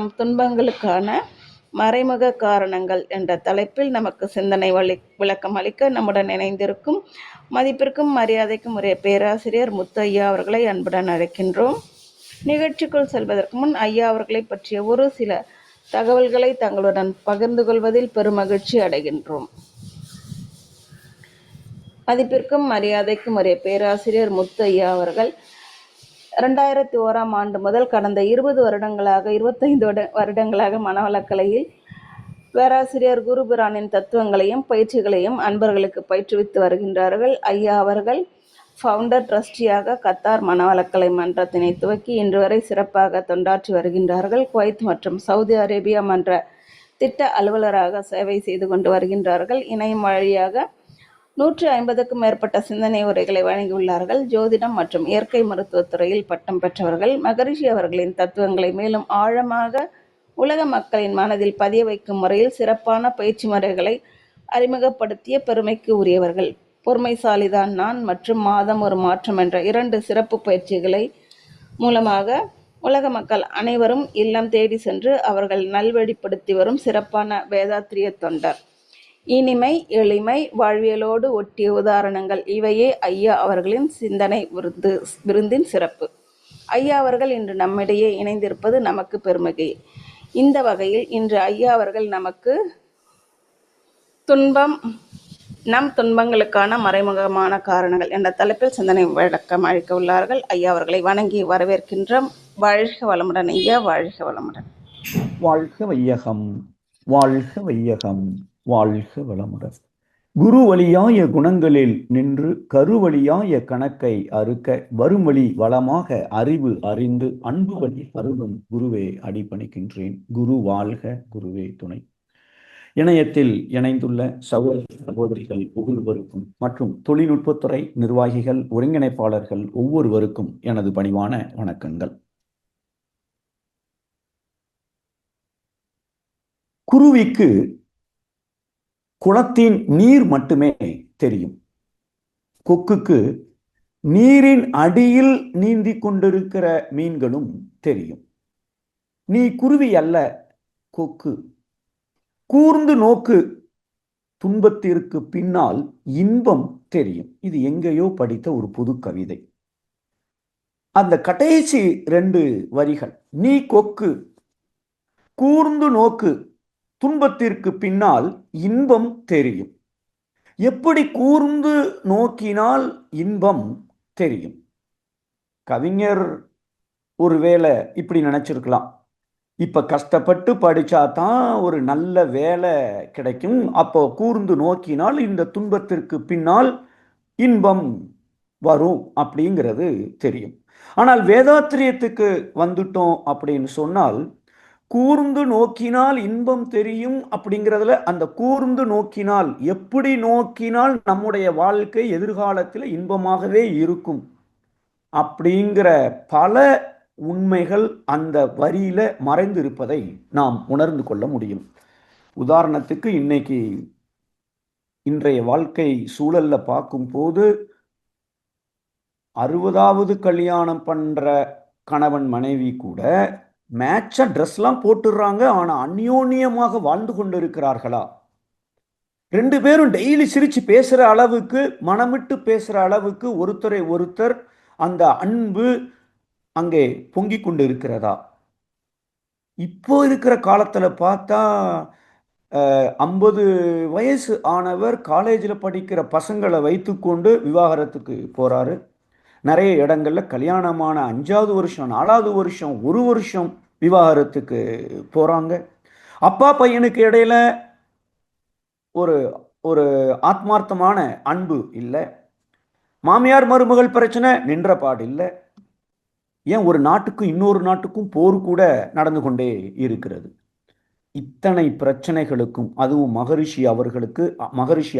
நம் துன்பங்களுக்கான மறைமுக காரணங்கள் என்ற தலைப்பில் நமக்கு சிந்தனை விளக்கம் அளிக்க நம்முடன் இணைந்திருக்கும் மதிப்பிற்கும் மரியாதைக்கும் உரிய பேராசிரியர் முத்து ஐயா அவர்களை அன்புடன் அழைக்கின்றோம். நிகழ்ச்சிக்குள் செல்வதற்கு முன் ஐயா அவர்களை பற்றிய ஒரு சில தகவல்களை தங்களுடன் பகிர்ந்து கொள்வதில் பெருமகிழ்ச்சி அடைகின்றோம். மதிப்பிற்கும் மரியாதைக்கும் உரிய பேராசிரியர் முத்து ஐயா அவர்கள் 2001ஆம் ஆண்டு முதல் கடந்த 25 வருடங்களாக மனவளக்கலையில் பேராசிரியர் குருபிரானின் தத்துவங்களையும் பயிற்சிகளையும் அன்பர்களுக்கு பயிற்றுவித்து வருகின்றார்கள். ஐயா அவர்கள் ஃபவுண்டர் ட்ரஸ்டியாக கத்தார் மனவளக்கலை மன்றத்தினை துவக்கி இன்று வரை சிறப்பாக தொண்டாற்றி வருகின்றார்கள். குவைத் மற்றும் சவுதி அரேபியா மன்ற திட்ட அலுவலராக சேவை செய்து கொண்டு வருகின்றார்கள். இணையம் வழியாக 150க்கும் மேற்பட்ட சிந்தனை உரைகளை வழங்கியுள்ளார்கள். ஜோதிடம் மற்றும் இயற்கை மருத்துவத்துறையில் பட்டம் பெற்றவர்கள். மகரிஷி அவர்களின் தத்துவங்களை மேலும் ஆழமாக உலக மக்களின் மனதில் பதிய வைக்கும் முறையில் சிறப்பான பயிற்சி முறைகளை அறிமுகப்படுத்திய பெருமைக்கு உரியவர்கள். பொறுமைசாலிதான் நான் மற்றும் மாதம் ஒரு மாற்றம் என்ற 2 சிறப்பு பயிற்சிகளை மூலமாக உலக மக்கள் அனைவரும் இல்லம் தேடி சென்று அவர்கள் நல்வழிப்படுத்தி வரும் சிறப்பான வேதாத்திரிய தொண்டர். இனிமை, எளிமை, வாழ்வியலோடு ஒட்டிய உதாரணங்கள் இவையே ஐயா அவர்களின் சிந்தனை விருந்தின் சிறப்பு. ஐயா அவர்கள் இன்று நம்மிடையே இணைந்திருப்பது நமக்கு பெருமகை. இந்த வகையில் இன்று ஐயா அவர்கள் நமக்கு நம் துன்பங்களுக்கான மறைமுகமான காரணங்கள் என்ற தலைப்பில் சிந்தனை விளக்கம் அளிக்க உள்ளார்கள். ஐயா அவர்களை வணங்கி வரவேற்கின்றோம். வாழ்க வளமுடன் ஐயா, வாழ்க வளமுடன். வாழ்க வையகம், வாழ்க வையகம், வாழ்க வளமுடன். குரு வழியாய குணங்களில் நின்று கருவழியாய கணக்கை அறுக்க வருமொழி வளமாக அறிவு அறிந்து அன்பு வழி அருளும் குருவே அடிபணிக்கின்றேன். குரு வாழ்க, குருவே துணை. இணையத்தில் இணைந்துள்ள சகோதரிகள் ஒவ்வொருவருக்கும் மற்றும் தொழில்நுட்பத்துறை நிர்வாகிகள், ஒருங்கிணைப்பாளர்கள் ஒவ்வொருவருக்கும் எனது பணிவான வணக்கங்கள். குருவிக்கு குளத்தின் நீர் மட்டுமே தெரியும். கொக்குக்கு நீரின் அடியில் நீந்தி கொண்டிருக்கிற மீன்களும் தெரியும். நீ குருவி அல்ல, கொக்கு. கூர்ந்து நோக்கு, துன்பத்திற்கு பின்னால் இன்பம் தெரியும். இது எங்கேயோ படித்த ஒரு புது கவிதை. அந்த கடைசி 2 வரிகள், நீ கொக்கு, கூர்ந்து நோக்கு, துன்பத்திற்கு பின்னால் இன்பம் தெரியும். எப்படி கூர்ந்து நோக்கினால் இன்பம் தெரியும்? கவிஞர் ஒருவேளை இப்படி நினைச்சிருக்கலாம், இப்ப கஷ்டப்பட்டு படிச்சாதான் ஒரு நல்ல வேலை கிடைக்கும், அப்போ கூர்ந்து நோக்கினால் இந்த துன்பத்திற்கு பின்னால் இன்பம் வரும் அப்படிங்கிறது தெரியும். ஆனால் வேதாத்திரியத்துக்கு வந்துட்டோம் அப்படின்னு சொன்னால், கூர்ந்து நோக்கினால் இன்பம் தெரியும் அப்படிங்கிறதுல அந்த கூர்ந்து நோக்கினால், எப்படி நோக்கினால் நம்முடைய வாழ்க்கை எதிர்காலத்தில் இன்பமாகவே இருக்கும் அப்படிங்கிற பல உண்மைகள் அந்த வரியில மறைந்திருப்பதை நாம் உணர்ந்து கொள்ள முடியும். உதாரணத்துக்கு இன்றைய வாழ்க்கை சூழல்ல பார்க்கும்போது 60வது கல்யாணம் பண்ற கணவன் மனைவி கூட மேட்சா ட்ரெஸ்லாம் போட்டுடுறாங்க. ஆனா அந்யோன்யமாக வாழ்ந்து கொண்டு இருக்கிறார்களா? 2 பேரும் டெய்லி சிரிச்சு பேசுற அளவுக்கு, மனமிட்டு பேசுற அளவுக்கு ஒருத்தரை ஒருத்தர் அந்த அன்பு அங்கே பொங்கி கொண்டு இருக்கிறதா? இப்போ இருக்கிற காலத்துல பார்த்தா 50 வயசு ஆனவர் காலேஜில் படிக்கிற பசங்களை வைத்துக்கொண்டு விவாகரத்துக்கு போறாரு. நிறைய இடங்கள்ல கல்யாணமான 5வது வருஷம், 4வது வருஷம், 1 வருஷம் விவாகரத்துக்கு போறாங்க. அப்பா பையனுக்கு இடையில ஒரு ஆத்மார்த்தமான அன்பு இல்லை. மாமியார் மருமகள் பிரச்சனை நின்ற பாடு இல்லை. ஏன் ஒரு நாட்டுக்கும் இன்னொரு நாட்டுக்கும் போர் கூட நடந்து கொண்டே இருக்கிறது. இத்தனை பிரச்சனைகளுக்கும், அதுவும் மகரிஷி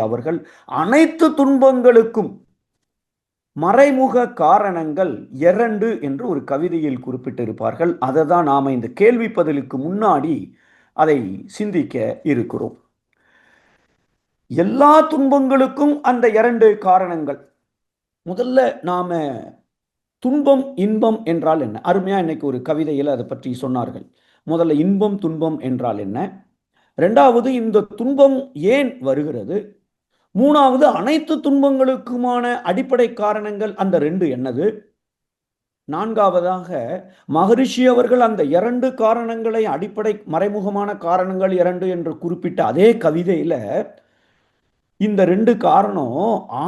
அவர்கள் அனைத்து துன்பங்களுக்கும் மறைமுக காரணங்கள் 2 என்று ஒரு கவிதையில் குறிப்பிட்டிருப்பார்கள். அதை தான் நாம இந்த கேள்வி பதிலுக்கு முன்னாடி அதை சிந்திக்க இருக்கிறோம். எல்லா துன்பங்களுக்கும் அந்த 2 காரணங்கள். முதல்ல நாம துன்பம் இன்பம் என்றால் என்ன? அருமையா இன்னைக்கு ஒரு கவிதையில் அதை பற்றி சொன்னார்கள். முதல்ல இன்பம் துன்பம் என்றால் என்ன, இரண்டாவது இந்த துன்பம் ஏன் வருகிறது, மூணாவது அனைத்து துன்பங்களுக்குமான அடிப்படை காரணங்கள் அந்த ரெண்டு என்னது, நான்காவதாக மகரிஷி அவர்கள் அந்த இரண்டு காரணங்களை அடிப்படை மறைமுகமான காரணங்கள் இரண்டு என்று குறிப்பிட்ட அதே கவிதையில இந்த ரெண்டு காரணம்,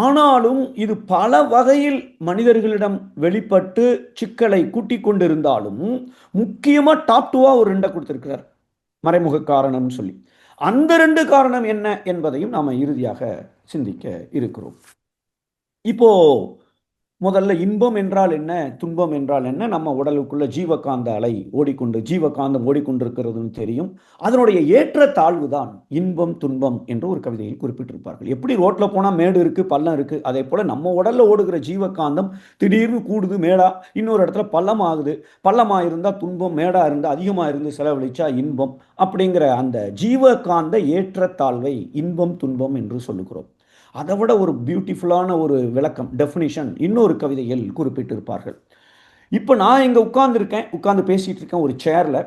ஆனாலும் இது பல வகையில் மனிதர்களிடம் வெளிப்பட்டு சிக்கலை கூட்டிக் கொண்டிருந்தாலும் முக்கியமா டாப் டூவா ஒரு ரெண்டை கொடுத்திருக்கிறார் மறைமுக காரணம்னு சொல்லி. அந்த ரெண்டு காரணம் என்ன என்பதையும் நாம இறுதியாக சிந்திக்க இருக்கிறோம். இப்போ முதல்ல இன்பம் என்றால் என்ன, துன்பம் என்றால் என்ன, நம்ம உடலுக்குள்ள ஜீவகாந்த அலை ஜீவகாந்தம் ஓடிக்கொண்டிருக்கிறதுன்னு தெரியும். அதனுடைய ஏற்ற தாழ்வு தான் இன்பம் துன்பம் என்று ஒரு கவிதையில் குறிப்பிட்டிருப்பார்கள். எப்படி ரோட்ல போனா மேடு இருக்கு பள்ளம் இருக்கு, அதே போல நம்ம உடல்ல ஓடுகிற ஜீவகாந்தம் திடீர்னு கூடுது மேடா, இன்னொரு இடத்துல பள்ளம் ஆகுது, பள்ளமா இருந்தா துன்பம், மேடா இருந்தா அதிகமா இருந்து செலவழிச்சா இன்பம், அப்படிங்கிற அந்த ஜீவகாந்த ஏற்றத்தாழ்வை இன்பம் துன்பம் என்று சொல்லுகிறோம். அதை விட ஒரு பியூட்டிஃபுல்லான ஒரு விளக்கம், டெஃபினிஷன் இன்னொரு கவிதையில் குறிப்பிட்டிருப்பார்கள். இப்போ நான் இங்கே உட்கார்ந்து பேசிட்டு இருக்கேன் ஒரு சேர்ல.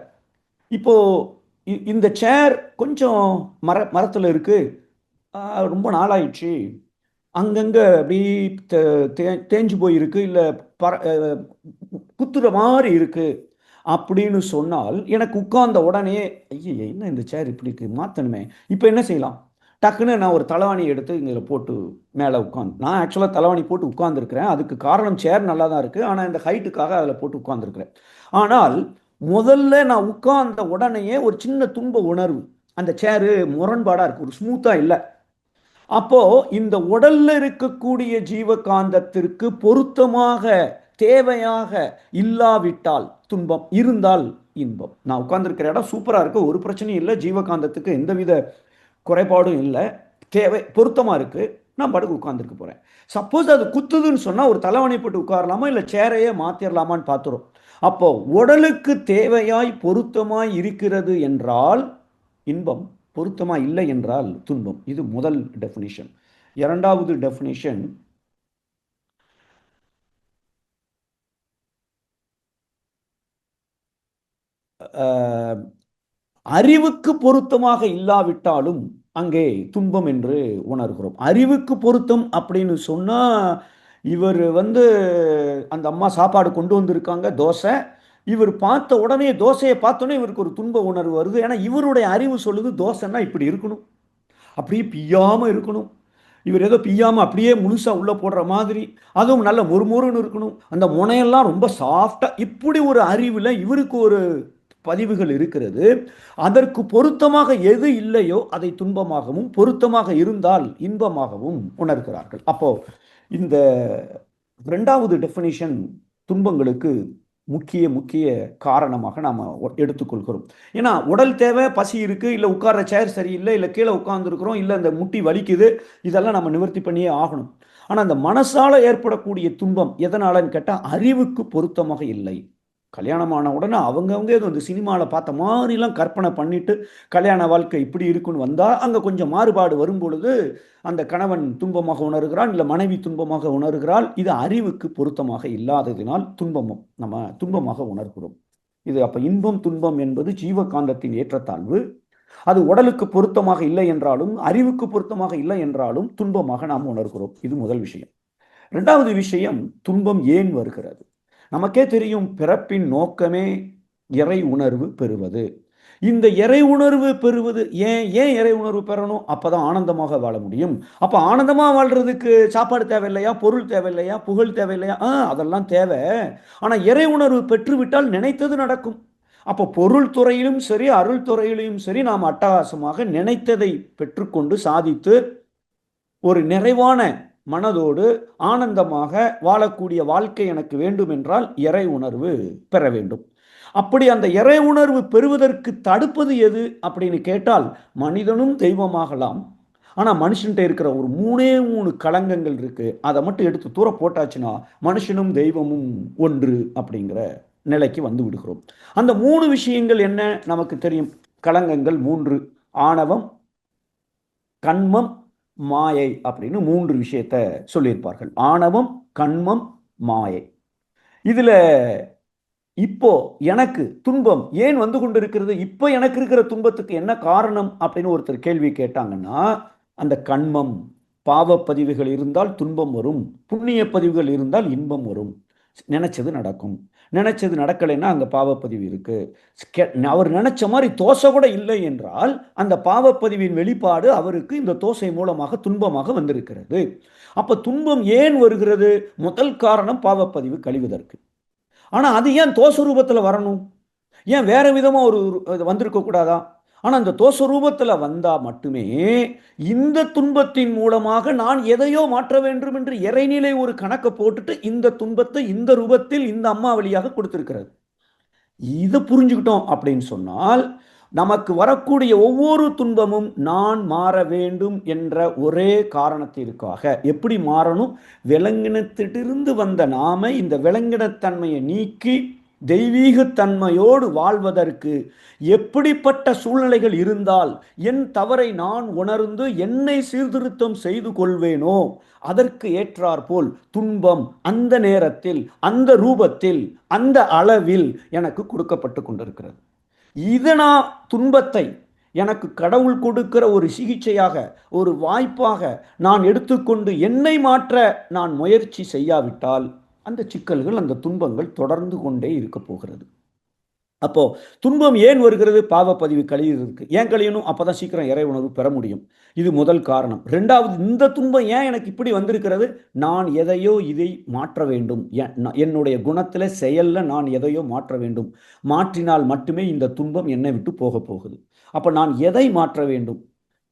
இப்போ இந்த சேர் கொஞ்சம் மரத்தில் இருக்கு, ரொம்ப நாளாயிடுச்சு, அங்கங்கே அப்படி தேஞ்சு போயிருக்கு, இல்லை குத்துற மாதிரி இருக்கு அப்படின்னு சொன்னால் எனக்கு உட்கார்ந்த உடனே ஐயே என்ன இந்த சேர் இப்படி இருக்கு, மாற்றணுமே. இப்போ என்ன செய்யலாம், டக்குன்னு நான் ஒரு தலைவாணி எடுத்து இங்கே போட்டு மேலே நான் ஆக்சுவலாக தலைவாணி போட்டு உட்காந்துருக்கிறேன். அதுக்கு காரணம் சேர் நல்லா தான் இருக்குது, ஆனால் இந்த ஹைட்டுக்காக அதில் போட்டு உட்காந்துருக்கிறேன். ஆனால் முதல்ல நான் உட்கார்ந்த உடனேயே ஒரு சின்ன துன்ப உணர்வு, அந்த சேரு முரண்பாடாக இருக்குது, ஒரு ஸ்மூத்தாக இல்லை. அப்போ இந்த உடல்ல இருக்கக்கூடிய ஜீவகாந்தத்திற்கு பொருத்தமாக தேவையாக இல்லாவிட்டால் துன்பம், இருந்தால் இன்பம். நான் உட்கார்ந்துருக்கிற இடம் சூப்பராக இருக்கு, ஒரு பிரச்சனையும் இல்லை, ஜீவகாந்தத்துக்கு எந்தவித குறைபாடும் இல்லை, தேவை பொருத்தமாக இருக்குது, நான் படுக்க உட்காந்துருக்க போகிறேன். சப்போஸ் அது குத்துதுன்னு சொன்னால் ஒரு தலைவணி போட்டு உட்காரலாமா, இல்லை சேரையே மாற்றிடலாமான்னு பார்த்துரும். அப்போ உடலுக்கு தேவையாய் பொருத்தமாய் இருக்கிறது என்றால் இன்பம், பொருத்தமாக இல்லை என்றால் துன்பம். இது முதல் டெஃபினிஷன். இரண்டாவது டெஃபினிஷன், அறிவுக்கு பொருத்தமாக இல்லாவிட்டாலும் அங்கே துன்பம் என்று உணர்கிறோம். அறிவுக்கு பொருத்தம் அப்படின்னு சொன்னா, இவர் அந்த அம்மா சாப்பாடு கொண்டு வந்திருக்காங்க தோசை, இவர் பார்த்த உடனே தோசையை பார்த்தோன்னே இவருக்கு ஒரு துன்ப உணர்வு வருது. ஏன்னா இவருடைய அறிவு சொல்லுது தோசைன்னா இப்படி இருக்கணும், அப்படியே பிய்யாம இருக்கணும், இவர் ஏதோ பிய்யாம அப்படியே முழுசா உள்ள போடுற மாதிரி, அதுவும் நல்ல மொறுமொறுன்னு இருக்கணும், அந்த முனையெல்லாம் ரொம்ப சாஃப்டா, இப்படி ஒரு அறிவுல இவருக்கு ஒரு பதிவுகள் இருக்கிறது. அதற்கு பொருத்தமாக எது இல்லையோ அதை துன்பமாகவும், பொருத்தமாக இருந்தால் இன்பமாகவும் உணர்கிறார்கள். அப்போ இந்த இரண்டாவது டெஃபினிஷன் துன்பங்களுக்கு முக்கிய காரணமாக நாம் எடுத்துக்கொள்கிறோம். ஏன்னா உடல் தேவை, பசி இருக்கு, இல்லை உட்கார்ற சேர் சரியில்லை, இல்லை கீழே உட்கார்ந்துருக்கிறோம், இல்லை இந்த முட்டி வலிக்குது, இதெல்லாம் நம்ம நிவர்த்தி பண்ணியே ஆகணும். ஆனால் அந்த மனசால ஏற்படக்கூடிய துன்பம் எதனாலன்னு கேட்டால் அறிவுக்கு பொருத்தமாக இல்லை. கல்யாணமான உடனே அவங்கவுங்க அந்த சினிமாவில் பார்த்த மாதிரிலாம் கற்பனை பண்ணிட்டு கல்யாண வாழ்க்கை இப்படி இருக்குன்னு வந்தால் அங்கே கொஞ்சம் மாறுபாடு வரும் பொழுது அந்த கணவன் துன்பமாக உணர்கிறான், இல்லை மனைவி துன்பமாக உணர்கிறாள். இது அறிவுக்கு பொருத்தமாக இல்லாததினால் நம்ம துன்பமாக உணர்கிறோம். இது அப்போ இன்பம் துன்பம் என்பது ஜீவகாந்தத்தின் ஏற்றத்தாழ்வு. அது உடலுக்கு பொருத்தமாக இல்லை என்றாலும், அறிவுக்கு பொருத்தமாக இல்லை என்றாலும் துன்பமாக நாம் உணர்கிறோம். இது முதல் விஷயம். இரண்டாவது விஷயம், துன்பம் ஏன் வருகிறது. நமக்கே தெரியும், பிறப்பின் நோக்கமே இறை உணர்வு பெறுவது. இந்த இறை உணர்வு பெறுவது ஏன் இறை உணர்வு பெறணும், அப்பதான் ஆனந்தமாக வாழ முடியும். அப்ப ஆனந்தமா வாழ்றதுக்கு சாப்பாடு தேவையில்லையா, பொருள் தேவையில்லையா, புகழ் தேவையில்லையா? அதெல்லாம் தேவை. ஆனா இறை உணர்வு பெற்றுவிட்டால் நினைத்தது நடக்கும். அப்போ பொருள் துறையிலும் சரி, அருள் துறையிலும் சரி, நாம் அட்டகாசமாக நினைத்ததை பெற்றுக்கொண்டு சாதித்து ஒரு நிறைவான மனதோடு ஆனந்தமாக வாழக்கூடிய வாழ்க்கை எனக்கு வேண்டும் என்றால் இறை உணர்வு பெற வேண்டும். அப்படி அந்த இறை உணர்வு பெறுவதற்கு தடுப்பது எது அப்படின்னு கேட்டால், மனிதனும் தெய்வமாகலாம். ஆனால் மனுஷன்கிட்ட இருக்கிற ஒரு 3 களங்கங்கள் இருக்கு, அதை மட்டும் எடுத்து தூர போட்டாச்சுன்னா மனுஷனும் தெய்வமும் ஒன்று அப்படிங்கிற நிலைக்கு வந்து விடுகிறோம். அந்த 3 விஷயங்கள் என்ன நமக்கு தெரியும். களங்கங்கள் 3: ஆணவம், கண்மம், மாயை அப்படின்னு 3 விஷயத்தை சொல்லியிருப்பார்கள். ஆணவம், கண்மம், மாயை. இதுல இப்போ எனக்கு துன்பம் ஏன் வந்து கொண்டிருக்கிறது, இப்போ எனக்கு இருக்கிற துன்பத்துக்கு என்ன காரணம் அப்படின்னு ஒருத்தர் கேள்வி கேட்டாங்கன்னா, அந்த கண்மம் பாவப்பதிவுகள் இருந்தால் துன்பம் வரும், புண்ணிய பதிவுகள் இருந்தால் இன்பம் வரும். நினைச்சது நடக்கும், நினைச்சது நடக்கலைன்னா அங்க பாவப்பதிவு இருக்கு. அவர் நினைச்ச மாதிரி தோசை கூட இல்லை என்றால் அந்த பாவப்பதிவின் வெளிப்பாடு அவருக்கு இந்த தோசை மூலமாக துன்பமாக வந்திருக்கிறது. அப்ப துன்பம் ஏன் வருகிறது? முதல் காரணம் பாவப்பதிவு கழிவதற்கு. ஆனா அது ஏன் தோச ரூபத்துல வரணும்? ஏன் வேற விதமா ஒரு வந்திருக்க கூடாதா? ஆனா அந்த தோச ரூபத்துல வந்தா மட்டுமே இந்த துன்பத்தின் மூலமாக நான் எதையோ மாற்ற வேண்டும் என்று இறைநிலை ஒரு கணக்கை போட்டுட்டு இந்த துன்பத்தை இந்த ரூபத்தில் இந்த அம்மா வழியாக கொடுத்திருக்கிறது. இதை புரிஞ்சுக்கிட்டோம் அப்படின்னு சொன்னால் நமக்கு வரக்கூடிய ஒவ்வொரு துன்பமும் நான் மாற வேண்டும் என்ற ஒரே காரணத்திற்காக. எப்படி மாறணும்? விலங்கினத்திலிருந்து வந்த நாம இந்த விலங்கினத்தன்மையை நீக்கி தெய்வீகத்தன்மையோடு வாழ்வதற்கு எப்படிப்பட்ட சூழ்நிலைகள் இருந்தால் என் தவறை நான் உணர்ந்து என்னை சீர்திருத்தம் செய்து கொள்வேனோ அதற்கு ஏற்றாற்போல் துன்பம் அந்த நேரத்தில் அந்த ரூபத்தில் அந்த அளவில் எனக்கு கொடுக்கப்பட்டு கொண்டிருக்கிறது. இதனா துன்பத்தை எனக்கு கடவுள் கொடுக்கிற ஒரு சிகிச்சையாக ஒரு வாய்ப்பாக நான் எடுத்துக்கொண்டு என்னை மாற்ற நான் முயற்சி செய்யாவிட்டால் அந்த சிக்கல்கள் அந்த துன்பங்கள் தொடர்ந்து கொண்டே இருக்க போகிறது. அப்போ துன்பம் ஏன் வருகிறது? பாவப்பதிவு கழியிறதுக்கு. ஏன் கழியணும்? அப்பதான் சீக்கிரம் இறை உணர்வு பெற முடியும். இது முதல் காரணம். ரெண்டாவது, இந்த துன்பம் ஏன் எனக்கு இப்படி வந்திருக்கிறது? நான் எதையோ இதை மாற்ற வேண்டும், என்னுடைய குணத்துல செயல்ல நான் எதையோ மாற்ற வேண்டும். மாற்றினால் மட்டுமே இந்த துன்பம் என்னை விட்டு போக போகுது. அப்ப நான் எதை மாற்ற வேண்டும்?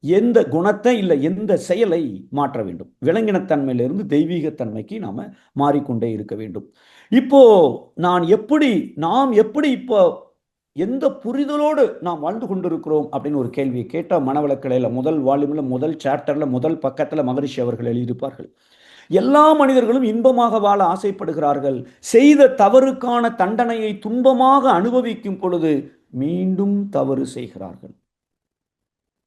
எந்த குணத்தை இல்லை எந்த செயலை மாற்ற வேண்டும்? விலங்கினத்தன்மையிலிருந்து தெய்வீகத்தன்மைக்கு நாம மாறிக்கொண்டே இருக்க வேண்டும். இப்போ நாம் எப்படி இப்போ எந்த புரிதலோடு நாம் வாழ்ந்து கொண்டிருக்கிறோம் அப்படின்னு ஒரு கேள்வியை கேட்டால், மனவளக்கலையில் முதல் வால்யூம்ல முதல் சாப்டர்ல முதல் பக்கத்துல மகரிஷி அவர்கள் எழுதியிருப்பார்கள். எல்லா மனிதர்களும் இன்பமாக வாழ ஆசைப்படுகிறார்கள். செய்த தவறுக்கான தண்டனையை துன்பமாக அனுபவிக்கும் பொழுது மீண்டும் தவறு செய்கிறார்கள்.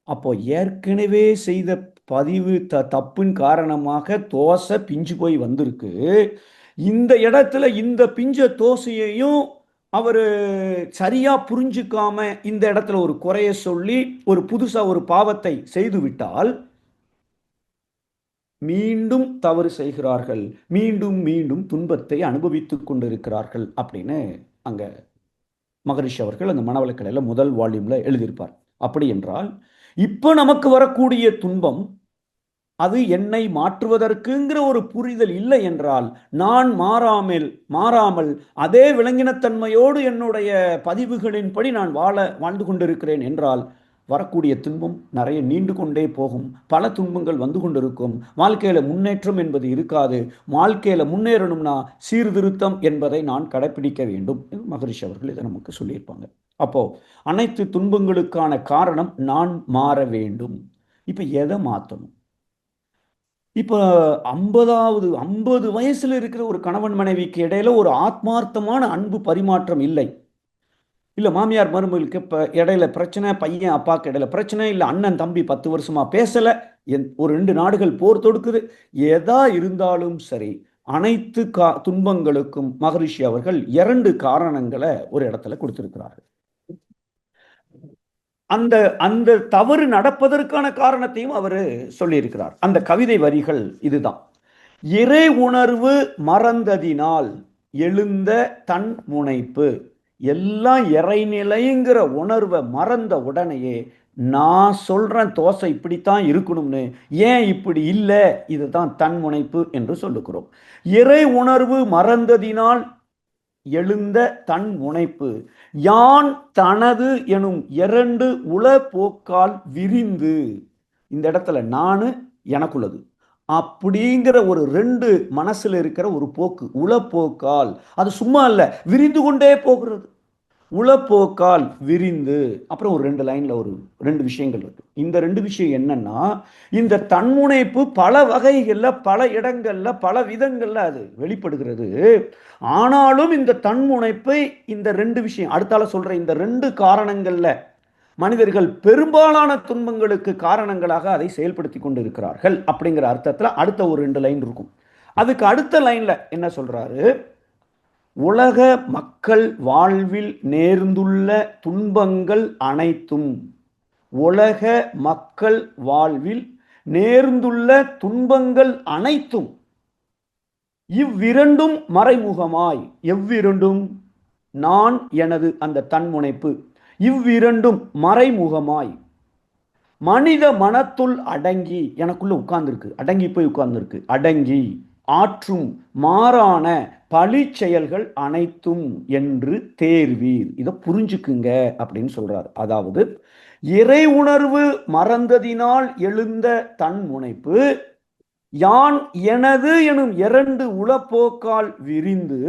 அப்போ ஏற்கனவே செய்த பதிவு தப்பின் காரணமாக தோசை பிஞ்சு போய் வந்திருக்கு. இந்த இடத்துல இந்த பிஞ்ச தோசையையும் அவர் சரியா புரிஞ்சுக்காம இந்த இடத்துல ஒரு குறைய சொல்லி ஒரு புதுசா ஒரு பாவத்தை செய்து விட்டால் மீண்டும் தவறு செய்கிறார்கள், மீண்டும் மீண்டும் துன்பத்தை அனுபவித்துக் கொண்டிருக்கிறார்கள் அப்படின்னு அங்க மகரிஷி அவர்கள் அந்த மனவளக்கலையில முதல் வால்யூம்ல எழுதியிருப்பார். அப்படி என்றால் இப்போ நமக்கு வரக்கூடிய துன்பம் அது என்னை மாற்றுவதற்குங்கிற ஒரு புரிதல் இல்லை என்றால், நான் மாறாமல் அதே விலங்கினத்தன்மையோடு என்னுடைய பதிவுகளின்படி நான் வாழ்ந்து கொண்டிருக்கிறேன் என்றால் வரக்கூடிய துன்பம் நிறைய நீண்டு கொண்டே போகும். பல துன்பங்கள் வந்து கொண்டிருக்கும். வாழ்க்கையில முன்னேற்றம் என்பது இருக்காது. வாழ்க்கையில முன்னேறணும்னா சீர்திருத்தம் என்பதை நான் கடைபிடிக்க வேண்டும். மகரிஷி அவர்கள் இதை நமக்கு சொல்லியிருப்பாங்க. அப்போ அனைத்து துன்பங்களுக்கான காரணம் நான் மாற வேண்டும். இப்ப எதை மாற்றணும்? இப்போ 50 வயசுல இருக்கிற ஒரு கணவன் மனைவிக்கு இடையில ஒரு ஆத்மார்த்தமான அன்பு பரிமாற்றம் இல்லை. இல்ல மாமியார் மருமகளுக்கு இப்ப இடையில பிரச்சனை, பையன் அப்பாக்கு இடையில பிரச்சனை, இல்ல அண்ணன் தம்பி 10 வருஷமா பேசல, ஒரு 2 நாடுகள் போர் தொடுக்குது. எதா இருந்தாலும் சரி, அனைத்து துன்பங்களுக்கும் மகரிஷி அவர்கள் 2 காரணங்களை ஒரு இடத்துல கொடுத்திருக்கிறார்கள். அந்த அந்த தவறு நடப்பதற்கான காரணத்தையும் அவர் சொல்லியிருக்கிறார். அந்த கவிதை வரிகள் இதுதான்: இறை உணர்வு மறந்ததினால் எழுந்த தன் முனைப்பு. எல்லாம் இறைநிலைங்கிற உணர்வை மறந்த உடனேயே நான் சொல்றேன் தோசை இப்படித்தான் இருக்கணும்னு, ஏன் இப்படி இல்லை, இதுதான் தன் முனைப்பு என்று சொல்லுகிறோம். இறை உணர்வு மறந்ததினால் எழுந்த தன் முனைப்பு யான் தனது எனும் 2 உள போக்கால் விரிந்து. இந்த இடத்துல நானு எனக்குள்ளது அப்படிங்கிற ஒரு 2 மனசுல இருக்கிற ஒரு போக்கு, உளப்போக்கால். அது சும்மா இல்ல, விரிந்து கொண்டே போகிறது. உளப்போக்கால் விரிந்து. அப்புறம் ஒரு 2 லைன்ல ஒரு 2 விஷயங்கள் இருக்கு. இந்த 2 விஷயம் என்னன்னா, இந்த தன்முனைப்பு பல வகைகள்ல பல இடங்கள்ல பல விதங்கள்ல அது வெளிப்படுகிறது. ஆனாலும் இந்த தன்முனைப்பை இந்த 2 விஷயம் அடுத்தால சொல்ற இந்த 2 காரணங்கள்ல மனிதர்கள் பெரும்பாலான துன்பங்களுக்கு காரணங்களாக அதை செயல்படுத்தி கொண்டு இருக்கிறார்கள் அப்படிங்கிற அர்த்தத்துல அடுத்த ஒரு 2 லைன் இருக்கும். அதுக்கு அடுத்த லைன்ல என்ன சொல்றாரு? உலக மக்கள் வாழ்வில் நேர்ந்துள்ள துன்பங்கள் அனைத்தும், உலக மக்கள் வாழ்வில் நேர்ந்துள்ள துன்பங்கள் அனைத்தும் இவ்விரண்டும் மறைமுகமாய், எவ்விரண்டும்? நான், எனது அந்த தன்முனைப்பு, இவ்விரண்டும் மறைமுகமாய் மனித மனத்துள் அடங்கி, எனக்குள்ள உட்கார்ந்துருக்கு, அடங்கி போய் உட்கார்ந்துருக்கு, அடங்கி ஆற்றும் மாறான பழி செயல்கள் அனைத்தும் என்று தேர்வீர். இதை புரிஞ்சுக்குங்க அப்படின்னு சொல்றார். அதாவது இறை உணர்வு மறந்ததினால் எழுந்த தன்முனைப்பு யான் எனது எனும் இரண்டு உளப்போக்கால் விரிந்து,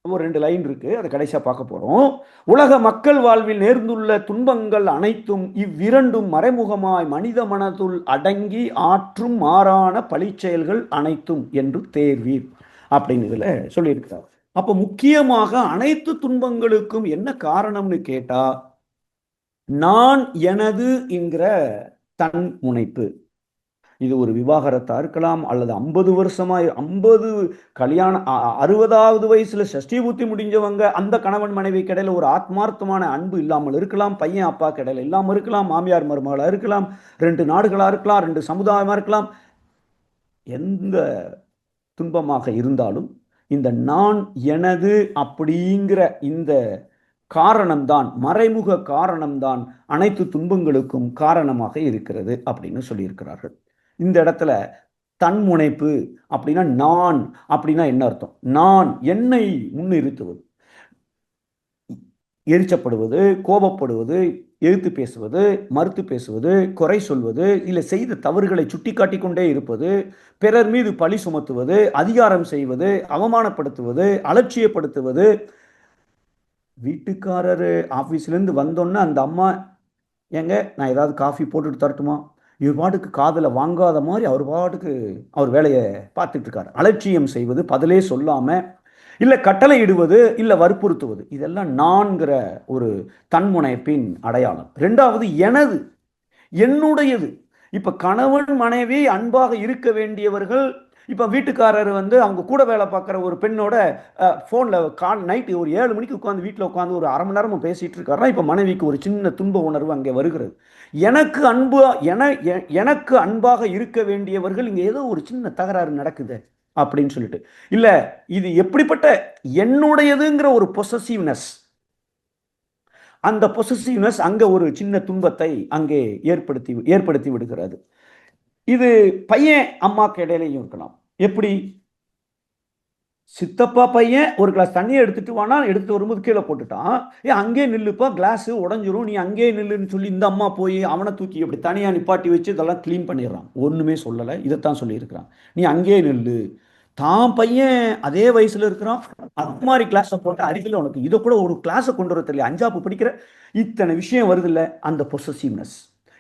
ஒரு 2 லைன் இருக்கு, அதை கடைசியா பார்க்க போறோம். உலக மக்கள் வாழ்வில் நேர்ந்துள்ள துன்பங்கள் அனைத்தும் இவ்விரண்டும் மறைமுகமாய் மனித மனதுள் அடங்கி ஆற்றும் மாறான பழிச்செயல்கள் அனைத்தும் என்று தேர்வீர் அப்படின்னு இதுல சொல்லியிருக்கிறார். அப்ப முக்கியமாக அனைத்து துன்பங்களுக்கும் என்ன காரணம்னு கேட்டா, நான் எனது என்கிற தன் முனைப்பு. இது ஒரு விவாகரத்தா இருக்கலாம், அல்லது 50 வருஷமா 50 கல்யாணம் 60வது வயசுல சஷ்டி பூர்த்தி முடிஞ்சவங்க, அந்த கணவன் மனைவி இடையில ஒரு ஆத்மார்த்தமான அன்பு இல்லாமல் இருக்கலாம், பையன் அப்பா இடையில இல்லாமல் இருக்கலாம், மாமியார் மருமகளா இருக்கலாம், 2 நாடுகளா இருக்கலாம், 2 சமுதாயமா இருக்கலாம். எந்த துன்பமாக இருந்தாலும் இந்த நான் எனது அப்படிங்கிற இந்த காரணம்தான், மறைமுக காரணம்தான் அனைத்து துன்பங்களுக்கும் காரணமாக இருக்கிறது அப்படின்னு சொல்லியிருக்கிறார்கள். இந்த இடத்துல தன்முனைப்பு அப்படின்னா, நான் அப்படின்னா என்ன அர்த்தம்? நான், என்னை முன்னிறுத்துவது, எரிச்சப்படுவது, கோபப்படுவது, எதிர்த்து பேசுவது, மறுத்து பேசுவது, குறை சொல்வது, இல்லை செய்த தவறுகளை சுட்டி காட்டிக்கொண்டே இருப்பது, பிறர் மீது பழி சுமத்துவது, அதிகாரம் செய்வது, அவமானப்படுத்துவது, அலட்சியப்படுத்துவது. வீட்டுக்காரர் ஆஃபீஸ்லேருந்து வந்தோன்னே அந்த அம்மா, ஏங்க நான் ஏதாவது காஃபி போட்டுட்டு தரட்டுமா, இவர் பாட்டுக்கு காதில் வாங்காத மாதிரி அவர் பாட்டுக்கு அவர் வேலையை பார்த்துட்டு இருக்காரு. அலட்சியம் செய்வது, பதிலே சொல்லாமல், இல்லை கட்டளை இடுவது, இல்லை வற்புறுத்துவது, இதெல்லாம் நான்கிற ஒரு தன்முனைப்பின் அடையாளம். 2வது எனது, என்னுடையது. இப்போ கணவன் மனைவி அன்பாக இருக்க வேண்டியவர்கள், இப்போ வீட்டுக்காரர் அவங்க கூட வேலை பார்க்குற ஒரு பெண்ணோட ஃபோனில் நைட்டு ஒரு 7 மணிக்கு உட்காந்து வீட்டில் உட்காந்து ஒரு அரை மணி நேரமும் பேசிகிட்டு இருக்காருன்னா, இப்போ மனைவிக்கு ஒரு சின்ன துன்ப உணர்வு அங்கே வருகிறது. எனக்கு அன்பாக இருக்க வேண்டியவர்கள் இங்கே ஏதோ ஒரு சின்ன தகராறு நடக்குது அப்படின்னு சொல்லிட்டு, இல்லை இது எப்படிப்பட்ட என்னுடையதுங்கிற ஒரு பொசசிவ்னஸ், அந்த பொசசிவ்னஸ் அங்கே ஒரு சின்ன துன்பத்தை அங்கே ஏற்படுத்தி விடுகிறது. இது பையன் அம்மாக்கு இடையிலையும் இருக்கலாம். எப்படி? சித்தப்பா பையன் ஒரு கிளாஸ் தண்ணியை எடுத்துட்டு வானா, எடுத்து வரும்போது கீழே போட்டுட்டான், அங்கே நில்லுப்பா, கிளாஸ் உடஞ்சிரும், நீ அங்கே நில்லுன்னு சொல்லி இந்த அம்மா போய் அவனை தூக்கி அப்படி தனியாக நிப்பாட்டி வச்சு இதெல்லாம் க்ளீன் பண்ணிடுறான். ஒன்றுமே சொல்லலை, இதைத்தான் சொல்லியிருக்கிறான், நீ அங்கே நில்லு. தான் பையன் அதே வயசுல இருக்கிறான், அது மாதிரி கிளாஸை போட்டு அருகில் உனக்கு இதை கூட ஒரு கிளாஸை கொண்டு வர தெரியல, 5ஆப்பு படிக்கிற, இத்தனை விஷயம் வருது இல்லை, அந்த பொசசிவ்னஸ்.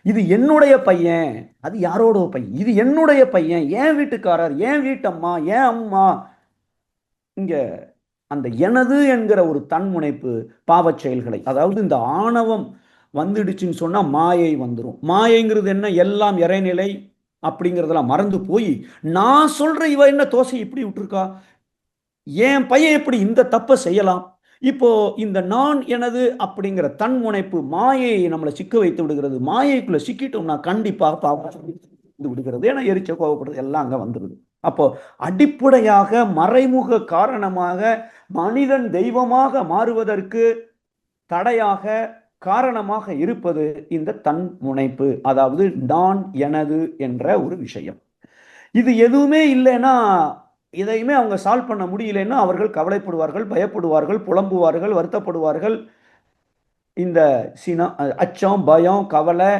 இது என்னுடைய பையன், அது யாரோட பையன், இது என்னுடைய பையன், ஏன் வீட்டுக்காரர், ஏன் வீட்டம்மா, ஏன் அம்மா. இங்க அந்த எனது என்கிற ஒரு தன்முனைப்பு பாவச் செயல்களை, அதாவது இந்த ஆணவம் வந்துடுச்சுன்னு சொன்னா மாயை வந்துடும். மாயைங்கிறது என்ன? எல்லாம் இறைநிலை அப்படிங்கிறதெல்லாம் மறந்து போய், நான் சொல்ற இவ என்ன தோசை இப்படி விட்டுருக்கா, என் பையன் எப்படி இந்த தப்பை செய்யலாம். இப்போ இந்த நான் எனது அப்படிங்கிற தன்முனைப்பு மாயையை நம்மளை சிக்க வைத்து விடுகிறது. மாயைக்குள்ள சிக்கிட்டோம்னா கண்டிப்பாக பாவம் விடுகிறது. ஏன்னா எரிச்ச கோபப்படுறது எல்லாம் அங்க வந்துடுது. அப்போ அடிப்படையாக மறைமுக காரணமாக மனிதன் தெய்வமாக மாறுவதற்கு தடையாக காரணமாக இருப்பது இந்த தன்முனைப்பு, அதாவது நான் எனது என்ற ஒரு விஷயம். இது எதுவுமே இல்லைன்னா, இதையுமே அவங்க சால்வ் பண்ண முடியலன்னா அவர்கள் கவலைப்படுவார்கள், பயப்படுவார்கள், புலம்புவார்கள், வருத்தப்படுவார்கள். இந்த அச்சம், பயம், கவலை,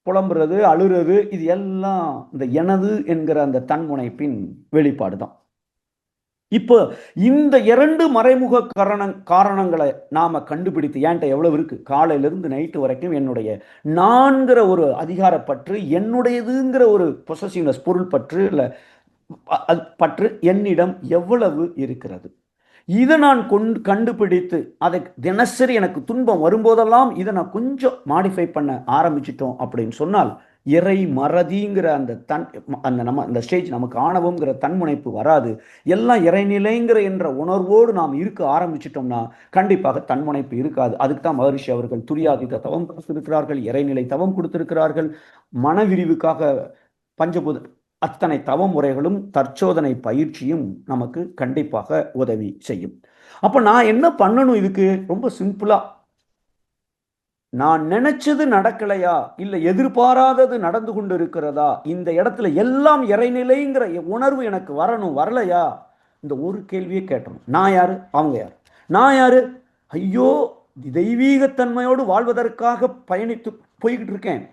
புலம்புறது, அழுறது, இது எல்லாம் இந்த எனது என்கிற அந்த தன்முனைப்பின் வெளிப்பாடு தான். இப்போ இந்த 2 மறைமுக காரணங்களை நாம கண்டுபிடித்து, ஏன்ட்ட எவ்வளவு இருக்கு, காலையிலிருந்து நைட்டு வரைக்கும் என்னுடைய நான்கிற ஒரு அதிகாரப்பற்று, என்னுடையதுங்கிற ஒரு பொசசிவ்னஸ், பொருள் பற்று இல்லை பற்று என்னிடம் எவ்வளவு இருக்கிறது, இதை நான் கண்டுபிடித்து அதை தினசரி எனக்கு துன்பம் வரும்போதெல்லாம் இதை நான் கொஞ்சம் மாடிஃபை பண்ண ஆரம்பிச்சிட்டோம் அப்படின்னு சொன்னால் இறை மறதிங்கிற அந்த ஸ்டேஜ் நமக்கு ஆணவம்ங்கிற தன்முனைப்பு வராது. எல்லாம் இறைநிலைங்கிற என்ற உணர்வோடு நாம் இருக்க ஆரம்பிச்சிட்டோம்னா கண்டிப்பாக தன்முனைப்பு இருக்காது. அதுக்கு தான் மகரிஷி அவர்கள் துரியாதீத தவம் கொடுத்திருக்கிறார்கள், இறைநிலை தவம் கொடுத்திருக்கிறார்கள். மனவிரிவுக்காக பஞ்சபூத அத்தனை தவ முறைகளும் தற்சோதனை பயிற்சியும் நமக்கு கண்டிப்பாக உதவி செய்யும். அப்ப நான் என்ன பண்ணணும்? இதுக்கு ரொம்ப சிம்பிளா, நான் நினைச்சது நடக்கலையா, இல்ல எதிர்பாராதது நடந்து கொண்டு இருக்கிறதா, இந்த இடத்துல எல்லாம் இறைநிலைங்கிற உணர்வு எனக்கு வரணும். வரலையா, இந்த ஒரு கேள்வியை கேட்டணும். நான் யாரு, அவங்க யாரு? நான் யாரு? ஐயோ, தெய்வீகத்தன்மையோடு வாழ்வதற்காக பயணித்து போய்கிட்டு இருக்கேன்.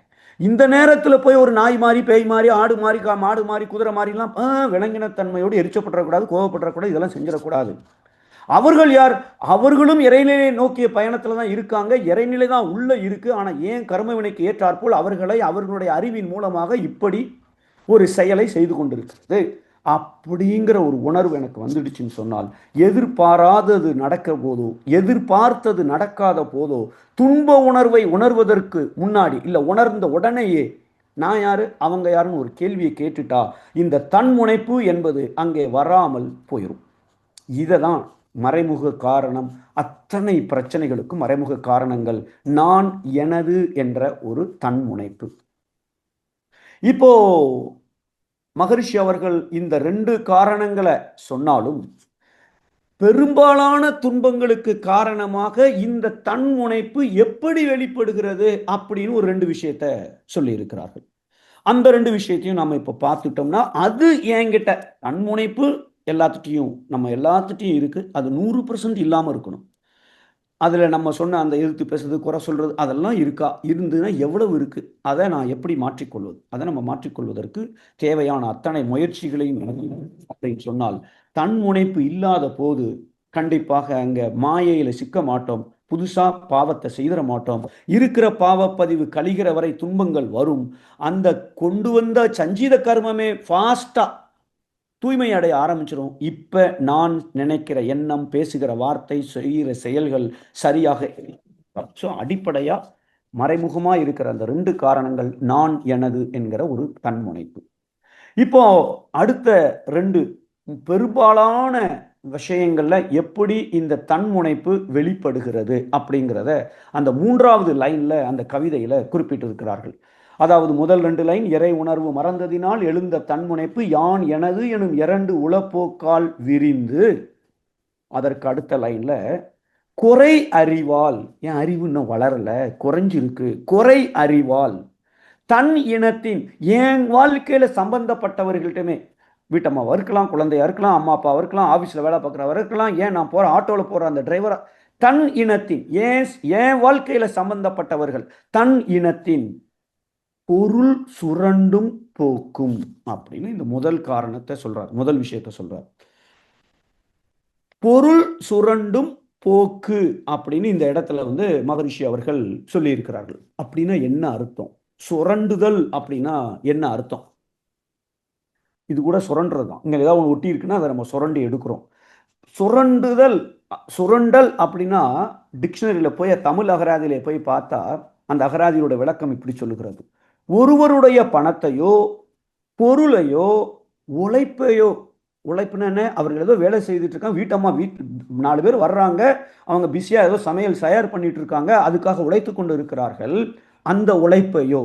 இந்த நேரத்தில் போய் ஒரு நாய் மாதிரி, பேய் மாதிரி, ஆடு மாதிரி, மாடு மாதிரி, குதிரை மாதிரிலாம் விலங்கினத்தன்மையோடு எரிச்சப்படக்கூடாது, கோவப்படக்கூடாது, இதெல்லாம் செஞ்சிடக்கூடாது. அவர்கள் யார்? அவர்களும் இறைநிலை நோக்கிய பயணத்துல தான் இருக்காங்க. இறைநிலை தான் உள்ள இருக்கு. ஆனா ஏன் கர்ம வினைக்கு ஏற்றாற்போல் அவர்களை அவர்களுடைய அறிவின் மூலமாக இப்படி ஒரு செயலை செய்து கொண்டிருக்கிறது. அப்படிங்கிற ஒரு உணர்வு எனக்கு வந்துடுச்சுன்னு சொன்னால், எதிர்பாராதது நடக்க போதோ, எதிர்பார்த்தது நடக்காத போதோ, துன்ப உணர்வை உணர்வதற்கு முன்னாடி இல்ல உணர்ந்த உடனேயே நான் யாரு, அவங்க யாருன்னு ஒரு கேள்வியை கேட்டுட்டா இந்த தன்முனைப்பு என்பது அங்கே வராமல் போயிடும். இதை தான் மறைமுக காரணம். அத்தனை பிரச்சனைகளுக்கும் மறைமுக காரணங்கள் நான், எனது என்ற ஒரு தன்முனைப்பு. இப்போ மகரிஷி அவர்கள் இந்த 2 காரணங்களை சொன்னாலும் பெரும்பாலான துன்பங்களுக்கு காரணமாக இந்த தன்முனைப்பு எப்படி வெளிப்படுகிறது அப்படின்னு ஒரு 2 விஷயத்தை சொல்லி இருக்கிறார்கள். அந்த 2 விஷயத்தையும் நம்ம இப்ப பார்த்துட்டோம்னா, அது என்கிட்ட தன்முனைப்பு எல்லாத்துட்டையும் நம்ம எல்லாத்துட்டையும் இருக்கு. அது 100% இல்லாம இருக்கணும். அதுல நம்ம சொன்ன அந்த எதிர்த்து பேசுறது, குறை சொல்றது அதெல்லாம் இருக்கா? இருந்ததுன்னா எவ்வளவு இருக்கு? அதை நான் எப்படி மாற்றிக்கொள்வது? அதை நம்ம மாற்றிக்கொள்வதற்கு தேவையான அத்தனை முயற்சிகளையும் அப்படின்னு சொன்னால், தன்முனைப்பு இல்லாத போது கண்டிப்பாக அங்க மாயையில சிக்க மாட்டோம். புதுசா பாவத்தை செய்திட மாட்டோம். இருக்கிற பாவப்பதிவு கழிகிற வரை துன்பங்கள் வரும். அந்த கொண்டு வந்த சஞ்சீத கர்மமே ஃபாஸ்டா தூய்மை அடைய ஆரம்பிச்சிடும். இப்ப நான் நினைக்கிற எண்ணம், பேசுகிற வார்த்தை, செய்கிற செயல்கள் சரியாக. ஸோ அடிப்படையா மறைமுகமா இருக்கிற அந்த 2 காரணங்கள் நான், எனது என்கிற ஒரு தன்முனைப்பு. இப்போ அடுத்த 2 பெரும்பாலான விஷயங்கள்ல எப்படி இந்த தன்முனைப்பு வெளிப்படுகிறது அப்படிங்கிறத அந்த 3வது லைன்ல அந்த கவிதையில குறிப்பிட்டிருக்கிறார்கள். அதாவது முதல் 2 லைன், இறை உணர்வு மறந்ததினால் எழுந்த தன்முனைப்பு யான் எனது எனும் 2 உளப்போக்கால் விரிந்து. அதற்கு அடுத்த லைன்ல குறை அறிவால், என் அறிவு இன்னும் வளரல, குறைஞ்சிருக்கு, குறை அறிவால் தன் இனத்தின், என் வாழ்க்கையில சம்பந்தப்பட்டவர்கள்ட்டுமே, வீட்டம்மாவா இருக்கலாம், குழந்தையா இருக்கலாம், அம்மா அப்பாவா இருக்கலாம், ஆபீஸ்ல வேலை பார்க்குறவா இருக்கலாம், ஏன் நான் போற ஆட்டோல போற அந்த டிரைவரா, தன் இனத்தின், என் வாழ்க்கையில சம்பந்தப்பட்டவர்கள் தன் இனத்தின் பொருள் சுரண்டும் போக்கும் அப்படின்னு இந்த முதல் காரணத்தை சொல்றார். முதல் விஷயத்தை சொல்றார். பொருள் சுரண்டும் போக்கு அப்படின்னு இந்த இடத்துல மகரிஷி அவர்கள் சொல்லி இருக்கிறார்கள். அப்படின்னா என்ன அர்த்தம்? சுரண்டுதல் அப்படின்னா என்ன அர்த்தம்? இது கூட சுரண்டுறது தான். இங்க ஏதாவது ஒன்று ஒட்டி இருக்குன்னா அதை நம்ம சுரண்டி எடுக்கிறோம். சுரண்டுதல், சுரண்டல் அப்படின்னா டிக்ஷனரியில போய் தமிழ் அகராதியில போய் பார்த்தா அந்த அகராதியோட விளக்கம் இப்படி சொல்லுகிறது. ஒருவருடைய பணத்தையோ பொருளையோ உழைப்பையோ, உழைப்புன்னு என்ன, அவர்கள் ஏதோ வேலை செய்துட்டு இருக்காங்க, வீட்டம்மா 4 பேர் வர்றாங்க, அவங்க பிஸியா ஏதோ சமையல் தயார் பண்ணிட்டு இருக்காங்க, அதுக்காக உழைத்து கொண்டு இருக்கிறார்கள். அந்த உழைப்பையோ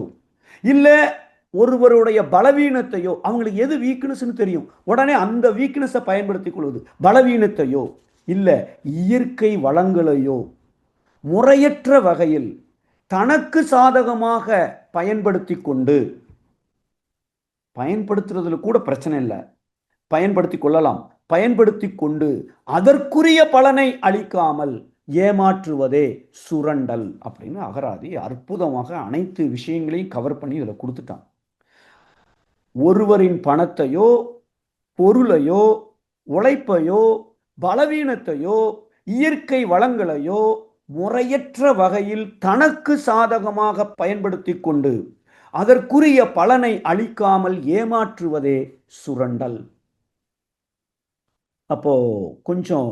இல்ல ஒருவருடைய பலவீனத்தையோ, அவங்களுக்கு எது வீக்னஸ்னு தெரியும், உடனே அந்த வீக்னஸை பயன்படுத்திக் கொள்வது, பலவீனத்தையோ இல்ல இயற்கை வளங்களையோ முறையற்ற வகையில் தனக்கு சாதகமாக பயன்படுத்தி கொண்டு, பயன்படுத்துறதுல கூட பிரச்சனை இல்லை, பயன்படுத்தி கொள்ளலாம், பயன்படுத்தி கொண்டு அதற்குரிய பலனை அளிக்காமல் ஏமாற்றுவதே சுரண்டல் அப்படின்னு அகராதி அற்புதமாக அனைத்து விஷயங்களையும் கவர் பண்ணி இதில் கொடுத்துட்டான். ஒருவரின் பணத்தையோ பொருளையோ உழைப்பையோ பலவீனத்தையோ இயற்கை வளங்களையோ முறையற்ற வகையில் தனக்கு சாதகமாக பயன்படுத்தி கொண்டு அதற்குரிய பலனை அளிக்காமல் ஏமாற்றுவதே சுரண்டல். அப்போ கொஞ்சம்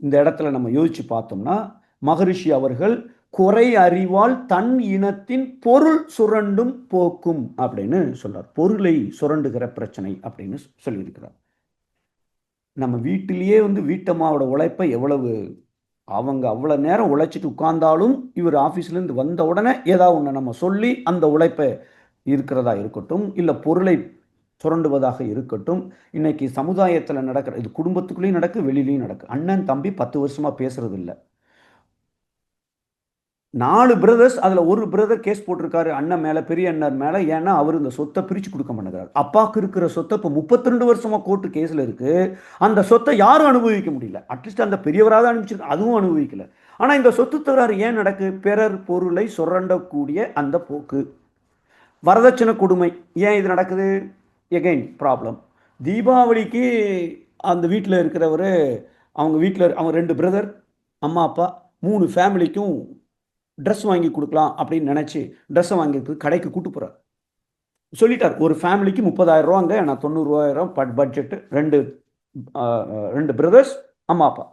இந்த இடத்துல நம்ம யோசிச்சு பார்த்தோம்னா, மகரிஷி அவர்கள் குறை அறிவால் தன் இனத்தின் பொருள் சுரண்டும் போக்கும் அப்படின்னு சொல்றார். பொருளை சுரண்டுகிற பிரச்சனை அப்படின்னு சொல்லியிருக்கிறார். நம்ம வீட்டிலேயே வந்து வீட்டம்மாவோட உழைப்பை எவ்வளவு, அவங்க அவ்வளோ நேரம் உழைச்சிட்டு உட்கார்ந்தாலும் இவர் ஆஃபீஸ்லேருந்து வந்த உடனே ஏதாவது ஒன்று நம்ம சொல்லி அந்த உழைப்பை இருக்கிறதா இருக்கட்டும், இல்லை பொருளை சுரண்டுவதாக இருக்கட்டும், இன்னைக்கு சமுதாயத்தில் நடக்கிற இது குடும்பத்துக்குள்ளேயும் நடக்கு, வெளியிலையும் நடக்கு. அண்ணன் தம்பி 10 வருஷமா பேசுறது இல்லை. 4 பிரதர்ஸ், அதில் ஒரு பிரதர் கேஸ் போட்டிருக்காரு அண்ணன் மேலே, பெரிய அண்ணன் மேலே. ஏன்னா அவர் இந்த சொத்தை பிரித்து கொடுக்க மாட்டேங்கிறார். அப்பாவுக்கு இருக்கிற சொத்தை இப்போ 32 வருஷமா கோர்ட்டு கேஸில் இருக்கு. அந்த சொத்தை யாரும் அனுபவிக்க முடியல. அட்லீஸ்ட் அந்த பெரியவராக அனுபவிச்சிருக்கு, அதுவும் அனுபவிக்கல. ஆனால் இந்த சொத்து தகராறு ஏன் நடக்கு? பிறர் பொருளை சுரண்டக்கூடிய அந்த போக்கு. வரதட்சணை கொடுமை ஏன் இது நடக்குது? Again problem. தீபாவளிக்கு அந்த வீட்டில் இருக்கிறவர், அவங்க வீட்டில் அவங்க 2 பிரதர், அம்மா அப்பா 3 ஃபேமிலிக்கும் ட்ரெஸ் வாங்கி கொடுக்கலாம் அப்படின்னு நினச்சி ட்ரெஸ்ஸை வாங்கிட்டு கடைக்கு கூட்டு போகிறார். சொல்லிட்டார், ஒரு ஃபேமிலிக்கு 30,000 ரூபாங்க, நான் 90,000 பட்ஜெட்டு, 2 பிரதர்ஸ், அம்மா அப்பா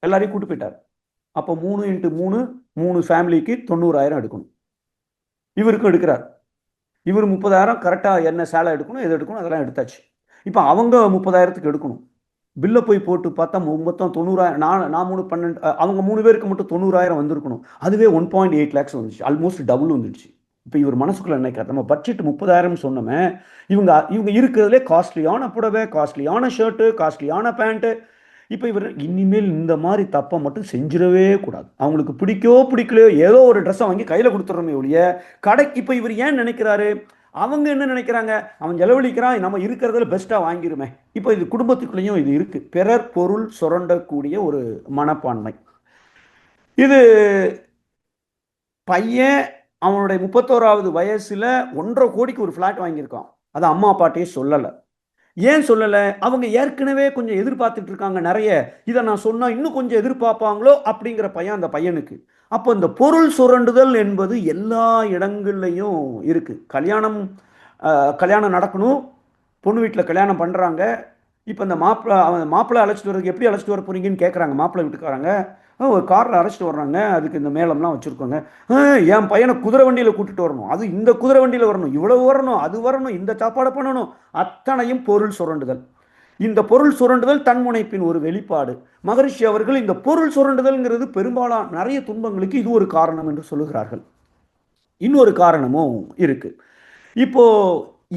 எல்லாரையும் கூட்டு போயிட்டார். அப்போ 3 × 3 3 ஃபேமிலிக்கு 90,000 எடுக்கணும். இவருக்கும் எடுக்கிறார். இவர் 30,000 கரெக்டாக என்ன சேலை எடுக்கணும், எது எடுக்கணும் அதெல்லாம் எடுத்தாச்சு. இப்போ அவங்க 30,000க்கு எடுக்கணும். பில்லை போய் போட்டு பார்த்தா மொத்தம் 90,000. நான் 3 12, அவங்க 3 பேருக்கு மட்டும் 90,000 வந்திருக்கணும். அதுவே 1.8 lakhs வந்துச்சு. ஆல்மோஸ்ட் டபுள் வந்துடுச்சு. இப்போ இவர் மனசுக்குள்ள நினைக்கிறார், நம்ம பட்ஜெட் 30,000 சொன்னோமே, இவங்க இருக்கிறதுலே காஸ்ட்லியான புடவை, காஸ்ட்லியான ஷர்ட்டு, காஸ்ட்லியான பேண்ட்டு. இப்போ இவர் இனிமேல் இந்த மாதிரி தப்பை மட்டும் செஞ்சிடவே கூடாது. அவங்களுக்கு பிடிக்கலையோ ஏதோ ஒரு ட்ரெஸ்ஸை வாங்கி கையில் கொடுத்துட்றோமே ஒழிய இப்போ இவர் ஏன் நினைக்கிறாரு, அவங்க என்ன நினைக்கிறாங்க, அவன் செலவழிக்கிறான், நம்ம இருக்கிறதுல பெஸ்ட்டாக வாங்கிருமே. இப்போ இது குடும்பத்துக்குள்ளேயும் இது இருக்கு. பிறர் பொருள் சுரண்டக்கூடிய ஒரு மனப்பான்மை. இது பையன் அவனுடைய 31வது வயசுல 1.5 கோடிக்கு ஒரு ஃப்ளாட் வாங்கியிருக்கான். அது அம்மா அப்பாட்டையே சொல்லலை. ஏன் சொல்லலை? அவங்க ஏற்கனவே கொஞ்சம் எதிர்பார்த்துட்டு இருக்காங்க நிறைய. இதை நான் சொன்னா இன்னும் கொஞ்சம் எதிர்பார்ப்பாங்களோ அப்படிங்கிற பையன் அந்த பையனுக்கு. அப்போ இந்த பொருள் சுரண்டுதல் என்பது எல்லா இடங்கள்லையும் இருக்கு. கல்யாணம் நடக்கணும், பொண்ணு வீட்டில் கல்யாணம் பண்ணுறாங்க. இப்போ இந்த மாப்பிள்ளை அழைச்சிட்டு வர்றதுக்கு எப்படி அழைச்சிட்டு வர போறீங்கன்னு கேட்குறாங்க மாப்பிள்ளை வீட்டுக்காரங்க. ஒரு காரில் அழைச்சிட்டு வர்றாங்க, அதுக்கு இந்த மேளம்லாம் வச்சுருக்கோங்க. என் பையனை குதிரை வண்டியில் கூட்டிகிட்டு வரணும், அது இந்த குதிரை வண்டியில் வரணும், இவ்வளவு வரணும், அது வரணும், இந்த சாப்பாடை பண்ணணும். அத்தனையும் பொருள் சுரண்டுதல். இந்த பொருள் சுரண்டுதல் தன்முனைப்பின் ஒரு வெளிப்பாடு. மகரிஷி அவர்கள் இந்த பொருள் சுரண்டுதல்ங்கிறது பெரும்பாலான நிறைய துன்பங்களுக்கு இது ஒரு காரணம் என்று சொல்லுகிறார்கள். இன்னொரு காரணமும் இருக்கு. இப்போ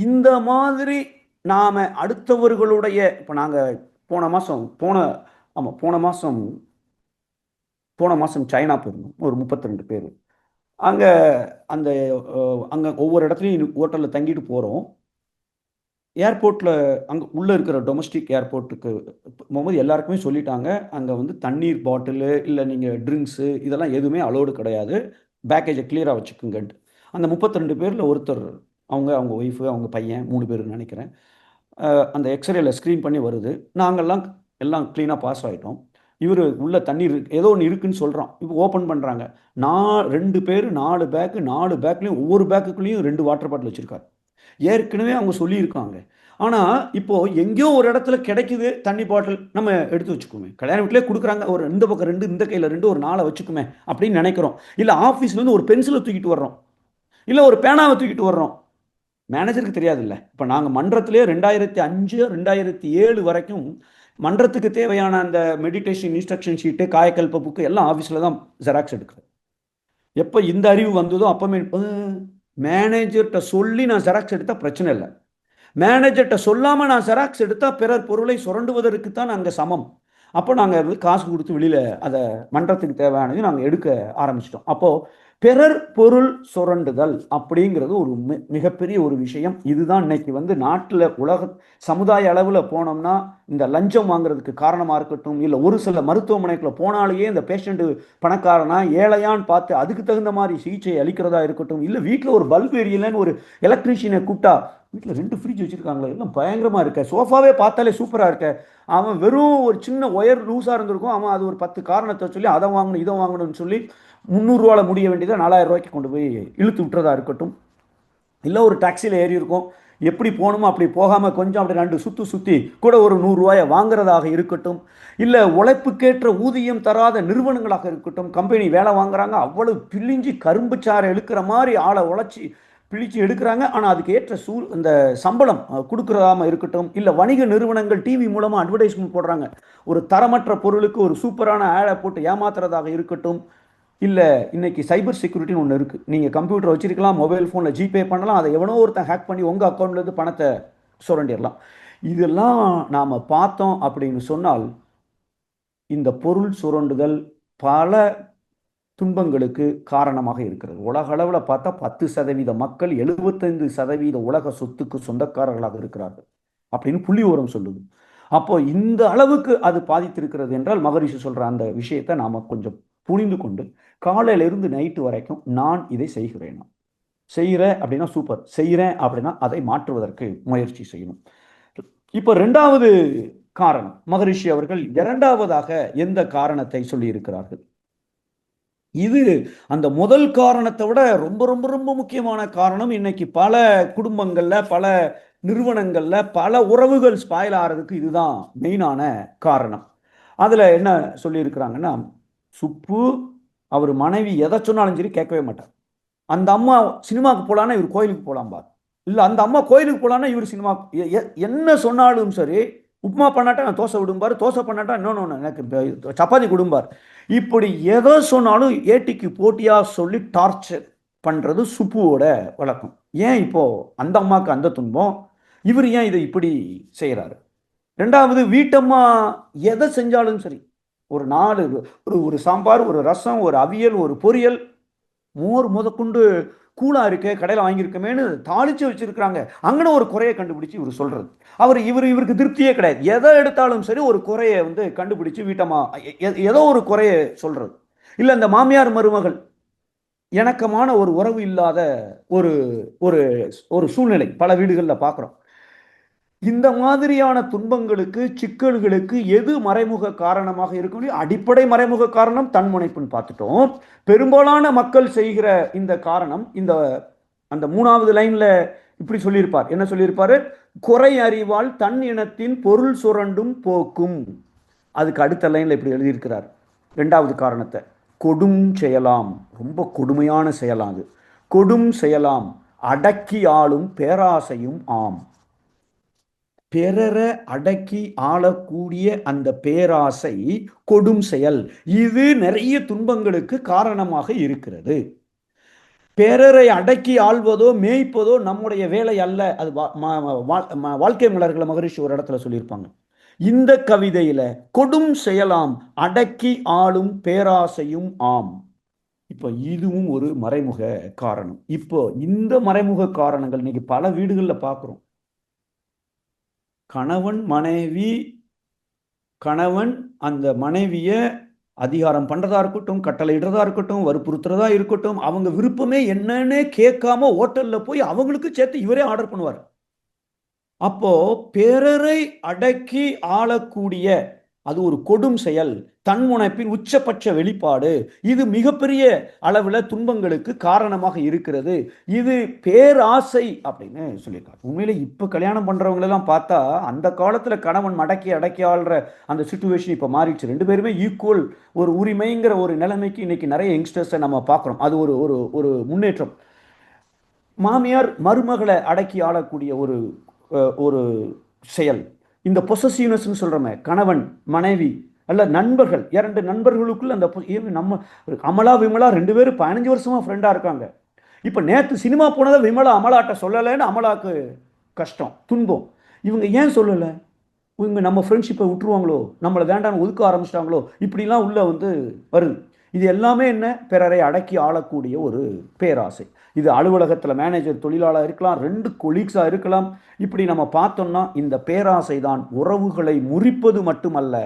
இந்த மாதிரி நாம அடுத்தவர்களுடைய, இப்போ நாங்கள் போன மாதம் சைனா போயிருந்தோம், ஒரு 32 பேர். அங்கே ஒவ்வொரு இடத்துலையும் ஹோட்டலில் தங்கிட்டு போகிறோம். ஏர்போர்ட்டில் அங்கே உள்ளே இருக்கிற டொமஸ்டிக் ஏர்போர்ட்டுக்கு போகும்போது எல்லாருக்குமே சொல்லிட்டாங்க, அங்கே வந்து தண்ணீர் பாட்டிலு இல்லை நீங்கள் ட்ரிங்க்ஸு இதெல்லாம் எதுவுமே அலோடு கிடையாது, பேக்கேஜை கிளியராக வச்சுக்குங்கன்ட்டு. அந்த 32 பேரில் ஒருத்தர், அவங்க ஒய்ஃபு, அவங்க பையன் 3 பேர் நினைக்கிறேன். அந்த எக்ஸ்ரேல ஸ்க்ரீன் பண்ணி வருது. நாங்கள்லாம் எல்லாம் க்ளீனாக பாஸ் ஆகிட்டோம். இவர் உள்ள தண்ணீர் ஏதோ ஒன்று இருக்குன்னு சொல்கிறான். இப்போ ஓப்பன் பண்ணுறாங்க. 2 பேர் 4 பேக்கு, 4 பேக்லேயும் ஒவ்வொரு பேக்குக்குள்ளேயும் 2 வாட்டர் பாட்டில் வச்சுருக்காரு. ஏற்கனவே அவங்க சொல்லியிருக்காங்க. ஆனால் இப்போது எங்கேயோ ஒரு இடத்துல கிடைக்குது தண்ணி பாட்டில், நம்ம எடுத்து வச்சுக்கோமே. கல்யாண வீட்டிலே கொடுக்குறாங்க, ஒரு இந்த பக்கம் 2, இந்த கையில் 2, ஒரு 4 வச்சுக்குமே அப்படின்னு நினைக்கிறோம். இல்லை ஆஃபீஸ்லேருந்து ஒரு பென்சிலை தூக்கிட்டு வர்றோம், இல்லை ஒரு பேனாவை தூக்கிட்டு வர்றோம். மேனேஜருக்கு தெரியாது இல்லை. இப்போ நாங்கள் மன்றத்திலே 2005 2007 வரைக்கும் மன்றத்துக்கு தேவையான அந்த மெடிடேஷன் இன்ஸ்ட்ரக்ஷன் ஷீட்டு, காயக்கல்ப புக்கு எல்லாம் ஆஃபீஸில் தான் ஜெராக்ஸ் எடுக்கிறேன். எப்போ இந்த அறிவு வந்ததோ அப்போமே மேனேஜர்கிட்ட சொல்லி நான் ஜெராக்ஸ் எடுத்தால் பிரச்சனை இல்லை. மேனேஜர்கிட்ட சொல்லாமல் நான் ஜெராக்ஸ் எடுத்தால் பிறர் பொருளை சுரண்டுவதற்கு தான் அங்கே சமம். அப்போ நாங்கள் காசு கொடுத்து வெளியில் அதை மன்றத்துக்கு தேவையானது நாங்கள் எடுக்க ஆரம்பிச்சிட்டோம். அப்போது பிறர் பொருள் சுரண்டுதல் அப்படிங்கிறது ஒரு மிகப்பெரிய ஒரு விஷயம். இதுதான் இன்னைக்கு வந்து நாட்டில் உலக சமுதாய அளவில் போனோம்னா இந்த லஞ்சம் வாங்குறதுக்கு காரணமாக இருக்கட்டும், இல்லை ஒரு சில மருத்துவமனைக்குள்ள போனாலேயே இந்த பேஷண்ட்டு பணக்காரனா ஏழையான்னு பார்த்து அதுக்கு தகுந்த மாதிரி சிகிச்சை அளிக்கிறதா இருக்கட்டும், இல்லை வீட்டில் ஒரு பல்ப் எரியலைன்னு ஒரு எலக்ட்ரீஷியனை கூப்பிட்டா வீட்டில் 2 ஃப்ரிட்ஜ் வச்சுருக்காங்களே, எல்லாம் பயங்கரமாக இருக்க, சோஃபாவே பார்த்தாலே சூப்பராக இருக்க, அவன் வெறும் ஒரு சின்ன ஒயர் லூஸாக இருந்திருக்கும், அவன் அது ஒரு 10 காரணத்தை சொல்லி அதை வாங்கணும் இதை வாங்கணும்னு சொல்லி 300 ரூபாவில் முடிய வேண்டியதை 4000 ரூபாய்க்கு கொண்டு போய் இழுத்து விட்டுறதா இருக்கட்டும். இல்லை ஒரு டாக்ஸியில் ஏறி இருக்கும், எப்படி போகணுமோ அப்படி போகாமல் கொஞ்சம் அப்படி 2 சுற்று சுற்றி கூட ஒரு 100 ரூபாயை வாங்குறதாக இருக்கட்டும், இல்லை உழைப்புக்கேற்ற ஊதியம் தராத நிறுவனங்களாக இருக்கட்டும், கம்பெனி வேலை வாங்குறாங்க, அவ்வளவு பிழிஞ்சு கரும்பு சாறை எடுக்கிற மாதிரி ஆளை உழைச்சி பிழிச்சு எடுக்கிறாங்க. ஆனால் அதுக்கு ஏற்ற இந்த சம்பளம் கொடுக்குறதாம இருக்கட்டும், இல்லை வணிக நிறுவனங்கள் டிவி மூலமாக அட்வர்டைஸ்மெண்ட் போடுறாங்க, ஒரு தரமற்ற பொருளுக்கு ஒரு சூப்பரான ஆடை போட்டு ஏமாத்துறதாக இருக்கட்டும், இல்லை இன்னைக்கு சைபர் செக்யூரிட்டின்னு ஒன்று இருக்குது. நீங்கள் கம்ப்யூட்டர் வச்சிருக்கலாம், மொபைல் ஃபோனில் ஜிபே பண்ணலாம், அதை எவனோ ஒருத்தன் ஹேக் பண்ணி உங்கள் அக்கௌண்ட்லேருந்து பணத்தை சுரண்டிடலாம். இதெல்லாம் நாம் பார்த்தோம் அப்படின்னு சொன்னால் இந்த பொருள் சுரண்டுதல் பல துன்பங்களுக்கு காரணமாக இருக்கிறது. உலக அளவில் பார்த்தா 10% மக்கள் 75% உலக சொத்துக்கு சொந்தக்காரர்களாக இருக்கிறார்கள் அப்படின்னு புள்ளி விவரம் சொல்லுது. அப்போ இந்த அளவுக்கு அது பாதித்திருக்கிறது என்றால் மகரிஷி சொல்ற அந்த விஷயத்தை நாம கொஞ்சம் புரிந்து கொண்டு காலையிலிருந்து நைட்டு வரைக்கும் நான் இதை செய்கிறேன், செய்கிறேன் அப்படின்னா சூப்பர், செய்கிறேன் அப்படின்னா அதை மாற்றுவதற்கு முயற்சி செய்யணும். இப்போ 2வது காரணம், மகரிஷி அவர்கள் 2வதாக எந்த காரணத்தை சொல்லி இருக்கிறார்கள்? இது அந்த முதல் காரணத்தை விட ரொம்ப ரொம்ப ரொம்ப முக்கியமான காரணம். இன்னைக்கு பல குடும்பங்கள்ல, பல நிறுவனங்கள்ல, பல உறவுகள் ஸ்பாயில் ஆகிறதுக்கு இதுதான் மெயினான காரணம். அதுல என்ன சொல்லி இருக்கிறாங்கன்னா, சுப்பு அவர் மனைவி எதை சொன்னாலும் சரி கேட்கவே மாட்டார். அந்த அம்மா சினிமாவுக்கு போலான்னா இவர் கோயிலுக்கு போலாம் பார், இல்ல அந்த அம்மா கோயிலுக்கு போலான்னா இவர் சினிமா, என்ன சொன்னாலும் சரி, உப்புமா பண்ணாட்டா நான் தோசை விடும்பார், தோசை பண்ணாட்டா இன்னொன்று எனக்கு சப்பாத்தி கொடும்பார். இப்படி எதை சொன்னாலும் ஏட்டிக்கு போட்டியா சொல்லி டார்ச்சர் பண்றது சுப்புவோட வழக்கம். ஏன் இப்போ அந்த அம்மாவுக்கு அந்த துன்பம், இவர் ஏன் இதை இப்படி செய்யறாரு? 2வது, வீட்டம்மா எதை செஞ்சாலும் சரி, ஒரு 4 ஒரு சாம்பார், ஒரு ரசம், ஒரு அவியல், ஒரு பொரியல், மோர் முதற்கொண்டு கூலா இருக்கே கடையில் வாங்கியிருக்கமேனு தாளிச்சு வச்சிருக்கிறாங்க, அங்கன ஒரு குறையை கண்டுபிடிச்சு இவர் சொல்றது. இவருக்கு திருப்தியே கிடையாது. எதை எடுத்தாலும் சரி ஒரு குறையை கண்டுபிடிச்சு வீட்டம்மா ஏதோ ஒரு குறையை சொல்றது. இல்லை இந்த மாமியார் மருமகள் இணக்கமான ஒரு உறவு இல்லாத ஒரு ஒரு ஒரு சூழ்நிலை பல வீடுகளில் பார்க்குறோம். இந்த மாதிரியான துன்பங்களுக்கு, சிக்கல்களுக்கு எது மறைமுக காரணமாக இருக்கும்? அடிப்படை மறைமுக காரணம் தன்முனைப்புன்னு பார்த்துட்டோம். பெரும்பாலான மக்கள் செய்கிற இந்த காரணம், இந்த அந்த 3வது லைன்ல இப்படி சொல்லியிருப்பார். என்ன சொல்லியிருப்பாரு? குறை அறிவால் தன் இனத்தின் பொருள் சுரண்டும் போக்கும். அதுக்கு அடுத்த லைன்ல இப்படி எழுதியிருக்கிறார் 2வது காரணத்தை, கொடும் செயலாம். ரொம்ப கொடுமையான செயலாம் அது. கொடும் செயலாம் அடக்கி ஆளும் பேராசையும் ஆம். பிறரை அடக்கி ஆளக்கூடிய அந்த பேராசை கொடும் செயல். இது நிறைய துன்பங்களுக்கு காரணமாக இருக்கிறது. பிறரை அடக்கி ஆள்வதோ மேய்ப்பதோ நம்முடைய வேலை அல்ல. அது வாழ்க்கை மலர்களை மகரிஷி ஒரு இடத்துல சொல்லியிருப்பாங்க. இந்த கவிதையில கொடும் செயலாம் அடக்கி ஆளும் பேராசையும் ஆம். இப்போ இதுவும் ஒரு மறைமுக காரணம். இப்போ இந்த மறைமுக காரணங்கள் இன்னைக்கு பல வீடுகளில் பார்க்குறோம். கணவன் அந்த மனைவிய அதிகாரம் பண்றதா இருக்கட்டும், கட்டளையிடுறதா இருக்கட்டும், வற்புறுத்துறதா இருக்கட்டும், அவங்க விருப்பமே என்னன்னு கேட்காம ஹோட்டல்ல போய் அவங்களுக்கு சேர்த்து இவரே ஆர்டர் பண்ணுவார். அப்போ பிறரை அடக்கி ஆளக்கூடிய அது ஒரு கொடும் செயல், தன்முனைப்பின் உச்சபட்ச வெளிப்பாடு. இது மிகப்பெரிய அளவில் துன்பங்களுக்கு காரணமாக இருக்கிறது. இது பேராசை அப்படின்னு சொல்லியிருக்காங்க. உண்மையிலே இப்போ கல்யாணம் பண்றவங்களெல்லாம் பார்த்தா அந்த காலத்தில் கணவன் அடக்கி ஆள்ற அந்த சுச்சுவேஷன் இப்போ மாறிடுச்சு. 2 பேருமே ஈக்குவல் ஒரு உரிமைங்கிற ஒரு நிலைமைக்கு இன்னைக்கு நிறைய யங்ஸ்டர்ஸை நம்ம பார்க்குறோம். அது ஒரு ஒரு ஒரு முன்னேற்றம். மாமியார் மருமகளை அடக்கி ஆளக்கூடிய ஒரு செயல், இந்த பொசசிவ்னஸ்ன்னு சொல்றோமே, கணவன் மனைவி அல்ல நண்பர்கள், 2 நண்பர்களுக்குள்ள அந்த நம்ம அமலா விமலா 2 பேரும் 15 வருஷமா ஃப்ரெண்டா இருக்காங்க. இப்ப நேத்து சினிமா போனதை விமலா அமலாட்ட சொல்லலைன்னு அமலாக்கு கஷ்டம், துன்பம். இவங்க ஏன் சொல்லலை? இவங்க நம்ம ஃப்ரெண்ட்ஷிப்பை விட்டுருவாங்களோ, நம்மளை வேண்டாம்னு ஒதுக்க ஆரம்பிச்சிட்டாங்களோ, இப்படிலாம் உள்ள வருது. இது எல்லாமே என்ன? பிறரை அடக்கி ஆளக்கூடிய ஒரு பேராசை. இது அலுவலகத்தில் மேனேஜர் தொழிலாளர் இருக்கலாம், 2 கொலீக்ஸாக இருக்கலாம். இப்படி நம்ம பார்த்தோம்னா இந்த பேராசை தான் உறவுகளை முறிப்பது மட்டுமல்ல,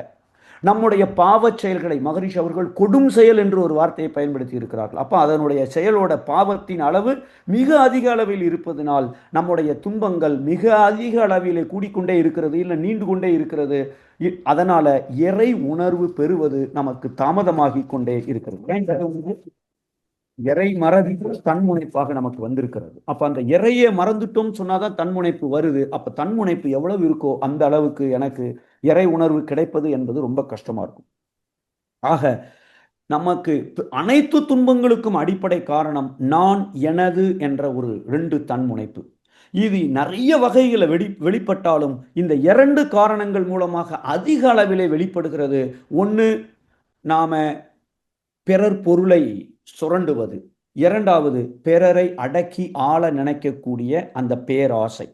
நம்முடைய பாவச் செயல்களை மகரிஷி அவர்கள் கொடும் செயல் என்று ஒரு வார்த்தையை பயன்படுத்தி இருக்கிறார்கள். அப்போ அதனுடைய செயலோட பாவத்தின் அளவு மிக அதிக அளவில் இருப்பதனால் நம்முடைய துன்பங்கள் மிக அதிக அளவில் கூடிக்கொண்டே இருக்கிறது, இல்லை நீண்டு கொண்டே இருக்கிறது. அதனால இறை உணர்வு பெறுவது நமக்கு தாமதமாகி கொண்டே இருக்கிறது. இறை மறதி தன்முனைப்பாக நமக்கு வந்திருக்கிறது. அப்ப அந்த இறையை மறந்துட்டோம் சொன்னாதான் தன்முனைப்பு வருது. அப்ப தன்முனைப்பு எவ்வளவு இருக்கோ அந்த அளவுக்கு எனக்கு இறை உணர்வு கிடைப்பது என்பது ரொம்ப கஷ்டமா இருக்கும். ஆக நமக்கு அனைத்து துன்பங்களுக்கும் அடிப்படை காரணம் நான் எனது என்ற ஒரு 2 தன்முனைப்பு. இது நிறைய வகைகளை வெளிப்பட்டாலும் இந்த 2 காரணங்கள் மூலமாக அதிக அளவிலே வெளிப்படுகிறது. ஒன்று, நாம பிறர் பொருளை சுரண்டுவது. இரண்டாவது, பிறரை அடக்கி ஆள நினைக்கக்கூடிய அந்த பேராசை.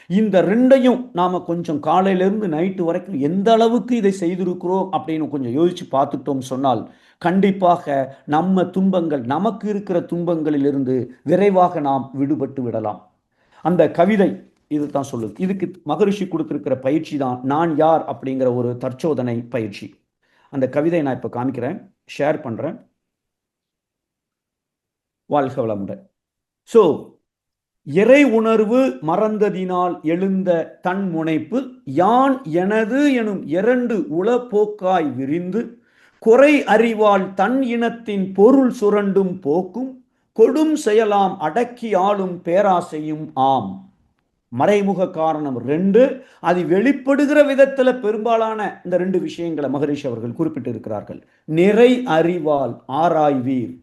இந்த 2யும் நாம கொஞ்சம் காலையிலிருந்து நைட்டு வரைக்கும் எந்த அளவுக்கு இதை செய்திருக்கிறோம் அப்படின்னு கொஞ்சம் யோசிச்சு பார்த்துட்டோம் சொன்னால் கண்டிப்பாக நம்ம துன்பங்கள், நமக்கு இருக்கிற துன்பங்களிலிருந்து விரைவாக நாம் விடுபட்டு விடலாம். அந்த கவிதை இதுதான் சொல்லுது. இதுக்கு மகரிஷி கொடுத்திருக்கிற பயிற்சி தான் நான் யார் அப்படிங்கிற ஒரு தற்சோதனை பயிற்சி. அந்த கவிதை நான் இப்ப காமிக்கிறேன், ஷேர் பண்றேன். வாழ்க வளமுடன். ஸோ இறை உணர்வு மறந்ததினால் எழுந்த தன்முனைப்பு யான் எனது எனும் 2 உளப்போக்காய் விரிந்து குறை அறிவால் தன் இனத்தின் பொருள் சுரண்டும் போக்கும் கொடும் செயலாம் அடக்கி ஆளும் பேராசையும் ஆம். மறைமுக காரணம் 2. அது வெளிப்படுகிற விதத்துல பெரும்பாலான இந்த 2 விஷயங்களை மகரிஷி அவர்கள் குறிப்பிட்டிருக்கிறார்கள். நிறை அறிவால் ஆராய்வீர்,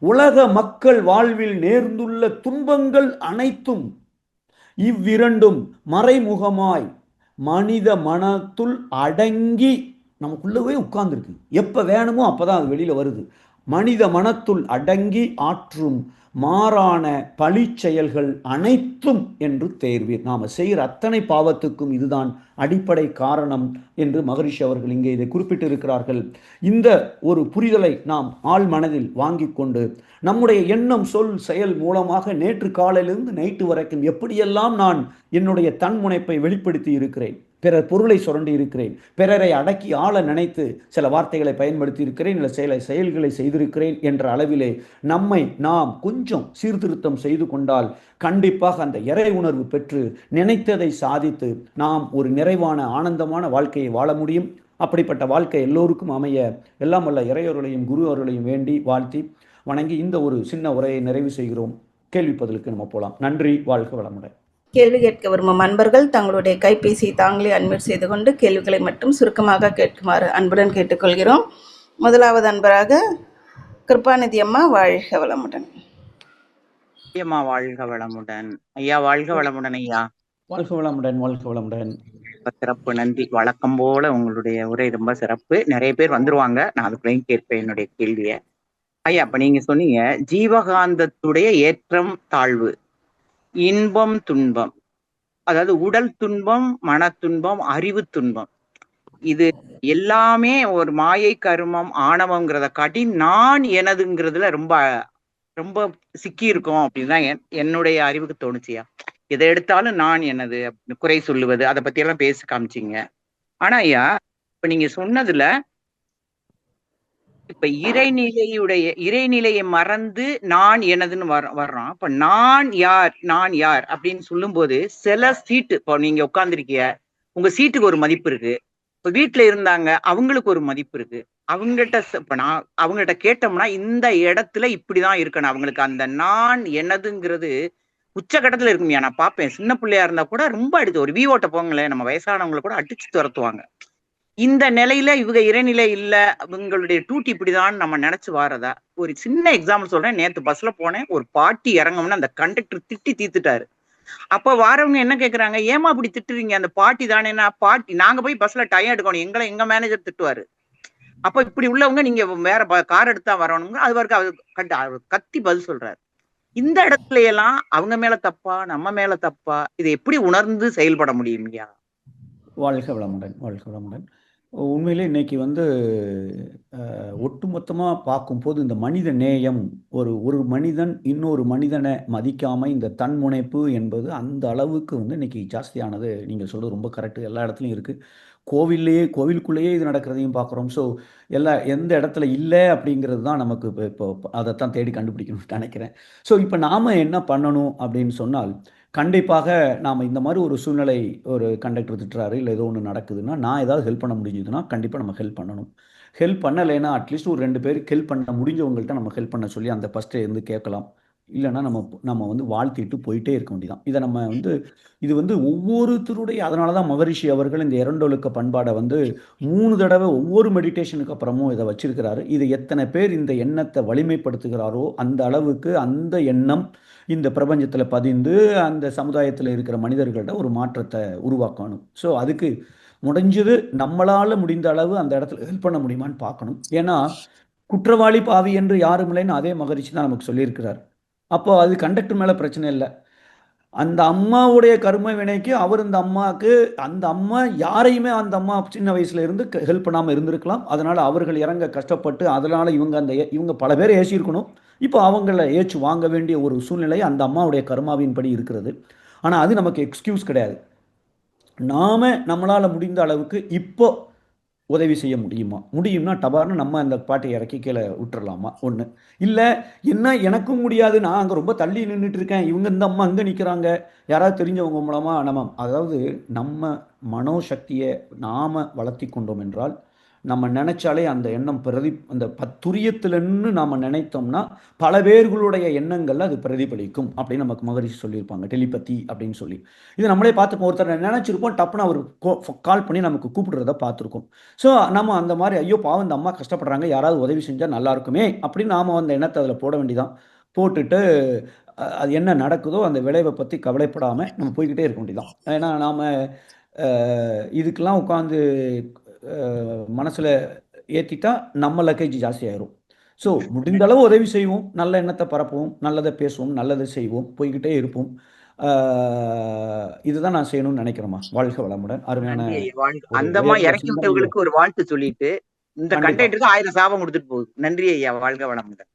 உலக மக்கள் வாழ்வில் நேர்ந்துள்ள துன்பங்கள் அனைத்தும் இவ்விரண்டும் மறைமுகமாய் மனித மனத்துள் அடங்கி நமக்குள்ளவே உட்கார்ந்துருக்கு. எப்ப வேணுமோ அப்பதான் அது வெளியில வருது. மனித மனத்துள் அடங்கி ஆற்றும் மாறான பழி செயல்கள் அனைத்தும் என்று தேர்வீர். நாம செய்கிற அத்தனை பாவத்துக்கும் இதுதான் அடிப்படை காரணம் என்று மகரிஷி அவர்கள் இங்கே இதை குறிப்பிட்டிருக்கிறார்கள். இந்த ஒரு புரிதலை நாம் ஆழ் மனதில் வாங்கி கொண்டு நம்முடைய எண்ணம், சொல், செயல் மூலமாக நேற்று காலையிலிருந்து நைட்டு வரைக்கும் எப்படியெல்லாம் நான் என்னுடைய தன்முனைப்பை வெளிப்படுத்தி இருக்கிறேன், பிறர் பொருளை சுரண்டி இருக்கிறேன், பிறரை அடக்கி ஆள நினைத்து சில வார்த்தைகளை பயன்படுத்தி இருக்கிறேன், இல்லை சில செயல்களை செய்திருக்கிறேன் என்ற அளவிலே நம்மை நாம் கொஞ்சம் சீர்திருத்தம் செய்து கொண்டால் கண்டிப்பாக அந்த இறை உணர்வு பெற்று நினைத்ததை சாதித்து நாம் ஒரு நிறைவான ஆனந்தமான வாழ்க்கையை வாழ முடியும். அப்படிப்பட்ட வாழ்க்கை எல்லோருக்கும் அமைய எல்லாம் வல்ல இறையவர்களையும் குரு அவர்களையும் வேண்டி வாழ்த்தி வணங்கி இந்த ஒரு சின்ன உரையை நிறைவு செய்கிறோம். கேள்வி பதிலுக்கு நம்ம போலாம். நன்றி. வாழ்க வளமுடன். கேள்வி கேட்க விரும்பும் அன்பர்கள் தங்களுடைய கைபேசியை தாங்களே அன்மியூட் செய்து கொண்டு கேள்விகளை மட்டும் சுருக்கமாக கேட்குமாறு அன்புடன் கேட்டுக்கொள்கிறோம். முதலாவது அன்பராக கிருபாநிதி அம்மா, வாழ்க வளமுடன். ஐயம்மா வாழ்க வளமுடன். ஐயா வாழ்க வளமுடன். ஐயா வாழ்க வளமுடன். வாழ்க வளமுடன். சிறப்பு, நன்றி. வழக்கம் போல உங்களுடைய உரை ரொம்ப சிறப்பு. நிறைய பேர் வந்துருவாங்க, நான் அதுக்குள்ளேயும் கேட்பேன் என்னுடைய கேள்விய. ஐயா, அப்ப நீங்க சொன்னீங்க ஜீவகாந்தத்துடைய ஏற்றம் தாழ்வு, இன்பம் துன்பம், அதாவது உடல் துன்பம், மன துன்பம், அறிவு துன்பம், இது எல்லாமே ஒரு மாயை, கருமம், ஆணவம்ங்கிறத காட்டி நான் எனதுங்கிறதுல ரொம்ப ரொம்ப சிக்கி இருக்கும் அப்படின்னு தான் என்னுடைய அறிவுக்கு தோணுச்சியா. எதை எடுத்தாலும் நான் எனது குறை சொல்லுவது, அதை பத்தி எல்லாம் பேசி காமிச்சிங்க. ஆனா ஐயா, இப்ப நீங்க சொன்னதுல இப்ப இறைநிலையை மறந்து நான் எனதுன்னு வர்றோம். இப்ப நான் யார் அப்படின்னு சொல்லும் போது சில சீட்டு, இப்போ நீங்க உட்கார்ந்துருக்கிய உங்க சீட்டுக்கு ஒரு மதிப்பு இருக்கு. இப்ப வீட்டுல இருந்தாங்க, அவங்களுக்கு ஒரு மதிப்பு இருக்கு. அவங்ககிட்ட கேட்டோம்னா இந்த இடத்துல இப்படிதான் இருக்கணும். அவங்களுக்கு அந்த நான் எனதுங்கிறது உச்சகட்டத்துல இருக்குமையா. நான் பார்ப்பேன், சின்ன பிள்ளையா இருந்தா கூட ரொம்ப அடிச்சு ஒரு ஓட்ட போங்களேன், நம்ம வயசானவங்களை கூட அடிச்சு துரத்துவாங்க. இந்த நிலையில இவங்க இறைநிலை இல்ல, இவங்களுடைய டூட்டி இப்படிதான் நம்ம நினைச்சு வாரதா. ஒரு சின்ன எக்ஸாம்பிள் சொல்றேன். நேத்து பஸ்ல போனேன், ஒரு பாட்டி இறங்கணும்னு அந்த கண்டக்டர் திட்டி தீத்துட்டாரு. அப்ப வாரவங்க என்ன கேக்குறாங்க, ஏமா அப்படி திட்டுறீங்க, அந்த பாட்டி தானேன்னா. பாட்டி, நாங்க போய் பஸ்ல டயம் எடுக்கணும், எங்க மேனேஜர் திட்டுவாரு. அப்ப இப்படி உள்ளவங்க நீங்க வேற கார் எடுத்தா வரணுங்க, அது வரைக்கும் அவர் கத்தி பதில் சொல்றாரு. இந்த இடத்துல எல்லாம் அவங்க மேல தப்பா, நம்ம மேல தப்பா, இதை எப்படி உணர்ந்து செயல்பட முடியும்யா? வாழ்க வளமுடன். வாழ்க வளமுடன். உண்மையிலே இன்னைக்கு ஒட்டுமொத்தமாக பார்க்கும்போது இந்த மனித நேயம், ஒரு மனிதன் இன்னொரு மனிதனை மதிக்காமல் இந்த தன்முனைப்பு என்பது அந்த அளவுக்கு இன்னைக்கு ஜாஸ்தியானது. நீங்கள் சொல்கிறது ரொம்ப கரெக்டு, எல்லா இடத்துலையும் இருக்குது. கோவிலுக்குள்ளேயே இது நடக்கிறதையும் பார்க்குறோம். ஸோ எந்த இடத்துல இல்லை அப்படிங்கிறது தான் நமக்கு இப்போ அதைத்தான் தேடி கண்டுபிடிக்கணும்னு நினைக்கிறேன். ஸோ இப்போ நாம் என்ன பண்ணணும் அப்படின்னு சொன்னால், கண்டிப்பாக நாம் இந்த மாதிரி ஒரு சூழ்நிலை, ஒரு கண்டக்டர் திட்டுறாரு இல்லை ஏதோ ஒன்று நடக்குதுன்னா, நான் ஏதாவது ஹெல்ப் பண்ண முடிஞ்சதுன்னா கண்டிப்பாக நம்ம ஹெல்ப் பண்ணணும். ஹெல்ப் பண்ணலைன்னா அட்லீஸ்ட் ஒரு 2 பேருக்கு ஹெல்ப் பண்ண முடிஞ்சவங்கள்ட்ட நம்ம ஹெல்ப் பண்ண சொல்லி அந்த ஃபஸ்ட்டே இருந்து கேட்கலாம். இல்லைன்னா நம்ம வந்து வாழ்த்திட்டு போயிட்டே இருக்க வேண்டியதான். இதை நம்ம வந்து இது வந்து ஒவ்வொருத்தருடைய, அதனால தான் மகரிஷி அவர்கள் இந்த இரண்டொழுக்க பண்பாடை வந்து 3 தடவை ஒவ்வொரு மெடிடேஷனுக்கு அப்புறமும் இதை வச்சிருக்கிறாரு. இது எத்தனை பேர் இந்த எண்ணத்தை வலிமைப்படுத்துகிறாரோ அந்த அளவுக்கு அந்த எண்ணம் இந்த பிரபஞ்சத்தில் பதிந்து அந்த சமுதாயத்தில் இருக்கிற மனிதர்கள்ட்ட ஒரு மாற்றத்தை உருவாக்கணும். ஸோ அதுக்கு முடிஞ்சது நம்மளால் முடிந்த அளவு அந்த இடத்துல ஹெல்ப் பண்ண முடியுமான்னு பார்க்கணும். ஏன்னா குற்றவாளி பாவி என்று யாரும் இல்லைன்னு அதே மகரிஷி தான் நமக்கு சொல்லியிருக்கிறார். அப்போ அது கண்டக்டர் மேலே பிரச்சனை இல்லை. அந்த அம்மாவுடைய கர்ம வினைக்கு அவர் இந்த அம்மாவுக்கு, அந்த அம்மா யாரையுமே அந்த அம்மா சின்ன வயசுல இருந்து ஹெல்ப் பண்ணாமல் இருந்திருக்கலாம். அதனால் அவர்கள் இறங்க கஷ்டப்பட்டு அதனால் இவங்க பல பேர் ஏசியிருக்கணும். இப்போ அவங்கள ஏச்சு வாங்க வேண்டிய ஒரு சூழ்நிலை அந்த அம்மாவுடைய கர்மாவின் படி இருக்கிறது. ஆனால் அது நமக்கு எக்ஸ்கியூஸ் கிடையாது. நம்மளால் முடிந்த அளவுக்கு இப்போ உதவி செய்ய முடியும்னா டபார்னு நம்ம அந்த பாட்டை இறக்கி கீழே விட்டுறலாமா? ஒன்று. இல்லை என்ன எனக்கும் முடியாது, நான் அங்கே ரொம்ப தள்ளி நின்றுட்டு இருக்கேன், இவங்க இந்த அம்மா அங்கே நிற்கிறாங்க, யாராவது தெரிஞ்சவங்க மூலமாக அதாவது நம்ம மனோசக்தியை நாம் வளர்த்தி கொண்டோம் என்றால், நம்ம நினைச்சாலே அந்த எண்ணம் அந்த துரியத்திலன்னு நாம் நினைத்தோம்னா பல பேர்களுடைய எண்ணங்கள்ல அது பிரதிபலிக்கும் அப்படின்னு நமக்கு மகரிஷி சொல்லியிருப்பாங்க, டெலிபதி அப்படின்னு சொல்லி. இது நம்மளே பார்த்துப்போம். ஒருத்தர் நினைச்சிருப்போம், டப்புன்னு அவர் கால் பண்ணி நமக்கு கூப்பிடுறத பார்த்துருக்கோம். ஸோ நம்ம அந்த மாதிரி ஐயோ பாவம் இந்த அம்மா கஷ்டப்படுறாங்க, யாராவது உதவி செஞ்சால் நல்லா இருக்குமே அப்படின்னு நாம் அந்த எண்ணத்தை அதில் போட வேண்டியதான். போட்டுட்டு அது என்ன நடக்குதோ அந்த விளைவை பற்றி கவலைப்படாமல் நம்ம போய்கிட்டே இருக்க வேண்டியதான். ஏன்னா நாம் இதுக்கெல்லாம் உட்காந்து மனசில் ஏற்றிட்டா நம்ம லக்கேஜ் ஜாஸ்தி ஆயிரும். ஸோ முடிந்த அளவு உதவி செய்வோம், நல்ல எண்ணத்தை பரப்புவோம், நல்லதை பேசுவோம், நல்லதை செய்வோம், போய்கிட்டே இருப்போம். இதுதான் நான் செய்யணும்னு நினைக்கிறேம்மா. வாழ்க வளமுடன். அருமையான அந்தமா இறக்கி விட்டவங்களுக்கு ஒரு வாழ்த்து சொல்லிட்டு இந்த கண்டக்டருக்கு 1000 சாபம் கொடுத்துட்டு போகுது. நன்றி ஐயா, வாழ்க வளமுடன்.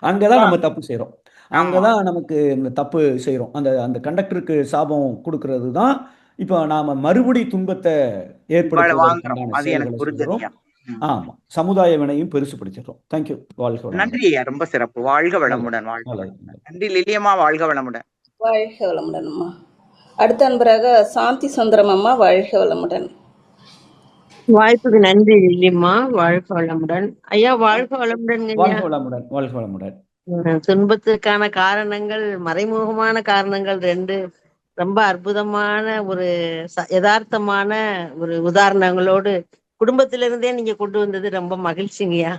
அங்கதான் நம்ம தப்பு செய்யறோம். அங்கதான் நமக்கு இந்த தப்பு செய்யறோம். அந்த கண்டக்டருக்கு சாபம் கொடுக்கறது தான் இப்ப நாம மறுபடி துன்பத்தை ஏற்படுத்துறோம். ஆமா, சமுதாய வினையும் பெருசுபடுத்திடுறோம். தேங்க்யூ. வாழ்க வளமுடன். நன்றி ஐயா, ரொம்ப சிறப்பு. வாழ்க வளமுடன். நன்றி லில்லியம்மா, வாழ்க வளமுடன். வாழ்க வளமுடன் அம்மா. அடுத்த அன்பராக சாந்தி சுந்தரம் அம்மா, வாழ்க வளமுடன். வாய்ப்புக்கு நன்றி லில்லியம்மா, வாழ்க வளமுடன். ஐயா வாழ்க வளமுடன். வாழ்க வளமுடன். வாழ்க வளமுடன். துன்பத்துக்கான காரணங்கள், மறைமுகமான காரணங்கள் 2 ரொம்ப அற்புதமான ஒரு யதார்த்தமான ஒரு உதாரணங்களோடு குடும்பத்திலிருந்தே நீங்க கொண்டு வந்தது ரொம்ப மகிழ்ச்சிங்கய்யா.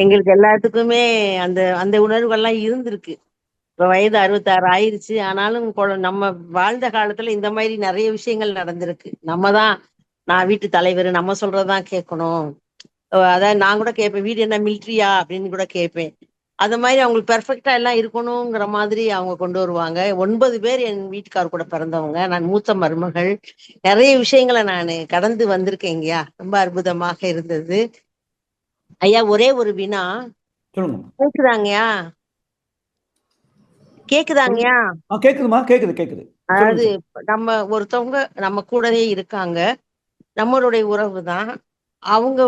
எங்களுக்கு எல்லாத்துக்குமே அந்த அந்த உணர்வுகள்லாம் இருந்திருக்கு. இப்ப வயது 66 ஆயிருச்சு. ஆனாலும் நம்ம வாழ்ந்த காலத்துல இந்த மாதிரி நிறைய விஷயங்கள் நடந்திருக்கு. நான் வீட்டு தலைவர், நம்ம சொல்றதுதான் கேட்கணும். அதாவது நான் கூட கேட்பேன், வீடு என்ன மிலிட்ரியா அப்படின்னு கூட கேட்பேன். அந்த மாதிரி அவங்களுக்கு பெர்ஃபெக்டா எல்லாம் இருக்கணுங்கிற மாதிரி அவங்க கொண்டு வருவாங்க. 9 பேர் என் வீட்டுக்கார் கூட பிறந்தவங்க. நான் மூத்த மருமகள். நிறைய விஷயங்களை நான் கடந்து வந்திருக்கேங்கய்யா. ரொம்ப அற்புதமாக இருந்தது ஐயா. ஒரே ஒரு வினா. கேக்குதாங்கய்யா? கேக்குதாங்கய்யா? கேக்குதுமா, கேக்குது. அதாவது நம்ம ஒருத்தவங்க நம்ம கூடவே இருக்காங்க, நம்மளுடைய உறவு தான். அவங்க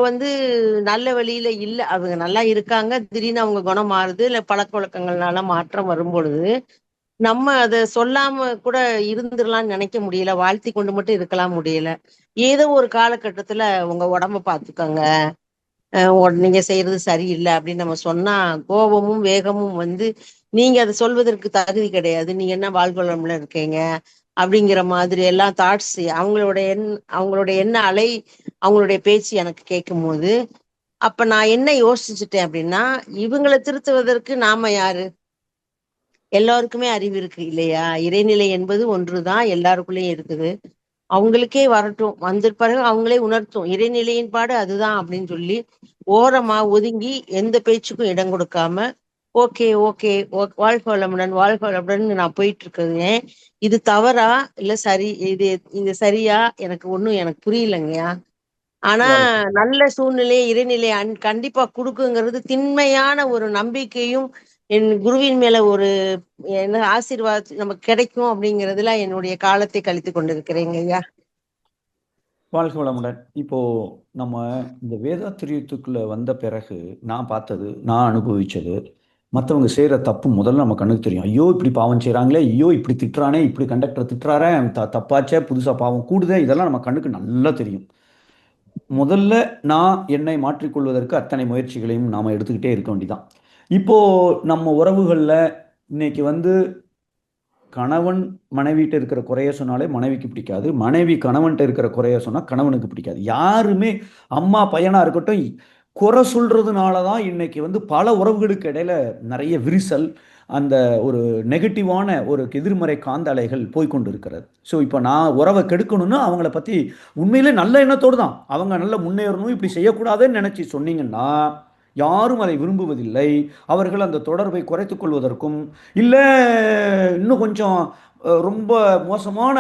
நல்ல வழியில இல்ல, அவங்க நல்லா இருக்காங்க, திடீர்னு அவங்க குணம் மாறுது, இல்ல பழக்க வழக்கங்கள்னால மாற்றம் வரும் பொழுது நம்ம அதை சொல்லாம கூட இருந்துடலாம்னு நினைக்க முடியல, வாழ்த்தி கொண்டு மட்டும் இருக்கலாம் முடியல. ஏதோ ஒரு காலகட்டத்துல உங்க உடம்ப பாத்துக்கோங்க, நீங்க செய்யறது சரியில்லை அப்படின்னு நம்ம சொன்னா கோபமும் வேகமும் நீங்க அதை சொல்வதற்கு தகுதி கிடையாது, நீங்க என்ன வாழ்வளம்ல இருக்கீங்க அப்படிங்கிற மாதிரி எல்லாம் தாட்ஸ், அவங்களுடைய என்ன அலை, அவங்களுடைய பேச்சு எனக்கு கேட்கும் போது அப்ப நான் என்ன யோசிச்சுட்டேன் அப்படின்னா, இவங்களை திருத்துவதற்கு நாம யாரு? எல்லாருக்குமே அறிவு இருக்கு இல்லையா? இறைநிலை என்பது ஒன்றுதான், எல்லாருக்குள்ளேயும் இருக்குது. அவங்களுக்கே வரட்டும், வந்திருப்பாரு, அவங்களே உணர்த்தும் இறைநிலையின் பாடு அதுதான் அப்படின்னு சொல்லி ஓரமா ஒதுங்கி எந்த பேச்சுக்கும் இடம் கொடுக்காம ஓகே வாழ்க வளமுடன் நான் போயிட்டு இருக்கிறேன். இது தவறா இல்ல சரி, இது சரியா எனக்கு புரியலங்கய்யா. ஆனா நல்ல சூழ்நிலையை இறைநிலை கண்டிப்பா கொடுக்குங்கிறது திண்மையான ஒரு நம்பிக்கையும் என் குருவின் மேல ஒரு என்ன ஆசீர்வாதம் நமக்கு கிடைக்கும் அப்படிங்கிறதுல என்னுடைய காலத்தை கழித்து கொண்டிருக்கிறேங்க ஐயா. வாழ்க வளமுடன். இப்போ நம்ம இந்த வேதாத்திரியத்துக்குள்ள வந்த பிறகு நான் பார்த்தது, நான் அனுபவிச்சது, மற்றவங்க செய்யற தப்பு முதல்ல நம்ம கண்ணுக்கு தெரியும். ஐயோ இப்படி பாவம் செய்றாங்களே, ஐயோ இப்படி திட்டுறானே, இப்படி கண்டக்டர் திட்டுறாரே, தப்பாச்சே, புதுசா பாவம் கூடுதே, இதெல்லாம் நம்ம கண்ணுக்கு நல்லா தெரியும். முதல்ல நான் என்னை மாற்றிக்கொள்வதற்கு அத்தனை முயற்சிகளையும் நாம எடுத்துக்கிட்டே இருக்க வேண்டியதான். இப்போ நம்ம உறவுகள்ல இன்னைக்கு வந்து கணவன் மனைவிட்ட இருக்கிற குறைய சொன்னாலே மனைவிக்கு பிடிக்காது, மனைவி கணவன்கிட்ட இருக்கிற குறைய சொன்னா கணவனுக்கு பிடிக்காது. யாருமே அம்மா பையனா இருக்கட்டும், குறை சொல்றதுனால தான் இன்னைக்கு வந்து பல உறவுகளுக்கு இடையில நிறைய விரிசல், அந்த ஒரு நெகட்டிவான ஒரு எதிர்மறை காந்த அலைகள் போய்க்கொண்டு இருக்கிறது. ஸோ இப்போ நான் உறவை கெடுக்கணும்னா அவங்கள பத்தி உண்மையிலே நல்ல எண்ணத்தோடு தான் அவங்க நல்லா முன்னேறணும், இப்படி செய்யக்கூடாதுன்னு நினைச்சு சொன்னீங்கன்னா யாரும் அதை விரும்புவதில்லை. அவர்கள் அந்த தொடர்பை குறைத்துக் கொள்வதற்கும், இல்லை இன்னும் கொஞ்சம் ரொம்ப மோசமான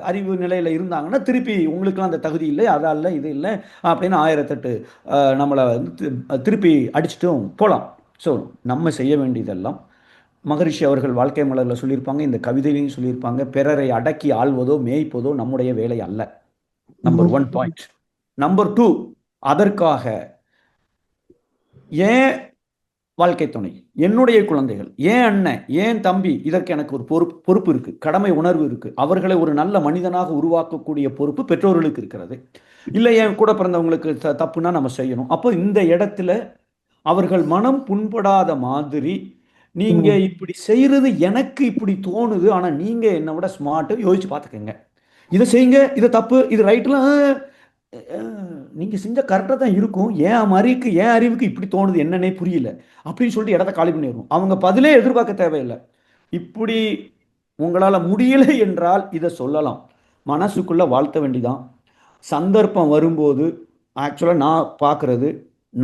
அறிவு நிலையில் இருந்தாங்கன்னா திருப்பி உங்களுக்குலாம் அந்த தகுதி இல்லை, அதா இல்லை, இது இல்லை அப்படின்னு 1008 நம்மளை வந்து திருப்பி அடிச்சுட்டும் போகலாம். ஸோ நம்ம செய்ய வேண்டியதெல்லாம் மகரிஷி அவர்கள் வாழ்க்கை மலரில் சொல்லியிருப்பாங்க, இந்த கவிதையிலையும் சொல்லியிருப்பாங்க, பிறரை அடக்கி ஆள்வதோ மேய்ப்பதோ நம்முடைய வேலை அல்ல. Number 1 point. நம்பர் 2, அதற்காக ஏன் வாழ்க்கை துணை, என்னுடைய குழந்தைகள், ஏன் அண்ணன், ஏன் தம்பி, இதற்கு எனக்கு ஒரு பொறுப்பு இருக்கு, கடமை உணர்வு இருக்கு. அவர்களை ஒரு நல்ல மனிதனாக உருவாக்கக்கூடிய பொறுப்பு பெற்றோர்களுக்கு இருக்கிறது. இல்லை என் கூட பிறந்தவங்களுக்கு தப்புனா நம்ம செய்யணும். அப்போ இந்த இடத்துல அவர்கள் மனம் புண்படாத மாதிரி, நீங்க இப்படி செய்யறது எனக்கு இப்படி தோணுது, ஆனா நீங்க என்னை விட ஸ்மார்ட், யோசிச்சு பார்த்துக்கங்க, இதை செய்யுங்க, இது தப்பு, இது ரைட்லாம் நீங்க செஞ்ச கரெக்டாக தான் இருக்கும், என் அறிவுக்கு இப்படி தோணுது, என்னன்னே புரியல அப்படின்னு சொல்லிட்டு இடத்த காலி பண்ணிடணும். அவங்க பதிலே எதிர்பார்க்க தேவையில்லை. இப்படி உங்களால முடியலை என்றால் இதை சொல்லலாம், மனசுக்குள்ள வாழ்த்த வேண்டிதான். சந்தர்ப்பம் வரும்போது ஆக்சுவலாக நான் பார்க்கறது,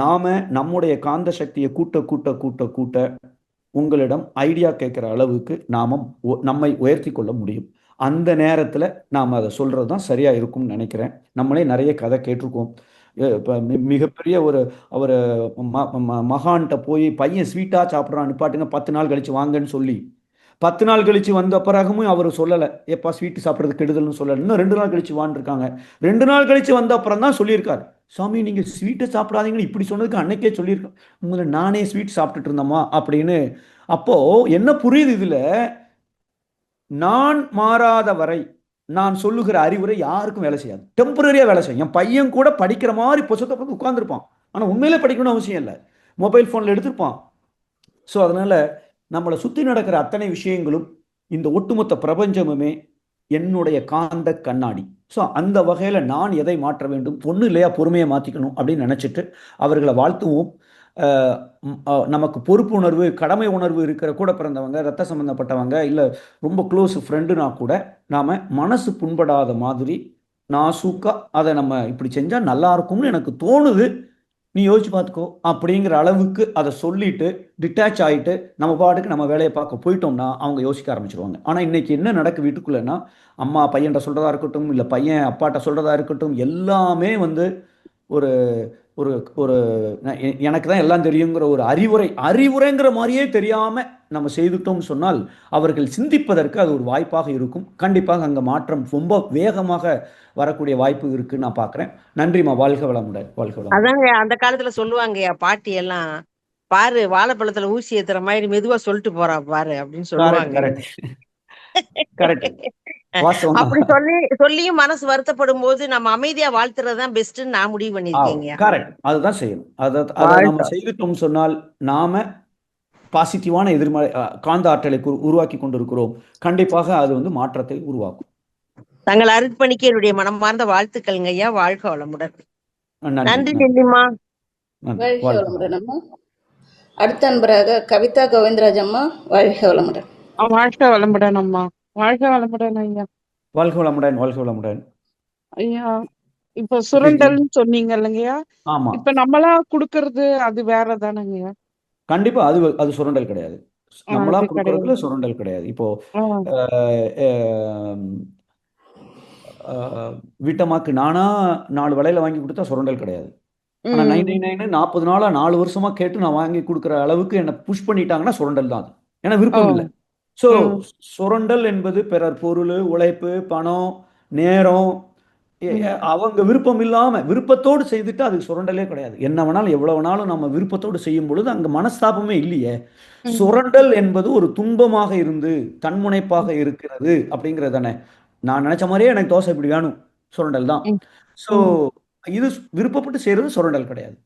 நாம நம்முடைய காந்த சக்தியை கூட்ட கூட்ட கூட்ட கூட்ட உங்களிடம் ஐடியா கேட்குற அளவுக்கு நம்மை உயர்த்தி கொள்ள முடியும். அந்த நேரத்தில் நாம் அதை சொல்கிறது தான் சரியாக இருக்கும்னு நினைக்கிறேன். நம்மளே நிறைய கதை கேட்டிருக்கோம். இப்போ மிகப்பெரிய அவர் மகான்கிட்ட போய் பையன் ஸ்வீட்டாக சாப்பிட்றான், நிப்பாட்டுங்க 10 நாள் கழித்து வாங்கன்னு சொல்லி 10 நாள் கழித்து வந்த பிறகும் அவர் சொல்லலை, எப்பா ஸ்வீட்டு சாப்பிட்றது கெடுதல்னு சொல்லலை, இன்னும் 2 நாள் கழித்து வாண்டிருக்காங்க. 2 நாள் கழித்து வந்த அப்புறம் தான் சொல்லியிருக்கார், சாமி நீங்கள் ஸ்வீட்டை சாப்பிடாதீங்கன்னு இப்படி சொன்னதுக்கு அன்னைக்கே சொல்லியிருக்கேன், உங்களை நானே ஸ்வீட் சாப்பிட்டுட்டு இருந்தோமா அப்படின்னு. அப்போது என்ன புரியுது இதில், நான் மாறாத வரை நான் சொல்லுகிற அறிவுரை யாருக்கும் வேலை செய்யாது, டெம்பரரியாக வேலை செய்யும். என் பையன் கூட படிக்கிற மாதிரி புத்தகத்தை பார்த்து உட்காந்துருப்பான், ஆனால் உண்மையிலே படிக்கணும்னு அவசியம் இல்லை, மொபைல் ஃபோனில் எடுத்திருப்பான். ஸோ அதனால் நம்மளை சுற்றி நடக்கிற அத்தனை விஷயங்களும், இந்த ஒட்டுமொத்த பிரபஞ்சமுமே என்னுடைய காந்த கண்ணாடி. ஸோ அந்த வகையில் நான் எதை மாற்ற வேண்டும், ஒன்றும் இல்லையா பொறுமையை மாற்றிக்கணும் அப்படின்னு நினச்சிட்டு அவர்களை வாழ்த்துவோம். நமக்கு பொறுப்பு உணர்வு, கடமை உணர்வு இருக்கிற கூட பிறந்தவங்க, ரத்த சம்பந்தப்பட்டவங்க, இல்லை ரொம்ப க்ளோஸ் ஃப்ரெண்டுனா கூட நாம் மனசு புண்படாத மாதிரி நாசூக்கா அதை நம்ம இப்படி செஞ்சால் நல்லா இருக்கும்னு எனக்கு தோணுது, நீ யோசிச்சு பார்த்துக்கோ அப்படிங்கிற அளவுக்கு அதை சொல்லிட்டு டிட்டாச் ஆகிட்டு நம்ம பாட்டுக்கு நம்ம வேலையை பார்க்க போயிட்டோம்னா அவங்க யோசிக்க ஆரம்பிச்சிருவாங்க. ஆனால் இன்னைக்கு என்ன நடக்கு வீட்டுக்குள்ளேன்னா, அம்மா பையன்கிட்ட சொல்கிறதா இருக்கட்டும், இல்லை பையன் அப்பாட்ட சொல்கிறதா இருக்கட்டும், எல்லாமே வந்து ஒரு ஒரு ஒரு எனக்கு தான் எல்லாம் தெரியுங்கிற ஒரு அறிவுரைங்கிற மாதிரியே தெரியாமல் நம்ம செய்துட்டோம்னு சொன்னால் அவர்கள் சிந்திப்பதற்கு அது ஒரு வாய்ப்பாக இருக்கும். கண்டிப்பாக அங்கே மாற்றம் ரொம்ப வேகமாக வரக்கூடிய வாய்ப்பு இருக்குன்னு நான் பார்க்குறேன். நன்றிம்மா, வாழ்க வளமுடன். வாழ்க வளமுடன். அதாங்க அந்த காலத்துல சொல்லுவாங்க பாட்டி எல்லாம், பாரு வாழைப்பழத்துல ஊசி ஏத்துற மாதிரி மெதுவா சொல்லிட்டு போறா பாரு அப்படின்னு சொல்லுவாங்க. அப்படி சொல்லியும் மனசு வருத்தப்படும் போது நம்ம அமைதியா வாழ்த்துறதுதான் பெஸ்ட்னு நான் முடிவு பண்ணிருக்கேங்க. கரெக்ட், அதுதான் செய்யணும். அதை நம்ம செய்துட்டோம் சொன்னால் நாம பாசிட்டிவான எதிர்மறை காந்த ஆற்றலை உருவாக்கி கொண்டிருக்கிறோம். கண்டிப்பாக அது வந்து மாற்றத்தை உருவாக்கும். தங்கள் அர்ப்பணிக்க என்னுடைய மனமார்ந்த வாழ்த்துக்கள்ங்க ஐயா. வாழ்க வளமுடன். நன்றி நெல்லிமா. அடுத்த அன்பராக கவிதா கோவிந்தராஜ் அம்மா, வாழ்க வளமுடன். வாழ்க வளமுடன் அம்மா. வாழ்க வளமுடன் ஐயா. வாழ்க வளமுடன். வாழ்க வளமுடன் ஐயா. இப்ப சுரண்டல்னு சொன்னீங்க இல்லைங்கய்யா, இப்ப நம்மளா குடுக்கறது அது வேற தானங்கய்யா? கண்டிப்பா அது சுரண்டல் கிடையாது, நம்மளா கொடுக்கறதுல சுரண்டல் கிடையாது. இப்போ வீட்டம்மாக்கு நானா 4 வளையல வாங்கி கொடுத்தா சுரண்டல் கிடையாது. ஆனா 999 40 நாளா 4 வருஷமா கேட்டு நான் வாங்கி கொடுக்குற அளவுக்கு என்ன புஷ் பண்ணிட்டாங்கன்னா சுரண்டல் தான். ஏன்னா விருப்பம் இல்லை. ஸோ சுரண்டல் என்பது பிறர் பொருள், உழைப்பு, பணம், நேரம், அவங்க விருப்பம் இல்லாம விருப்பத்தோடு செய்துட்டு அதுக்கு சுரண்டலே கிடையாது. என்ன வேணாலும் எவ்வளவு வேணாலும் நம்ம விருப்பத்தோடு செய்யும் பொழுது அங்க மனஸ்தாபமே இல்லையே. சுரண்டல் என்பது ஒரு துன்பமாக இருந்து தன்முனைப்பாக இருக்கிறது அப்படிங்கிறது தானே. நான் நினைச்ச மாதிரியே எனக்கு தோசை இப்படி வேணும், சுரண்டல் தான். ஸோ இது விருப்பப்பட்டு செய்யறது சுரண்டல் கிடையாது.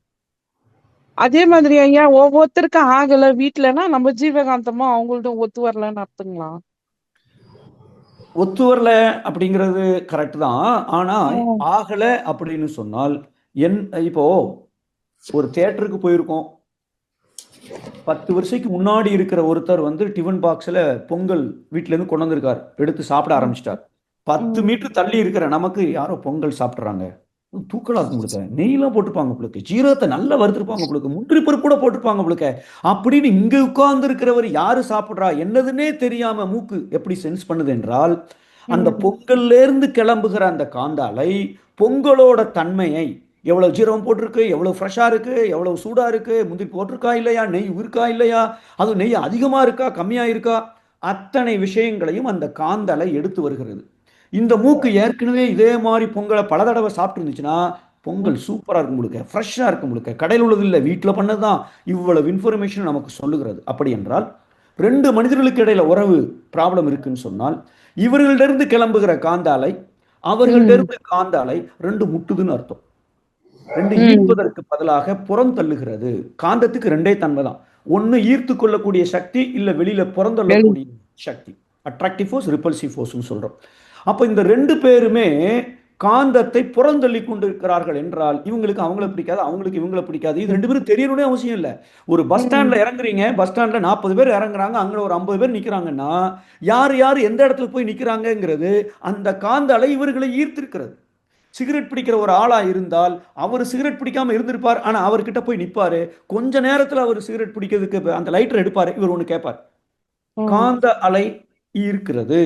அதே மாதிரி ஐயா ஒவ்வொருத்தருக்கும் ஆகல வீட்டுலன்னா நம்ம ஜீவகாந்தமா அவங்கள்ட்ட ஒத்து வரலன்னு அர்த்தங்களா? ஒத்து வரல அப்படிங்கிறது கரெக்ட் தான். ஆனா ஆகல அப்படின்னு சொன்னால் இப்போ ஒரு தியேட்டருக்கு போயிருக்கோம். 10 வருஷத்துக்கு முன்னாடி இருக்கிற ஒருத்தர் வந்து டிஃபன் பாக்ஸ்ல பொங்கல் வீட்டுல இருந்து கொண்டு வந்திருக்காரு, எடுத்து சாப்பிட ஆரம்பிச்சிட்டார். 10 மீட்டர் தள்ளி இருக்கிற நமக்கு யாரோ பொங்கல் சாப்பிட்றாங்க, தூக்கலா இருக்கும் உங்களுக்கு, நெய்லாம் போட்டுப்பாங்க உங்களுக்கு, ஜீரகத்தை நல்லா வறுத்துருப்பாங்க உங்களுக்கு, முந்திரி பருப்பு கூட போட்டுப்பாங்க உங்களுக்கு அப்படின்னு இங்க உட்கார்ந்து இருக்கிறவர் யாரு சாப்பிட்றா என்னதுன்னே தெரியாம மூக்கு எப்படி சென்ஸ் பண்ணுது என்றால், அந்த பொங்கல்ல இருந்து கிளம்புகிற அந்த காந்தாலை பொங்கலோட தன்மையை, எவ்வளவு ஜீரகம் போட்டிருக்கு, எவ்வளவு ஃப்ரெஷ்ஷா இருக்கு, எவ்வளவு சூடா இருக்கு, முந்திரி போட்டிருக்கா இல்லையா, நெய் இருக்கா இல்லையா, அது நெய் அதிகமா இருக்கா கம்மியா இருக்கா, அத்தனை விஷயங்களையும் அந்த காந்தலை எடுத்து வருகிறது. இந்த மூக்கு ஏற்கனவே இதே மாதிரி பொங்கலை பல தடவை சாப்பிட்டு இருந்துச்சுன்னா பொங்கல் சூப்பரா இருக்கும் முழுக்க, ஃப்ரெஷ்ஷா இருக்கும் முழுக்க, கடையில் உள்ளது இல்லை வீட்டில் பண்ணதுதான், இவ்வளவு இன்ஃபர்மேஷன் நமக்கு சொல்லுகிறது. அப்படி என்றால் 2 மனிதர்களுக்கு இடையில உறவு ப்ராப்ளம் இருக்குன்னு சொன்னால் இவர்களிடமிருந்து கிளம்புகிற காந்தாலை அவர்களிடமிருந்து காந்தாலை 2 முட்டுதுன்னு அர்த்தம். 2 ஈர்ப்பதற்கு பதிலாக புறம் தள்ளுகிறது. காந்தத்துக்கு 2 தன்மை தான், ஒன்னு ஈர்த்து கொள்ளக்கூடிய சக்தி, இல்ல வெளியில புறந்தள்ளக்கூடிய சக்தி. அட்ராக்டிவ் ஃபோர்ஸ், ரிப்பல்சிவ் ஃபோர்ஸ்னு சொல்றோம். அப்ப இந்த 2 பேருமே காந்தத்தை புறந்தள்ளி கொண்டிருக்கிறார்கள் என்றால் இவங்களுக்கு அவங்கள பிடிக்காது, அவங்களுக்கு இவங்களை பிடிக்காது. இது 2 பேரும் தெரியணும்னே அவசியம் இல்லை. ஒரு பஸ் ஸ்டாண்ட்ல இறங்குறீங்க, பஸ் ஸ்டாண்ட்ல 40 பேர் இறங்குறாங்க, அங்க ஒரு 50 பேர் நிக்கிறாங்கன்னா யார் யார் எந்த இடத்துல போய் நிக்கிறாங்கிறது அந்த காந்த அலை இவர்களை ஈர்த்திருக்கிறது. சிகரெட் பிடிக்கிற ஒரு ஆளா இருந்தால் அவர் சிகரெட் பிடிக்காம இருந்திருப்பார், ஆனா அவர்கிட்ட போய் நிப்பாரு, கொஞ்ச நேரத்துல அவர் சிகரெட் பிடிக்கிறதுக்கு அந்த லைட்டர் எடுப்பாரு, இவர் ஒண்ணு கேட்பார். காந்த அலை ஈர்க்கிறது,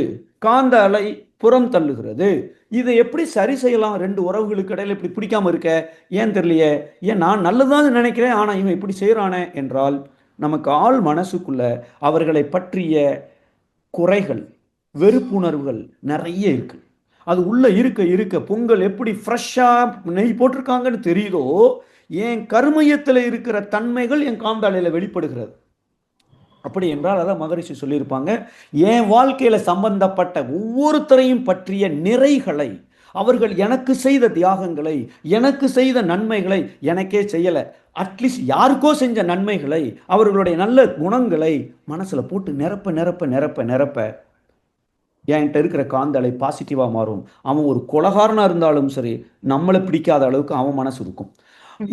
காந்த அலை புறம் தள்ளுகிறது. இதை எப்படி சரி செய்யலாம்? 2 உறவுகளுக்கு இடையில இப்படி பிடிக்காம இருக்க ஏன் தெரியலையே, ஏன் நான் நல்லதான் நினைக்கிறேன் ஆனா இவன் இப்படி செய்யறானே என்றால் நமக்கு ஆள் மனசுக்குள்ள அவர்களை பற்றிய குறைகள், வெறுப்புணர்வுகள் நிறைய இருக்கு. அது உள்ள இருக்க இருக்க பொங்கல் எப்படி ஃப்ரெஷ்ஷா நெய் போட்டிருக்காங்கன்னு தெரியுதோ, என் கருமையத்தில் இருக்கிற தன்மைகள் என் காந்தாலையில வெளிப்படுகிறது. அப்படி என்றால் அதான் மகரிஷி சொல்லியிருப்பாங்க, என் வாழ்க்கையில சம்பந்தப்பட்ட ஒவ்வொருத்தரையும் பற்றிய நிறைகளை, அவர்கள் எனக்கு செய்த தியாகங்களை, எனக்கு செய்த நன்மைகளை, எனக்கே செய்யல அட்லீஸ்ட் யாருக்கோ செஞ்ச நன்மைகளை, அவர்களுடைய நல்ல குணங்களை மனசுல போட்டு நிரப்ப நிரப்ப நிரப்ப நிரப்ப என்கிட்ட இருக்கிற காந்தலை பாசிட்டிவா மாறும். அவன் ஒரு கொலகாரனா இருந்தாலும் சரி நம்மளை பிடிக்காத அளவுக்கு அவன் மனசு இருக்கும்.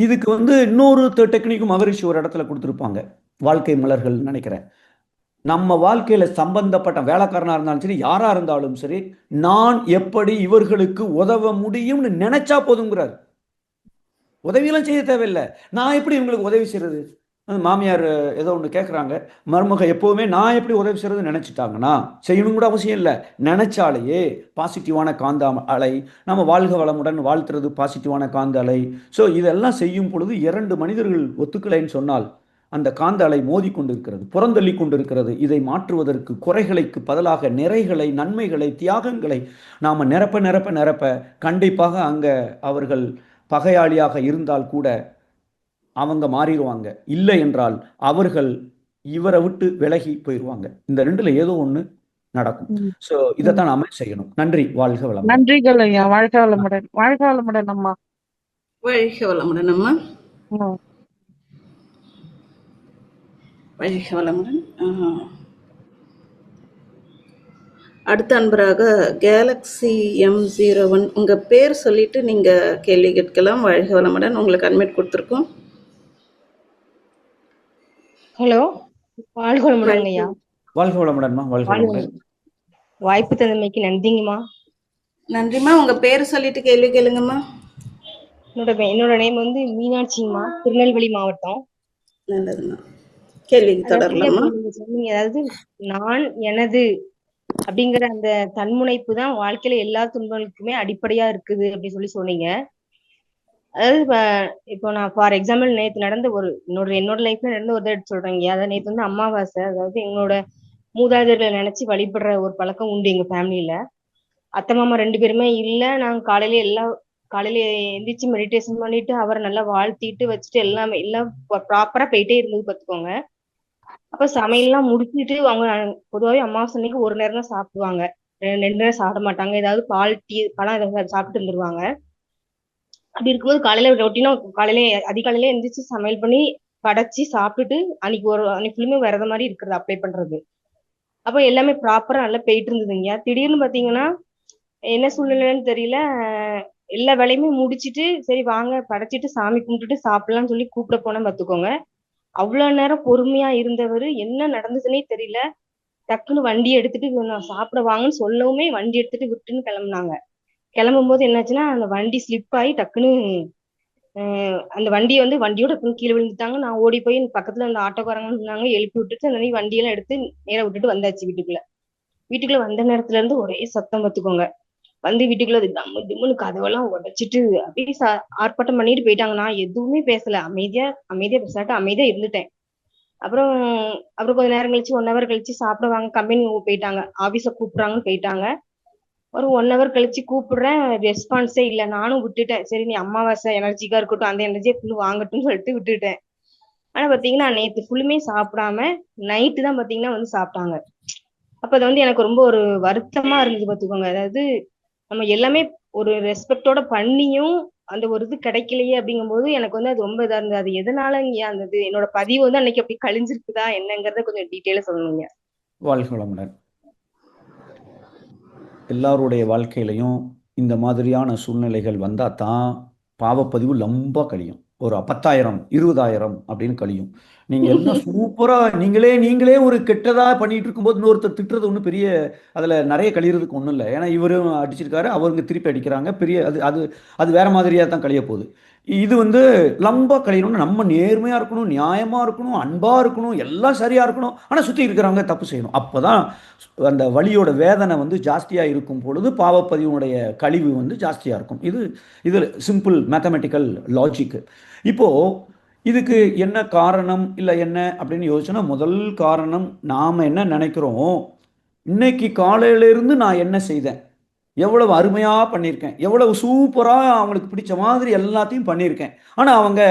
இதுக்கு வந்து இன்னொரு டெக்னிக்கும் மகரிஷி ஒரு இடத்துல கொடுத்துருப்பாங்க, வாழ்க்கை மலர்கள் நினைக்கிறேன். நம்ம வாழ்க்கையில சம்பந்தப்பட்ட வேலைக்காரனா இருந்தாலும் சரி யாரா இருந்தாலும் சரி, நான் எப்படி இவர்களுக்கு உதவ முடியும்னு நினைச்சா போதுங்கிறார். உதவியெல்லாம் செய்ய தேவையில்லை, நான் எப்படி இவங்களுக்கு உதவி செய்யறது. மாமியார் ஏதோ ஒன்று கேட்குறாங்க, மருமக எப்போவுமே நான் எப்படி உதவி செய்யறது நினைச்சிட்டாங்கன்னா செய்யணும் கூட அவசியம் இல்லை, நினைச்சாலேயே பாசிட்டிவான காந்த அலை, நம்ம வாழ்க வளமுடன் வாழ்த்துறது பாசிட்டிவான காந்த அலை. ஸோ இதெல்லாம் செய்யும் பொழுது 2 மனிதர்கள் ஒத்துக்கலைன்னு சொன்னால் அந்த காந்த அலை மோதி கொண்டிருக்கிறது, புறந்தள்ளி கொண்டிருக்கிறது. இதை மாற்றுவதற்கு குறைகளுக்கு பதிலாக நிறைகளை, நன்மைகளை, தியாகங்களை நாம் நிரப்ப நிரப்ப நிரப்ப கண்டிப்பாக அங்கே அவர்கள் பகையாளியாக இருந்தால் கூட அவங்க மாறிடுவாங்க. இல்லை என்றால் அவர்கள் இவரை விட்டு விலகி போயிடுவாங்க. இந்த 2ல ஏதோ ஒன்று நடக்கும். ஸோ இதைத்தான் நாம செய்யணும். நன்றி, வாழ்க வளமுடன். நன்றிகள் ஐயா, வாழ்க வளமுடன். வாழ்க வளமுடன் அம்மா. வாழ்க வளமுடன் அம்மா. வாழ்க வளமுடன். அடுத்த அன்பராக கேலக்ஸி M01, உங்க பேர் சொல்லிட்டு நீங்க கேள்வி கேட்கலாம். வாழ்க வளமுடன், உங்களுக்கு அட்மிட் கொடுத்துருக்கோம். ஹலோ, வாழ்க வளமுடன் ஐயா. வாழ்க வளமுடன்மா. வாழ்க வளமுடன். வாய்ப்பு தந்தமைக்கு நன்றிங்கம்மா. நன்றிம்மா. உங்க பேர் சொல்லிட்டு கேள்வி கேளுங்கம்மா. என்னோட நேம் வந்து மீனாட்சிங்கம்மா, திருநெல்வேலி மாவட்டம். நல்லதும்மா, கேள்வி தொடரலாமா? சொன்னீங்க, அதாவது நான் எனது அப்படிங்கிற அந்த தன்முனைப்பு தான் வாழ்க்கையில எல்லா துன்பங்களுக்குமே அடிப்படையா இருக்குது அப்படின்னு சொல்லி சொன்னீங்க. அதாவது இப்போ நான் ஃபார் எக்ஸாம்பிள் நேற்று நடந்த என்னோட லைஃப்ல நடந்த ஒரு எடுத்து சொல்றேங்க. அதாவது நேற்று வந்து அமாவாசை, அதாவது எங்களோட மூதாதையர்களை நினைச்சு வழிபடுற ஒரு பழக்கம் உண்டு எங்க ஃபேமிலியில. அத்தை மாமா 2 பேருமே இல்ல. நாங்க காலையில எந்திரிச்சு மெடிடேஷன் பண்ணிட்டு அவரை நல்லா வாழ்த்திட்டு வச்சுட்டு எல்லாமே எல்லாம் ப்ராப்பரா போயிட்டே இருந்தது பாத்துக்கோங்க. அப்ப சமையல்லாம் முடிச்சிட்டு அவங்க பொதுவாவே அமாவாசை அன்னைக்கு ஒரு நேரம் தான் சாப்பிடுவாங்க. 2 நேரம் சாப்பிட மாட்டாங்க. ஏதாவது பால், டீ, பழம் ஏதாவது சாப்பிட்டு இருந்துருவாங்க. அப்படி இருக்கும்போது காலையில ரொட்டீனா காலையில அதிகாலையில எந்திரிச்சு சமையல் பண்ணி படைச்சு சாப்பிட்டுட்டு அன்னைக்கு ஃபுல்லுமே விரத மாதிரி இருக்கிறது அப்ளை பண்றது. அப்ப எல்லாமே ப்ராப்பரா நல்லா போயிட்டு இருந்ததுங்க. திடீர்னு பாத்தீங்கன்னா என்ன சூழ்நிலைன்னு தெரியல. எல்லா வேலையுமே முடிச்சிட்டு சரி வாங்க படைச்சிட்டு சாமி கும்பிட்டுட்டு சாப்பிடலாம்னு சொல்லி கூப்பிட போனேன் பாத்துக்கோங்க. அவ்வளவு நேரம் பொறுமையா இருந்தவர் என்ன நடந்ததுன்னே தெரியல. டக்குன்னு வண்டி எடுத்துட்டு நான் சாப்பிட வாங்கன்னு சொல்லவுமே வண்டி எடுத்துட்டு விட்டுன்னு கிளம்புனாங்க. கிளம்பும் போது என்னாச்சுன்னா அந்த வண்டி ஸ்லிப் ஆகி டக்குன்னு அந்த வண்டியோட கீழே விழுந்துட்டாங்க. நான் ஓடி போய் பக்கத்துல அந்த ஆட்டோக்காரங்க இருந்தாங்க, எழுப்பி விட்டுட்டு அந்த மாதிரி வண்டியெல்லாம் எடுத்து நேரா விட்டுட்டு வந்தாச்சு வீட்டுக்குள்ள வந்த நேரத்துல இருந்து ஒரே சத்தம் பார்த்துக்கோங்க. வந்து வீட்டுக்குள்ள தம்மு திம்முன்னு கதவெல்லாம் உடைச்சிட்டு அப்படியே ஆர்ப்பாட்டம் பண்ணிட்டு போயிட்டாங்க. நான் எதுவுமே பேசல, அமைதியா பேசாட்டு அமைதியா இருந்துட்டேன். அப்புறம் அப்புறம் கொஞ்ச நேரம் கழிச்சு 1 ஹவர் கழிச்சு சாப்பிட வாங்க கம்பெனி போயிட்டாங்க, ஆபீஸ கூப்பிடுறாங்கன்னு போயிட்டாங்க. ஒரு 1 ஹவர் கழிச்சு கூப்பிடுறேன், ரெஸ்பான்ஸே இல்ல. நானும் விட்டுட்டேன். சரி நீ அமாவாசை எனர்ஜிக்கா இருக்கட்டும், அந்த எனர்ஜியை ஃபுல்லு வாங்கட்டும்னு சொல்லிட்டு விட்டுட்டேன். ஆனா பாத்தீங்கன்னா நேத்து ஃபுல்லுமே சாப்பிடாம நைட்டு தான் பாத்தீங்கன்னா வந்து சாப்பிட்டாங்க. அப்ப அது வந்து எனக்கு ரொம்ப ஒரு வருத்தமா இருந்தது பாத்துக்கோங்க. அதாவது நம்ம எல்லாமே ஒரு ரெஸ்பெக்டோட பண்ணியும் அந்த ஒரு இது கிடைக்கலையே அப்படிங்கும்போது எனக்கு வந்து அது ரொம்ப இதா இருந்தது. அது எதனால இங்க அந்த இது என்னோட பதிவு வந்து அன்னைக்கு அப்படி கழிஞ்சிருக்குதா என்னங்கறத கொஞ்சம் டீட்டெயிலா சொல்லணுங்க. வாழ்க வளமுடன். எல்லாருடைய வாழ்க்கையிலையும் இந்த மாதிரியான சூழ்நிலைகள் வந்தால் தான் பாவப்பதிவு லம்பா கழியும். ஒரு 10,000 20,000 அப்படின்னு கழியும். நீங்கள் எல்லாம் சூப்பராக நீங்களே ஒரு கெட்டதாக பண்ணிட்டு இருக்கும்போது இன்னொருத்தர் திட்டுறது ஒன்றும் பெரிய அதில் நிறைய கழியறதுக்கு ஒன்றும் இல்லை. ஏன்னா இவரும் அடிச்சிருக்காரு, அவருங்க திருப்பி அடிக்கிறாங்க, பெரிய அது அது அது வேற மாதிரியாக தான் கழிய போகுது. இது வந்து லம்பா கழியணும்னு நம்ம நேர்மையாக இருக்கணும், நியாயமாக இருக்கணும், அன்பாக இருக்கணும், எல்லாம் சரியாக இருக்கணும். ஆனால் சுற்றி இருக்கிறவங்க தப்பு செய்யணும். அப்போ தான் அந்த வலியோட வேதனை வந்து ஜாஸ்தியாக இருக்கும் பொழுது பாவப்பதிவுடைய கழிவு வந்து ஜாஸ்தியாக இருக்கும். இது சிம்பிள் மேத்தமெட்டிக்கல் லாஜிக்கு. இப்போது இதுக்கு என்ன காரணம் இல்லை என்ன அப்படின்னு யோசிச்சோன்னா, முதல் காரணம் நாம் என்ன நினைக்கிறோம், இன்னைக்கு காலையிலேருந்து நான் என்ன செய்தேன், எவ்வளவு அருமையாக பண்ணியிருக்கேன், எவ்வளவு சூப்பராக அவங்களுக்கு பிடிச்ச மாதிரி எல்லாத்தையும் பண்ணியிருக்கேன், ஆனால் அவங்க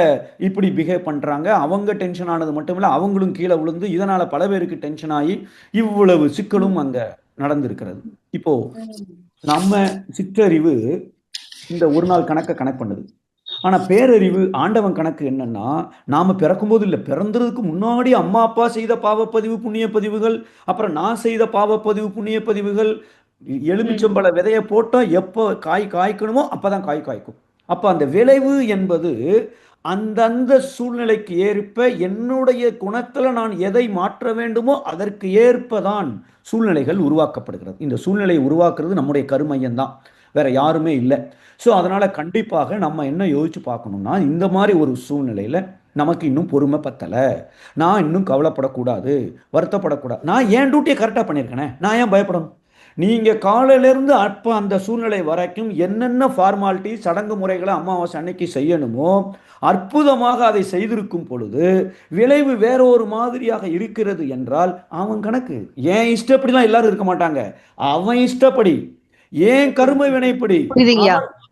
இப்படி பிஹேவ் பண்ணுறாங்க. அவங்க டென்ஷன் ஆனது மட்டும் இல்லை, அவங்களும் கீழே விழுந்து இதனால் பல பேருக்கு டென்ஷன் ஆகி இவ்வளவு சிக்கலும் அங்கே நடந்திருக்கிறது. இப்போது நம்ம சிற்றறிவு இந்த ஒரு நாள் கணக்கை கணக்கு பண்ணுது. ஆனால் பேரறிவு ஆண்டவன் கணக்கு என்னன்னா, நாம் பிறக்கும்போது இல்லை, பிறந்ததுக்கு முன்னாடி அம்மா அப்பா செய்த பாவப்பதிவு புண்ணிய பதிவுகள், அப்புறம் நான் செய்த பாவப்பதிவு புண்ணிய பதிவுகள், எலுமிச்சம்பழ விதையை போட்டால் எப்போ காய் காய்க்கணுமோ அப்போதான் காய் காய்க்கும். அப்போ அந்த விளைவு என்பது அந்தந்த சூழ்நிலைக்கு ஏற்ப என்னுடைய குணத்தில் நான் எதை மாற்ற வேண்டுமோ அதற்கு ஏற்பதான் சூழ்நிலைகள் உருவாக்கப்படுகிறது. இந்த சூழ்நிலையை உருவாக்குறது நம்முடைய கருமையம்தான், வேற யாருமே இல்லை. ஸோ அதனால் கண்டிப்பாக நம்ம என்ன யோசிச்சு பார்க்கணும்னா, இந்த மாதிரி ஒரு சூழ்நிலையில் நமக்கு இன்னும் பொறுமை பத்தலை, நான் இன்னும் கவலைப்படக்கூடாது, வருத்தப்படக்கூடாது, நான் ஏன் டியூட்டியை கரெக்டாக பண்ணியிருக்கேனே, நான் ஏன் பயப்படணும். நீங்கள் காலையிலேருந்து அப்போ அந்த சூழ்நிலை வரைக்கும் என்னென்ன ஃபார்மாலிட்டி சடங்கு முறைகளை அமாவாசை அன்னைக்கு செய்யணுமோ அற்புதமாக அதை செய்திருக்கும் பொழுது விளைவு வேற ஒரு மாதிரியாக இருக்கிறது என்றால் அவன் கணக்கு. ஏன் இஷ்டப்படிலாம் எல்லாரும் இருக்க மாட்டாங்க, அவன் இஷ்டப்படி ஏன் கரும வினைப்படி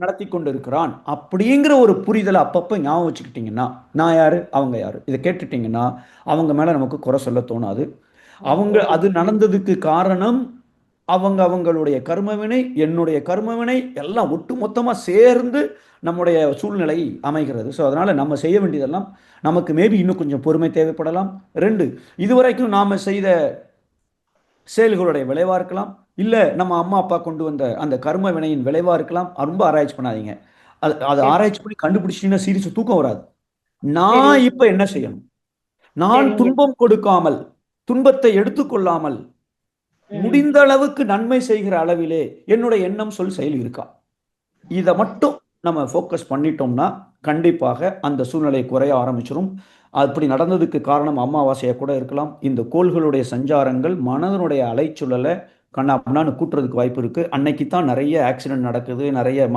நடத்தி கொண்டு இருக்கிறான் அப்படிங்கிற ஒரு புரிதலை அப்பப்போ ஞாபகம் வச்சுக்கிட்டீங்கன்னா, நான் யாரு அவங்க யாரு இதை கேட்டுட்டீங்கன்னா அவங்க மேலே நமக்கு குறை சொல்ல தோணாது. அவங்க அது நடந்ததுக்கு காரணம் அவங்களுடைய கர்மவினை, என்னுடைய கர்மவினை எல்லாம் ஒட்டு மொத்தமாக சேர்ந்து நம்முடைய சூழ்நிலை அமைகிறது. ஸோ அதனால் நம்ம செய்ய வேண்டியதெல்லாம், நமக்கு மேபி இன்னும் கொஞ்சம் பொறுமை தேவைப்படலாம். 2, இதுவரைக்கும் நாம் செய்த செயல்களுடைய விளைவாக இருக்கலாம், இல்லை நம்ம அம்மா அப்பா கொண்டு வந்த அந்த கர்ம வினையின் விளைவாக இருக்கலாம். ரொம்ப ஆராய்ச்சி பண்ணாதீங்க. அது ஆராய்ச்சி பண்ணி கண்டுபிடிச்சிட்டீங்கன்னா சீரியஸ் தூக்கம் வராது. நான் இப்போ என்ன செய்யணும், நான் துன்பம் கொடுக்காமல், துன்பத்தை எடுத்துக்கொள்ளாமல், முடிந்த அளவுக்கு நன்மை செய்கிற அளவிலே என்னுடைய எண்ணம் சொல் செயல் இருக்கா, இதை மட்டும் நம்ம ஃபோக்கஸ் பண்ணிட்டோம்னா கண்டிப்பாக அந்த சூழ்நிலை குறைய ஆரம்பிச்சிடும். அப்படி நடந்ததுக்கு காரணம் அமாவாசையாக கூட இருக்கலாம். இந்த கோள்களுடைய சஞ்சாரங்கள் மனதனுடைய அலைச்சூழலை கண்ணான்னு கூட்டுறதுக்கு வாய்ப்பு இருக்குது. அன்னைக்கு தான் நிறைய ஆக்சிடென்ட் நடக்குது, நிறைய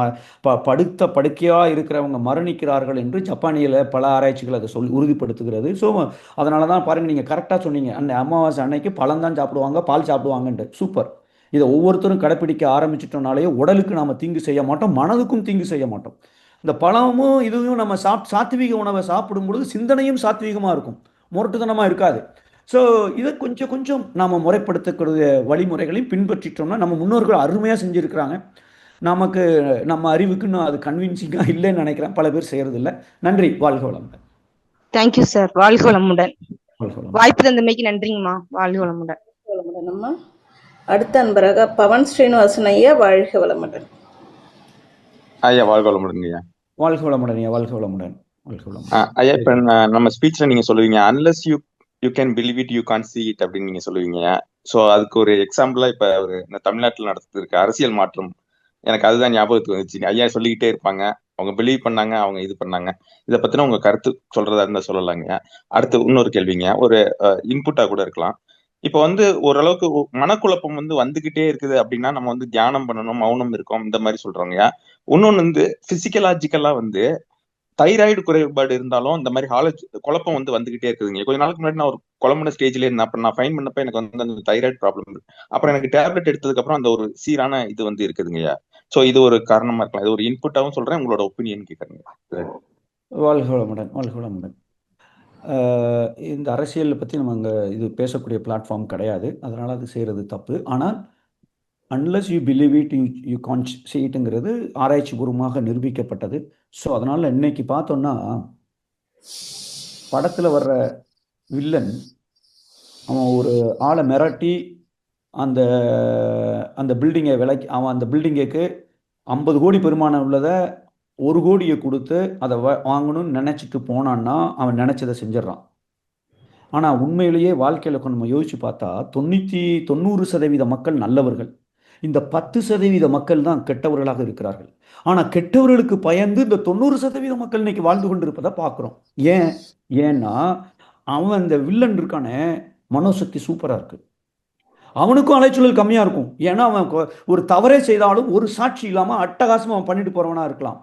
படுத்த படுக்கையாக இருக்கிறவங்க மரணிக்கிறார்கள் என்று ஜப்பானியில் பல ஆராய்ச்சிகள் அதை உறுதிப்படுத்துகிறது. ஸோ அதனால தான் பாருங்கள், நீங்கள் கரெக்டாக சொன்னீங்க, அந்த அமாவாசை அன்னைக்கு பழம் தான் சாப்பிடுவாங்க, பால் சாப்பிடுவாங்கன்ட்டு. சூப்பர். இதை ஒவ்வொருத்தரும் கடைப்பிடிக்க ஆரம்பிச்சிட்டோம்னாலே உடலுக்கு நாம் தீங்கு செய்ய மாட்டோம், மனதுக்கும் தீங்கு செய்ய மாட்டோம். இந்த பழமும் இதுவும் நம்ம சாத்வீக உணவை சாப்பிடும் பொழுது சிந்தனையும் சாத்வீகமாக இருக்கும், முரட்டுத்தனமாக இருக்காது. ஸோ இதை கொஞ்சம் கொஞ்சம் நாம் முறைப்படுத்தக்கூடிய வழிமுறைகளையும் பின்பற்றிட்டோம்னா நம்ம முன்னோர்கள் அருமையாக செஞ்சுருக்கிறாங்க. நமக்கு நம்ம அறிவுக்கு இன்னும் அது கன்வின்சிங்காக இல்லைன்னு நினைக்கிறேன், பல பேர் செய்கிறதில்ல. நன்றி, வாழ்க வளமுடன். Thank you sir. வாழ்க வளமுடன். வாழ்க வளமுடன். வாய்ப்பு தந்தமைக்கு நன்றிங்கம்மா. வாழ்க வளமுடன். வளமுடன் அம்மா. அடுத்த அன்பராக பவன் ஸ்ரீனிவாசன் ஐயா, வாழ்க வளமுடன். ஐயா வாழ்க வளமுடன் ஐயா. வாழ்க வளமுடன் ஐயா. வாழ்க வளமுடன். வாழ்க வளமுடன். ஐயா இப்ப நம்ம ஸ்பீச்ல நீங்க சொல்லுவீங்க unless you can believe it you can't see it அப்படின்னு நீங்க சொல்லுவீங்க. ஸோ அதுக்கு ஒரு எக்ஸாம்பிளா இப்ப ஒரு தமிழ்நாட்டில் நடத்திருக்க அரசியல் மாற்றம் எனக்கு அதுதான் ஞாபகத்துக்கு வந்துச்சு. ஐயா சொல்லிக்கிட்டே இருப்பாங்க, அவங்க பிலீவ் பண்ணாங்க, அவங்க இது பண்ணாங்க. இதை பத்தின உங்க கருத்து சொல்றதா இருந்தா சொல்லலாங்க. அடுத்து இன்னொரு கேள்விங்க, ஒரு இன்புட்டா கூட இருக்கலாம். இப்போ ஓரளவுக்கு மனக்குழப்பம் வந்துகிட்டே இருக்குது அப்படின்னா நம்ம தியானம் பண்ணணும், மௌனம் இருக்கும், இந்த மாதிரி சொல்றாங்க. இன்னொன்னு பிசிக்கலாஜிக்கலா தைராய்டு குறைபாடு இருந்தாலும் இந்த மாதிரி குழப்பம் வந்துகிட்டே இருக்குதுங்க. கொஞ்ச நாளுக்கு முன்னாடி நான் ஒரு குழம்புன ஸ்டேஜ்ல இருந்தேன். அப்ப நான் ஃபைன் பண்ணப்ப எனக்கு அந்த தைராய்டு ப்ராப்ளம் இருக்கு. அப்புறம் எனக்கு டேப்லெட் எடுத்ததுக்கு அப்புறம் அந்த ஒரு சீரான இது இருக்குதுங்கய்யா. ஸோ இது ஒரு காரணமா இருக்கலாம். இது ஒரு இன்புட்டாவும் சொல்றேன், உங்களோட ஒப்பீனியன் கேட்கறேங்க. வாழ்க வளமுடன். வாழ்க வளமுடன். இந்த அரசியலை பற்றி நம்ம அங்கே இது பேசக்கூடிய பிளாட்ஃபார்ம் கிடையாது, அதனால் அது செய்கிறது தப்பு. ஆனால் unless you believe it you can't see itங்கிறது ஆராய்ச்சி பூர்வமாக நிரூபிக்கப்பட்டது. ஸோ அதனால் இன்னைக்கு பார்த்தோன்னா படத்தில் வர்ற வில்லன் அவன் ஒரு ஆளை மிரட்டி அந்த அந்த பில்டிங்கை விலைக்கு அவன் அந்த பில்டிங்குக்கு 50 கோடி பெருமானம் உள்ளதை 1 கோடியை கொடுத்து அதை வாங்கணும்னு நினச்சிட்டு போனான்னா அவன் நினச்சதை செஞ்சிடறான். ஆனால் உண்மையிலேயே வாழ்க்கையில் நம்ம யோசிச்சு பார்த்தா 90% மக்கள் நல்லவர்கள், இந்த 10% மக்கள் தான் கெட்டவர்களாக இருக்கிறார்கள். ஆனால் கெட்டவர்களுக்கு பயந்து இந்த 90% மக்கள் இன்னைக்கு வாழ்ந்து கொண்டிருப்பதை பார்க்குறோம். ஏன்னா அவன் இந்த வில்லன் இருக்கானே மனோசக்தி சூப்பராக இருக்கு, அவனுக்கும் அலைச்சூழல் கம்மியாக இருக்கும். ஏன்னா அவன் ஒரு தவறே செய்தாலும் ஒரு சாட்சி இல்லாமல் அட்டகாசமாக அவன் பண்ணிட்டு போகிறவனா இருக்கலாம்.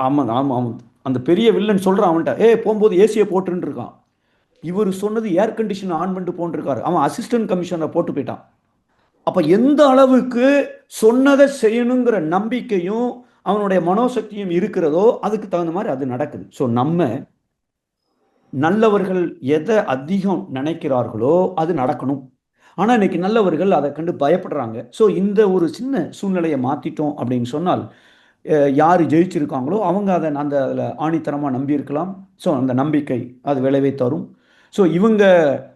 அவன் அவன் அந்த பெரிய வில்லன் சொல்கிறான் அவன்கிட்ட, போகும்போது ஏசியை போட்டுன்னு இருக்கான். இவர் சொன்னது ஏர் கண்டிஷன் ஆன் பண்ணிட்டு போன்றிருக்காரு, அவன் அசிஸ்டன்ட் கமிஷனரை போட்டு போயிட்டான். அப்போ எந்த அளவுக்கு சொன்னதை செய்யணுங்கிற நம்பிக்கையும் அவனுடைய மனோசக்தியும் இருக்கிறதோ அதுக்கு தகுந்த மாதிரி அது நடக்குது. ஸோ நம்ம நல்லவர்கள் எதை அதிகம் நினைக்கிறார்களோ அது நடக்கணும். ஆனால் இன்னைக்கு நல்லவர்கள் அதை கண்டு பயப்படுறாங்க. ஸோ இந்த ஒரு சின்ன சூழ்நிலையை மாற்றிட்டோம் அப்படின்னு சொன்னால் யார் ஜெயிச்சிருக்காங்களோ அவங்க அதை அதில் ஆணித்தரமாக நம்பியிருக்கலாம். ஸோ அந்த நம்பிக்கை அது விளைவை தரும். ஸோ இவங்க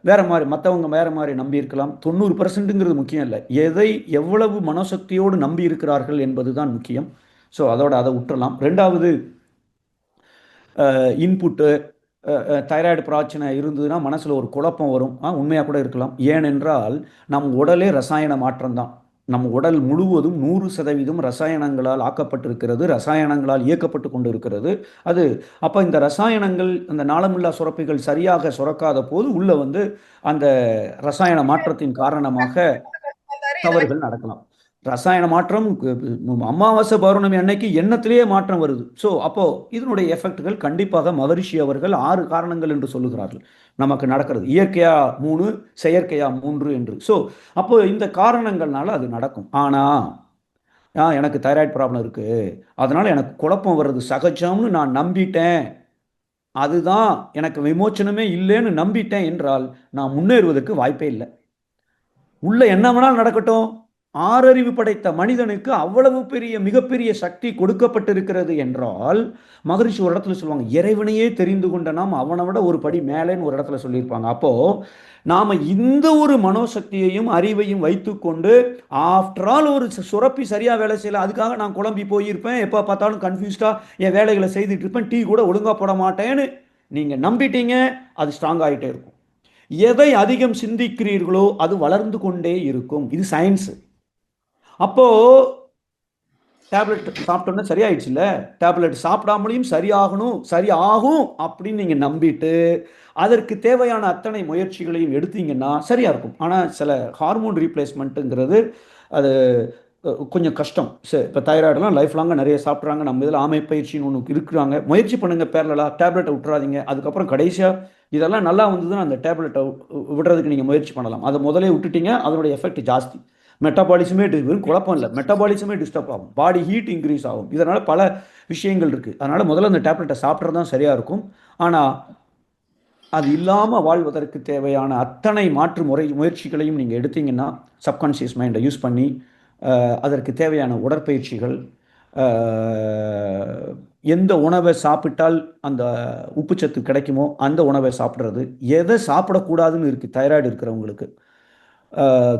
வேறு மாதிரி, மற்றவங்க வேறு மாதிரி நம்பியிருக்கலாம். 90%ங்கிறது முக்கியம் இல்லை, எதை எவ்வளவு மனோசக்தியோடு நம்பி இருக்கிறார்கள் என்பது தான் முக்கியம். ஸோ அதை விட்டுறலாம். ரெண்டாவது, இன்புட்டு தைராய்டு பிரச்சனை இருந்ததுன்னா மனசில் ஒரு குழப்பம் வரும். உண்மையாக கூட இருக்கலாம். ஏனென்றால் நம் உடலே ரசாயன மாற்றம் தான். நம் உடல் முழுவதும் 100% ரசாயனங்களால் ஆக்கப்பட்டிருக்கிறது, ரசாயனங்களால் இயக்கப்பட்டு கொண்டு இருக்கிறது. அது அப்போ இந்த ரசாயனங்கள், அந்த நாளமில்லா சுரப்பிகள் சரியாக சுரக்காத போது உள்ள அந்த ரசாயன மாற்றத்தின் காரணமாக தவறுகள் நடக்கலாம். ரசாயன மாற்றம் அமாவாசை பௌர்ணமி அன்னைக்கு எண்ணத்திலேயே மாற்றம் வருது. ஸோ அப்போ இதனுடைய எஃபெக்டுகள் கண்டிப்பாக மகரிஷி அவர்கள் 6 காரணங்கள் என்று சொல்லுகிறார்கள் நமக்கு நடக்கிறது. இயற்கையா 3, செயற்கையா 3 என்று. ஸோ அப்போ இந்த காரணங்கள்னால அது நடக்கும். ஆனால் எனக்கு தைராய்டு ப்ராப்ளம் இருக்கு, அதனால எனக்கு குழப்பம் வர்றது சகஜம்னு நான் நம்பிட்டேன், அதுதான் எனக்கு விமோச்சனமே இல்லைன்னு நம்பிட்டேன் என்றால் நான் முன்னேறுவதற்கு வாய்ப்பே இல்லை. உள்ள என்ன வேணாலும் நடக்கட்டும், ஆறறிவு படைத்த மனிதனுக்கு அவ்வளவு பெரிய மிகப்பெரிய சக்தி கொடுக்கப்பட்டிருக்கிறது என்றால் மகரிஷி ஒரு இடத்துல சொல்லுவாங்க, இறைவனையே தெரிந்து கொண்ட நாம் அவனை விட ஒரு படி மேலேன்னு ஒரு இடத்துல சொல்லியிருப்பாங்க. அப்போ நாம இந்த ஒரு மனோசக்தியையும் அறிவையும் வைத்துக்கொண்டு ஆஃப்டர் ஆல் ஒரு சுரப்பி சரியா வேலை செய்யல, அதுக்காக நான் குழம்பி போயிருப்பேன், எப்போ பார்த்தாலும் கன்ஃபியூஸ்டா என் வேலைகளை செய்துட்டு இருப்பேன், டீ கூட ஒழுங்கா போட மாட்டேன்னு நீங்க நம்பிட்டீங்க, அது ஸ்ட்ராங் ஆகிட்டே இருக்கும். எதை அதிகம் சிந்திக்கிறீர்களோ அது வளர்ந்து கொண்டே இருக்கும். இது சயின்ஸு. அப்போ டேப்லெட் சாப்பிட்டோன்னா சரியாயிடுச்சுல்ல, டேப்லெட் சாப்பிடாமலையும் சரியாகும் அப்படின்னு நீங்க நம்பிட்டு அதற்கு தேவையான அத்தனை முயற்சிகளையும் எடுத்தீங்கன்னா சரியா இருக்கும். ஆனால் சில ஹார்மோன் ரீப்ளேஸ்மெண்ட்டுங்கிறது அது கொஞ்சம் கஷ்டம். சரி, இப்போ தைராய்டெலாம் லைஃப் லாங்காக நிறைய சாப்பிட்றாங்க. நம்ம இதில் ஆமை பயிற்சின்னு ஒன்று இருக்கிறாங்க, முயற்சி பண்ணுங்கள் பேரலாக. டேப்லெட்டை விட்டுறாதீங்க. அதுக்கப்புறம் கடைசியாக இதெல்லாம் நல்லா வந்ததுன்னா அந்த டேப்லெட்டை விடுறதுக்கு நீங்கள் முயற்சி பண்ணலாம். அதை முதலே விட்டுட்டீங்க, அதனுடைய எஃபெக்ட் ஜாஸ்தி. மெட்டபாலிசமே வெறும் குழப்பம் இல்லை, மெட்டபாலிசமே டிஸ்டர்ப் ஆகும், பாடி ஹீட் இன்க்ரீஸ் ஆகும். இதனால் பல விஷயங்கள் இருக்குது. அதனால் முதல்ல அந்த டேப்லெட்டை சாப்பிட்றது தான் சரியாக இருக்கும். ஆனால் அது இல்லாமல் வாழ்வதற்கு தேவையான அத்தனை மாற்று முயற்சிகளையும் நீங்கள் எடுத்தீங்கன்னா, சப்கான்ஷியஸ் மைண்டை யூஸ் பண்ணி அதற்கு தேவையான உடற்பயிற்சிகள், எந்த உணவை சாப்பிட்டால் அந்த உப்புச்சத்து கிடைக்குமோ அந்த உணவை சாப்பிட்றது, எதை சாப்பிடக்கூடாதுன்னு இருக்குது தைராய்டு இருக்கிறவங்களுக்கு,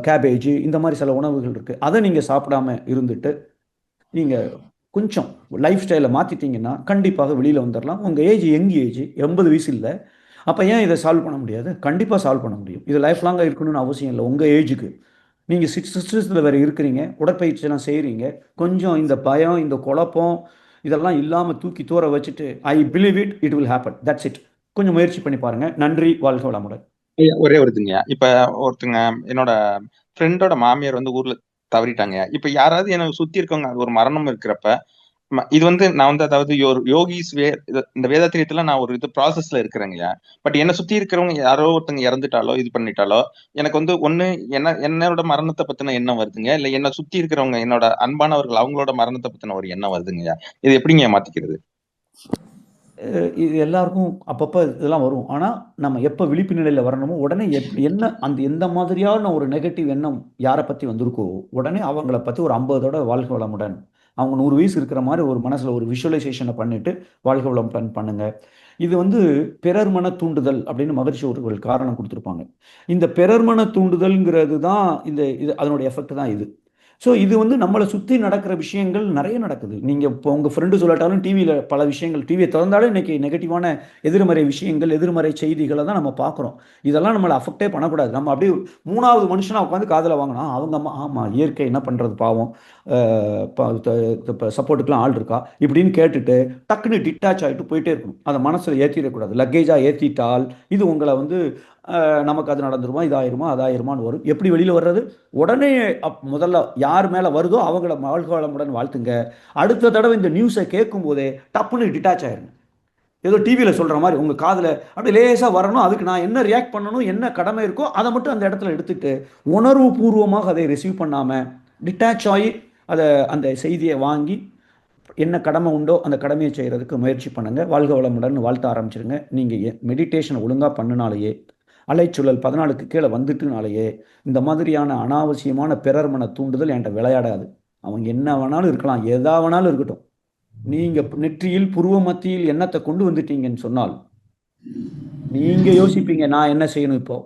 கேபேஜ் இந்த மாதிரி சில உணவுகள் இருக்குது, அதை நீங்கள் சாப்பிடாம இருந்துட்டு நீங்கள் கொஞ்சம் லைஃப் ஸ்டைலை மாற்றிட்டீங்கன்னா கண்டிப்பாக வெளியில் வந்துடலாம். உங்கள் ஏஜ் யங் ஏஜ் 80 வயசு இல்லை, அப்போ ஏன் இதை சால்வ் பண்ண முடியாது? கண்டிப்பாக சால்வ் பண்ண முடியும். இது லைஃப் லாங்காக இருக்கணும்னு அவசியம் இல்லை. உங்கள் ஏஜுக்கு நீங்கள் 60 வேறு இருக்கிறீங்க, உடற்பயிற்சியெல்லாம் செய்கிறீங்க, கொஞ்சம் இந்த பயம் இந்த குழப்பம் இதெல்லாம் இல்லாமல் தூக்கி தூர வச்சுட்டு I believe it will happen, that's it. கொஞ்சம் முயற்சி பண்ணி பாருங்கள். நன்றி, வாழ்க வளமுடன். ஒரே ஒருத்துங்க, இப்ப ஒருத்தங்க என்னோட ஃப்ரெண்டோட மாமியார் வந்து ஊர்ல தவறிட்டாங்க. இப்ப யாராவது எனக்கு சுத்தி இருக்கவங்க அது ஒரு மரணம் இருக்கிறப்ப இது வந்து நான் வந்து அதாவது யோகிஸ் இந்த வேதாத்திரியத்துல நான் ஒரு இது ப்ராசஸ்ல இருக்கிறேங்க. பட் என்னை சுத்தி இருக்கிறவங்க யாரோ ஒருத்தங்க இறந்துட்டாலோ இது பண்ணிட்டாலோ எனக்கு வந்து ஒண்ணு என்னோட மரணத்தை பத்தின எண்ணம் வருதுங்க, இல்ல என்னை சுத்தி இருக்கிறவங்க என்னோட அன்பானவர்கள் அவங்களோட மரணத்தை பத்தின ஒரு எண்ணம் வருதுங்க. இது எப்படிங்க மாத்திக்கிறது? இது எல்லாருக்கும் அப்பப்போ இதெல்லாம் வரும். ஆனால் நம்ம எப்போ விழிப்பு நிலையில் வரணுமோ உடனே என்ன அந்த எந்த மாதிரியான ஒரு நெகட்டிவ் எண்ணம் யாரை பற்றி வந்திருக்கோ உடனே அவங்கள பற்றி ஒரு 50 வாழ்க வளமுடன், அவங்க 100 வயசு இருக்கிற மாதிரி ஒரு மனசில் ஒரு விஷுவலைசேஷனை பண்ணிட்டு வாழ்க வளமுடன் பண்ணுங்க. இது வந்து பிறர் மன தூண்டுதல் அப்படின்னு மகிழ்ச்சி ஒரு காரணம் கொடுத்துருப்பாங்க. இந்த பிறர் மன தூண்டுதல்ங்கிறது தான் இது அதனுடைய எஃபெக்ட் தான் இது. ஸோ இது வந்து நம்மளை சுற்றி நடக்கிற விஷயங்கள் நிறைய நடக்குது. நீங்கள் இப்போ உங்கள் ஃப்ரெண்டு சொல்லாட்டாலும் டிவியில் பல விஷயங்கள், டிவியை திறந்தாலும் இன்றைக்கி நெகட்டிவான எதிர்மறை விஷயங்கள் எதிர்மறை செய்திகளை தான் நம்ம பார்க்குறோம். இதெல்லாம் நம்மளை அஃபெக்டே பண்ணக்கூடாது. நம்ம அப்படியே 3வது மனுஷனாக உட்காந்து காதில் வாங்கினோம் அவங்க அம்மா ஆமாம் இயற்கை என்ன பண்ணுறது பாவம், சப்போர்ட்டுக்கெலாம் ஆள் இருக்கா இப்படின்னு கேட்டுட்டு டக்குன்னு டிட்டாச் ஆகிட்டு போயிட்டே இருக்கணும். அதை மனசில் ஏற்றிடக்கூடாது. லக்கேஜாக ஏற்றிட்டால் இது உங்களை வந்து நமக்கு அது நடந்துருமா இதாயிருமா அதாயிருமான்னு வரும். எப்படி வெளியில் வர்றது? உடனே முதல்ல யார் மேலே வருதோ அவங்கள வாழ்க வளமுடன் வாழ்த்துங்க. அடுத்த தடவை இந்த நியூஸை கேட்கும் போதே டப்புன்னு டிட்டாச் ஆயிருங்க. ஏதோ டிவியில் சொல்கிற மாதிரி உங்கள் காதில் அப்படி லேசாக வரணும். அதுக்கு நான் என்ன ரியாக்ட் பண்ணணும், என்ன கடமை இருக்கோ அதை மட்டும் அந்த இடத்துல எடுத்துகிட்டு உணர்வு பூர்வமாக அதை ரிசீவ் பண்ணாமல் டிட்டாச் ஆகி அதை அந்த செய்தியை வாங்கி என்ன கடமை உண்டோ அந்த கடமையை செய்கிறதுக்கு முயற்சி பண்ணுங்கள். வாழ்க வளமுடன் வாழ்த்த ஆரம்பிச்சிருங்க. நீங்கள் மெடிடேஷனை ஒழுங்காக பண்ணினாலேயே, அலைச்சூழல் 14க்கு கீழே வந்துட்டுனாலேயே இந்த மாதிரியான அனாவசியமான பிறர் மன தூண்டுதல் என்கிட்ட விளையாடாது. அவங்க என்ன வேணாலும் இருக்கலாம், எதா வேணாலும் இருக்கட்டும். நீங்கள் நெற்றியில் புருவ மத்தியில் எண்ணத்தை கொண்டு வந்துட்டீங்கன்னு சொன்னால் நீங்கள் யோசிப்பீங்க நான் என்ன செய்யணும், இப்போ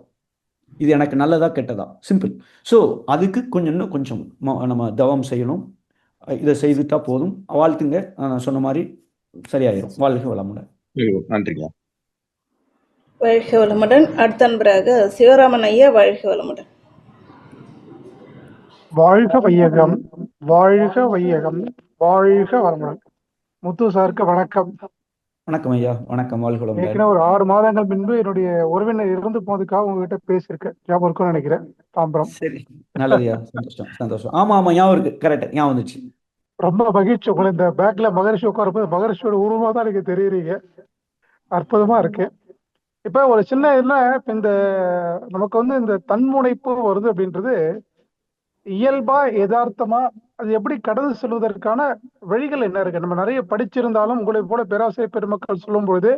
இது எனக்கு நல்லதா கெட்டதா, சிம்பிள். ஸோ அதுக்கு இன்னும் கொஞ்சம் நம்ம தவம் செய்யணும். இதை செய்துட்டா போதும். வாழ்த்துங்க. நான் சொன்ன மாதிரி சரியாயிரும். வாழ்க வளமுடன். நன்றிங்க. வாழ்க வளமுடன். அடுத்த நண்பராக சிவராமன் ஐயா, வாழ்க வளமுடன். வாழ்க வையகம், வாழ்க வையகம், வாழ்க வளமுடன். முத்து சாருக்கு வணக்கம். வணக்கம் ஐயா. வணக்கம். வாழ்க வளமுடன். ஏற்கனவே ஒரு 6 மாதங்கள் முன்பு என்னுடைய உறவினர் இறந்து போனதுக்காக உங்ககிட்ட பேசியிருக்கேன். ஞாபகம் இருக்கும்னு நினைக்கிறேன். தாம்பரம். சரி, நல்லதுயா. சந்தோஷம் சந்தோஷம். ஆமா ஆமா ஞாபகம் இருக்கு. கரெக்ட், ஞாபகம் வந்துச்சு. ரொம்ப மகிழ்ச்சி. உங்களை இந்த பேக்ல மகரிஷி உட்காரும்போது மகரிஷியோட உருவமா தான் எனக்கு தெரியுறீங்க. அற்புதமா இருக்கு. இப்ப ஒரு சின்ன இதுல இந்த நமக்கு வந்து இந்த தன்முனைப்பு வருது அப்படின்றது இயல்பா யதார்த்தமா அது எப்படி கடந்து செல்வதற்கான வழிகள் என்ன இருக்கு? நம்ம நிறைய படிச்சிருந்தாலும் உங்களை போல பேராசிரியர் பெருமக்கள் சொல்லும் பொழுது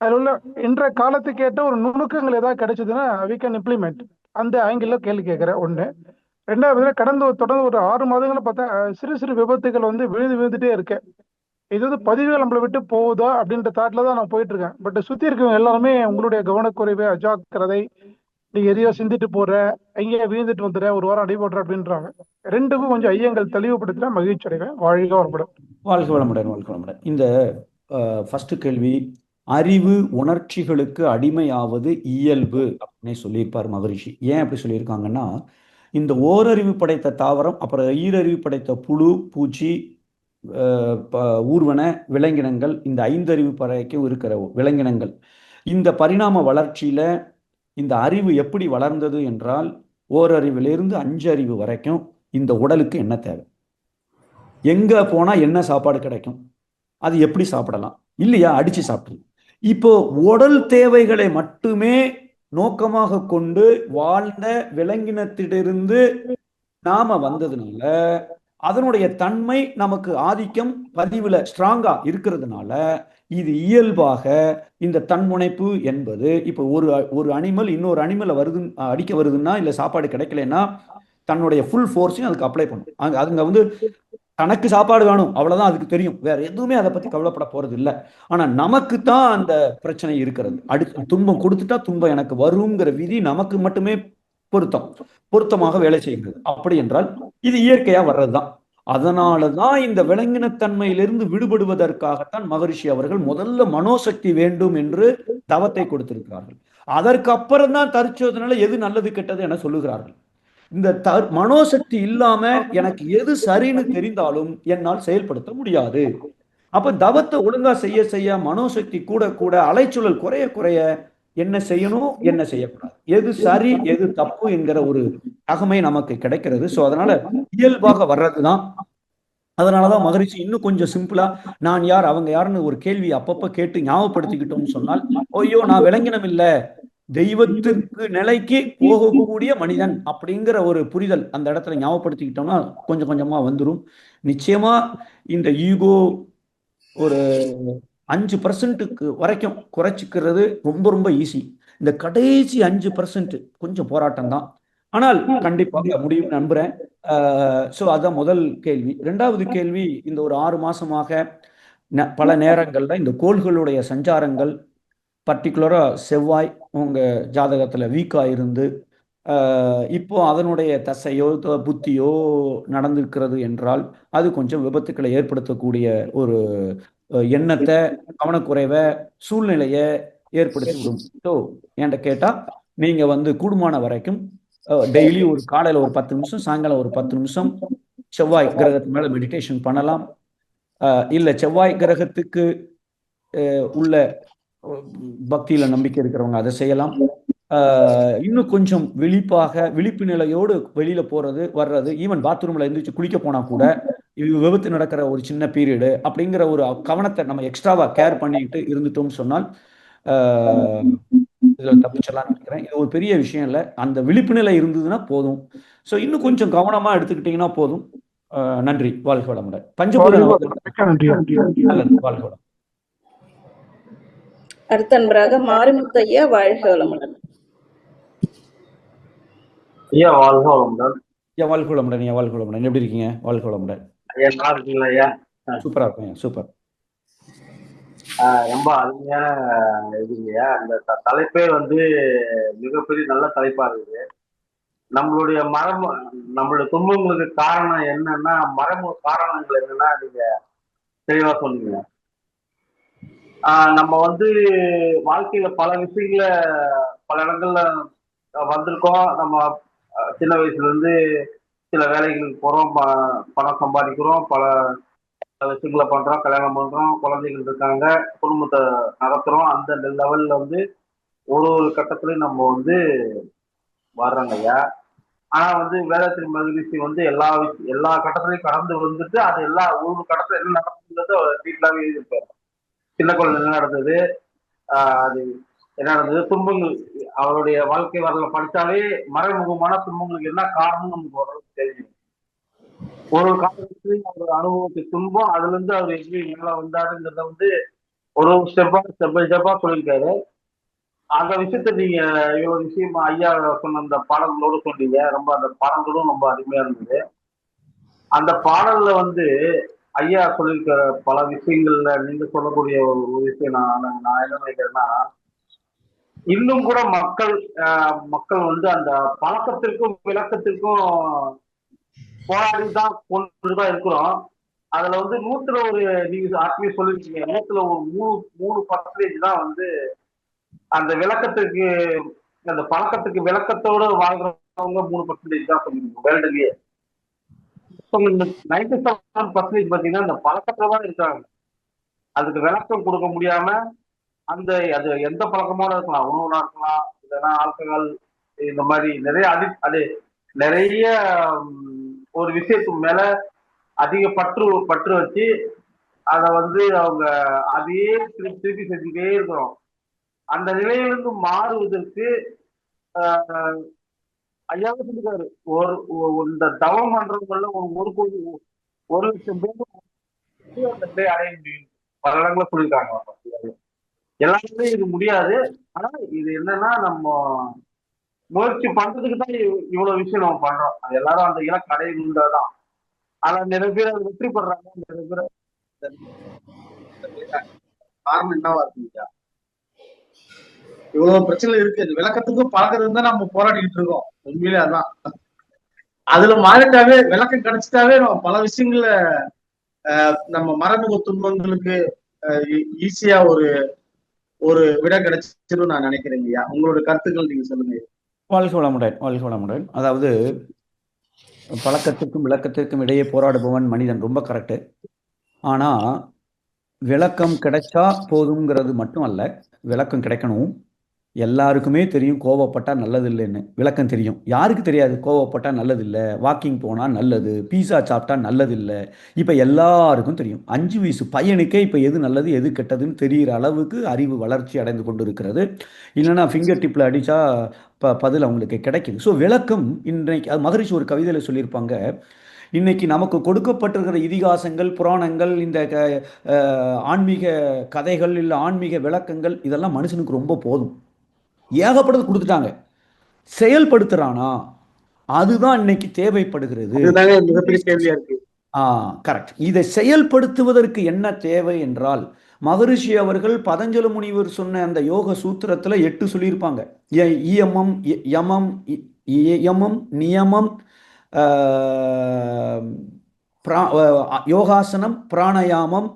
அதில் உள்ள இன்றைய காலத்துக்கு ஏற்ற ஒரு நுணுக்கங்கள் ஏதாவது கிடைச்சதுன்னா வி கேன் இம்ப்ளிமெண்ட். அந்த ஆங்கிள் கேள்வி கேட்கிறேன். ஒண்ணு. ரெண்டாவது, தொடர்ந்து ஒரு 6 மாதங்களை பார்த்தா சிறு சிறு விபத்துகள் வந்து விழுந்துட்டே இருக்கு. இது வந்து பதிவுகள் நம்மளை விட்டு போகுதா அப்படின்ற தாட்ல தான் நான் போயிட்டு இருக்கேன். பட் சுத்தி இருக்கவங்க எல்லாருமே உங்களுடைய கவனக்குறைவு, அஜாக்கிரதை, நீங்க எதையோ சிந்திட்டு போற, எங்கேயா வீழ்ந்துட்டு வந்துடுற, ஒரு வாரம் அடிபடுற அப்படின்றாங்க. ரெண்டுக்கும் கொஞ்சம் ஐயங்கள் தெளிவுபடுத்தினா மகிழ்ச்சி அடைவேன். வாழ்க வளமுடன். வாழ்க வளமுடன். வாழ்க வளமுடன். இந்த ஃபர்ஸ்ட் கேள்வி, அறிவு உணர்ச்சிகளுக்கு அடிமையாவது இயல்பு அப்படின்னே சொல்லியிருப்பார் மகரிஷி. ஏன் அப்படி சொல்லியிருக்காங்கன்னா, இந்த ஓரறிவு படைத்த தாவரம், அப்புறம் ஈரறிவு படைத்த புழு, பூச்சி, ஊர்வன, விலங்கினங்கள், இந்த 5 அறிவு வரைக்கும் இருக்கிற விலங்கினங்கள், இந்த பரிணாம வளர்ச்சியில இந்த அறிவு எப்படி வளர்ந்தது என்றால், ஓரறிவிலிருந்து 5 அறிவு வரைக்கும் இந்த உடலுக்கு என்ன தேவை, எங்க போனா என்ன சாப்பாடு கிடைக்கும், அது எப்படி சாப்பிடலாம், இல்லையா அடிச்சு சாப்பிடலாம். இப்போ உடல் தேவைகளை மட்டுமே நோக்கமாக கொண்டு வாழ்ந்த விலங்கினத்திலிருந்து நாம வந்ததுனால அதனுடைய தன்மை நமக்கு ஆதிக்கம் பதிவுல ஸ்ட்ராங்கா இருக்கிறதுனால இது இயல்பாக இந்த தன்முனைப்பு என்பது இப்போ ஒரு அனிமல் இன்னொரு அனிமலை வருது, அடிக்க வருதுன்னா இல்லை சாப்பாடு கிடைக்கலன்னா தன்னுடைய ஃபுல் ஃபோர்ஸையும் அதுக்கு அப்ளை பண்ணும். அதுங்க வந்து தனக்கு சாப்பாடு வேணும் அவ்வளவுதான் அதுக்கு தெரியும், வேற எதுவுமே அதை பத்தி கவலைப்பட போறது இல்லை. ஆனா நமக்கு தான் அந்த பிரச்சனை இருக்கிறது. அடுத்து துன்பம் கொடுத்துட்டா துன்பம் எனக்கு வருங்கிற விதி நமக்கு மட்டுமே பொருத்தமாக வேலை செய்கிறது. அப்படி என்றால் இது இயற்கையா வர்றதுதான். அதனாலதான் இந்த விலங்கினத்தன்மையிலிருந்து விடுபடுவதற்காகத்தான் மகரிஷி அவர்கள் முதல்ல மனோசக்தி வேண்டும் என்று தவத்தை கொடுத்திருக்கிறார்கள். அதற்கு அப்புறம் தான் தற்சோதனால எது நல்லது கெட்டது என சொல்லுகிறார்கள். இந்த மனோசக்தி இல்லாம எனக்கு எது சரின்னு தெரிந்தாலும் என்னால் செயல்படுத்த முடியாது. அப்ப தவத்தை ஒழுங்கா செய்ய செய்ய மனோசக்தி கூட கூட அலைச்சூழல் குறைய குறைய என்ன செய்யணும் என்ன செய்யக்கூடாது, எது சரி எது தப்பு என்கிற ஒரு அகமை நமக்கு கிடைக்கிறது. ஸோ அதனால இயல்பாக வர்றதுதான். அதனாலதான் மகரிஷி இன்னும் கொஞ்சம் சிம்பிளா நான் யார் அவங்க யாருன்னு ஒரு கேள்வி அப்பப்ப கேட்டு ஞாபகப்படுத்திக்கிட்டோம்னு சொன்னால், ஐயோ நான் விலங்கினம் இல்ல, தெய்வத்திற்கு நிலைக்கு போகக்கூடிய மனிதன் அப்படிங்கிற ஒரு புரிதல் அந்த இடத்துல ஞாபகப்படுத்திக்கிட்டோம்னா கொஞ்சம் கொஞ்சமா வந்துடும். நிச்சயமா இந்த ஈகோ ஒரு 5% வரைக்கும் குறைச்சிக்கிறது ரொம்ப ரொம்ப ஈஸி. இந்த கடைசி 5% கொஞ்சம் போராட்டம் தான், ஆனால் கண்டிப்பாக முடியும் நம்புறேன். ஸோ அதான் முதல் கேள்வி. ரெண்டாவது கேள்வி, இந்த ஒரு 6 மாசமாக பல நேரங்கள்ல இந்த கோள்களுடைய சஞ்சாரங்கள் பர்டிகுலரா செவ்வாய் உங்க ஜாதகத்துல வீக்கா இருந்து இப்போ அதனுடைய தசையோ புத்தியோ நடந்திருக்கிறது என்றால் அது கொஞ்சம் விபத்துக்களை ஏற்படுத்தக்கூடிய ஒரு எண்ணத்தை, கவனக்குறைவை, சூழ்நிலையை ஏற்படுத்தி விடும். ஸோ என்கிட்ட கேட்டா நீங்க வந்து கூடுமான வரைக்கும் டெய்லி ஒரு காலையில ஒரு 10 நிமிஷம், சாயங்காலம் ஒரு 10 நிமிஷம் செவ்வாய் கிரகத்து மேல மெடிடேஷன் பண்ணலாம். இல்லை செவ்வாய் கிரகத்துக்கு உள்ள பக்தியில நம்பிக்கை இருக்கிறவங்க அதை செய்யலாம். இன்னும் கொஞ்சம் விழிப்பு நிலையோடு வெளியில போறது வர்றது, ஈவன் பாத்ரூம்ல எழுந்திரிச்சு குளிக்க போனா கூட இது விபத்து நடக்கிற ஒரு சின்ன பீரியடு அப்படிங்கிற ஒரு கவனத்தை நம்ம எக்ஸ்ட்ராவா கேர் பண்ணிக்கிட்டு இருந்துட்டோம்னு சொன்னால் இதுல தப்பிச்சலாம்னு நினைக்கிறேன். இது ஒரு பெரிய விஷயம் இல்லை, அந்த விழிப்பு நிலை இருந்ததுன்னா போதும். ஸோ இன்னும் கொஞ்சம் கவனமா எடுத்துக்கிட்டீங்கன்னா போதும். நன்றி, வாழ்க வளமுடன். பஞ்சபூத வாழ்க வளம். அடுத்த நண்பராக மாரிமுத்து ஐயா, வாழ்க வளமுடன். ஐயா வாழ்க வளமுடன். ஐயா வாழ்க வளமுடன். ஐயா வாழ்க வளமுடன். எப்படி இருக்கீங்க? வாழ்க வளமுடன். ஐயா நல்லா இருக்கீங்களா ஐயா? சூப்பரா இருக்கும். சூப்பர். ரொம்ப அருமையான இதுங்கய்யா. அந்த தலைப்பே வந்து மிகப்பெரிய நல்ல தலைப்பா இருக்குது. நம்மளுடைய நம்மளுடைய துன்பங்களுக்கு காரணம் என்னன்னா, மறைமுக காரணங்கள் என்னன்னா நீங்க தெளிவா சொன்னீங்க. நம்ம வந்து வாழ்க்கையில பல விஷயங்கள பல இடங்கள்ல வந்திருக்கோம். நம்ம சின்ன வயசுல இருந்து சில வேலைகளுக்கு போறோம், பணம் சம்பாதிக்கிறோம், பல விஷயங்களை பண்றோம், கல்யாணம் பண்றோம், குழந்தைகள் இருக்காங்க, குடும்பத்தை நடத்துறோம். அந்த லெவல்ல வந்து ஒரு ஒரு கட்டத்துலயும் நம்ம வந்து வர்றோங்க ஐயா. ஆனா வந்து வேதாத்திரி மகிழ்ச்சி வந்து எல்லா கட்டத்திலையும் கடந்து வந்துட்டு அது ஒரு கட்டத்துல என்ன நடந்தது டீட்டெயிலாவே எழுதியிருப்பாரு. சின்ன குழந்தை என்ன நடந்தது, அது என்ன நடந்தது, துன்பங்கள் அவருடைய வாழ்க்கை வரல படிச்சாலே மறைமுகமான துன்பங்களுக்கு என்ன காரணம் நமக்கு ஓரளவுக்கு தெரியும். ஒரு காலகட்டத்தில் அவர் அனுபவத்தை துன்பம், அதுல இருந்து அவர் எப்படி மேல வந்தாருங்கிறத வந்து ஒரு ஸ்டெப் பை ஸ்டெப்பா சொல்லியிருக்காரு. அந்த விஷயத்த நீங்க இவ்வளவு விஷயம் ஐயா சொன்ன அந்த பாடல்களோடு சொன்னீங்க. ரொம்ப அந்த பாடல்களும் ரொம்ப அருமையா இருந்தது. அந்த பாடல்ல வந்து ஐயா சொல்லியிருக்கிற பல விஷயங்கள்ல நீங்க சொல்லக்கூடிய ஒரு விஷயம் நான் என்ன நினைக்கிறேன்னா, இன்னும் கூட மக்கள் வந்து அந்த பழக்கத்திற்கும் விளக்கத்திற்கும் போராடிதான் கொண்டுதான் இருக்கிறோம். அதுல வந்து 100ல நீங்க ஆத்மீய சொல்லிருக்கீங்க, 100ல ஒரு 3% தான் வந்து அந்த விளக்கத்துக்கு, அந்த பழக்கத்துக்கு விளக்கத்தோட வாழ்றவங்க 3% தான் சொல்லிருக்கோம் வேர்ல்டுலயே. 97% பாத்தீங்கன்னா அந்த பழக்கத்துலதான் இருக்காங்க. அதுக்கு விளக்கம் கொடுக்க முடியாம அது எந்த பழக்கமோட இருக்கலாம், உணவுனா இருக்கலாம், இல்லைன்னா ஆல்கஹால், இந்த மாதிரி நிறைய ஒரு விஷயத்துக்கு மேல அதிக பற்று வச்சு அதை வந்து அவங்க அதையே திருப்பி செஞ்சுட்டே இருக்கிறோம். அந்த நிலையிலிருந்து மாறுவதற்கு ஐயாவே சொல்லிருக்காரு. இந்த தவம் பண்றவங்கள ஒரு கோடி 1,00,000 பேர் அந்த நிலையை அடைய முடியும். பல இடங்கள சொல்லியிருக்காங்க. எல்லாருமே இது முடியாது. ஆனா இது என்னன்னா நம்ம முயற்சி பண்றதுக்கு தான் இவ்வளவு விஷயம் நம்ம பண்றோம். அது எல்லாரும் அந்த இலக்கு அடையணுன்றதுதான். ஆனா நிறைய பேர் அது வெற்றி பெறாங்க. நிறைய பேர் காரணம் என்னவா இருக்குங்க? இவ்வளவு பிரச்சனை இருக்கு. அது விளக்கத்துக்கும் பார்க்கறது தான் நம்ம போராடிட்டு இருக்கோம். உண்மையிலே அதான். அதுல மாறிட்டாவே விளக்கம் கிடைச்சிட்டாவே நம்ம பல விஷயங்கள நம்ம மறைமுக துன்பங்களுக்கு ஈஸியா ஒரு ஒரு விட கிடைச்சிடும் நான் நினைக்கிறேன் ஐயா. உங்களோட கருத்துக்கள் நீங்க சொல்லுங்க. வாழ்க வளமுடன், வாழ்க வளமுடன். அதாவது பழக்கத்திற்கும் விளக்கத்திற்கும் இடையே போராடுபவன் மனிதன், ரொம்ப கரெக்டு. ஆனா விளக்கம் கிடைச்சா போதுங்கிறது மட்டும் அல்ல, விளக்கம் கிடைக்கணும். எல்லாருக்குமே தெரியும் கோவப்பட்டா நல்லது இல்லைன்னு. விளக்கம் தெரியும். யாருக்கு தெரியாது கோவப்பட்டா நல்லது இல்லை, வாக்கிங் போனால் நல்லது, பீஸா சாப்பிட்டா நல்லது இல்லை. இப்போ எல்லாருக்கும் தெரியும். 5 வயசு பையனுக்கே இப்போ எது நல்லது எது கெட்டதுன்னு தெரிகிற அளவுக்கு அறிவு வளர்ச்சி அடைந்து கொண்டு இருக்கிறது. இல்லைன்னா ஃபிங்கர் டிப்பில் அடித்தா பதில் அவங்களுக்கு கிடைக்குது. ஸோ விளக்கம் இன்றைக்கு, அது மகரிஷி ஒரு கவிதையில் சொல்லியிருப்பாங்க, இன்னைக்கு நமக்கு கொடுக்கப்பட்டிருக்கிற இதிகாசங்கள், புராணங்கள், இந்த ஆன்மீக கதைகள், இல்லை ஆன்மீக விளக்கங்கள், இதெல்லாம் மனுஷனுக்கு ரொம்ப போதும். ஏகப்பட்டது கொடுத்துட்டாங்க. செயல்படுத்துறானா? அதுதான் இன்னைக்கு தேவைப்படுகிறது. கரெக்ட். இதை செயல்படுத்துவதற்கு என்ன தேவை என்றால், மகரிஷி அவர்கள் பதஞ்சலி முனிவர் சொன்ன அந்த யோக சூத்திரத்துல 8 சொல்லியிருப்பாங்க. இயமம், யமம், யமம், நியமம், யோகாசனம், பிராணயாமம்,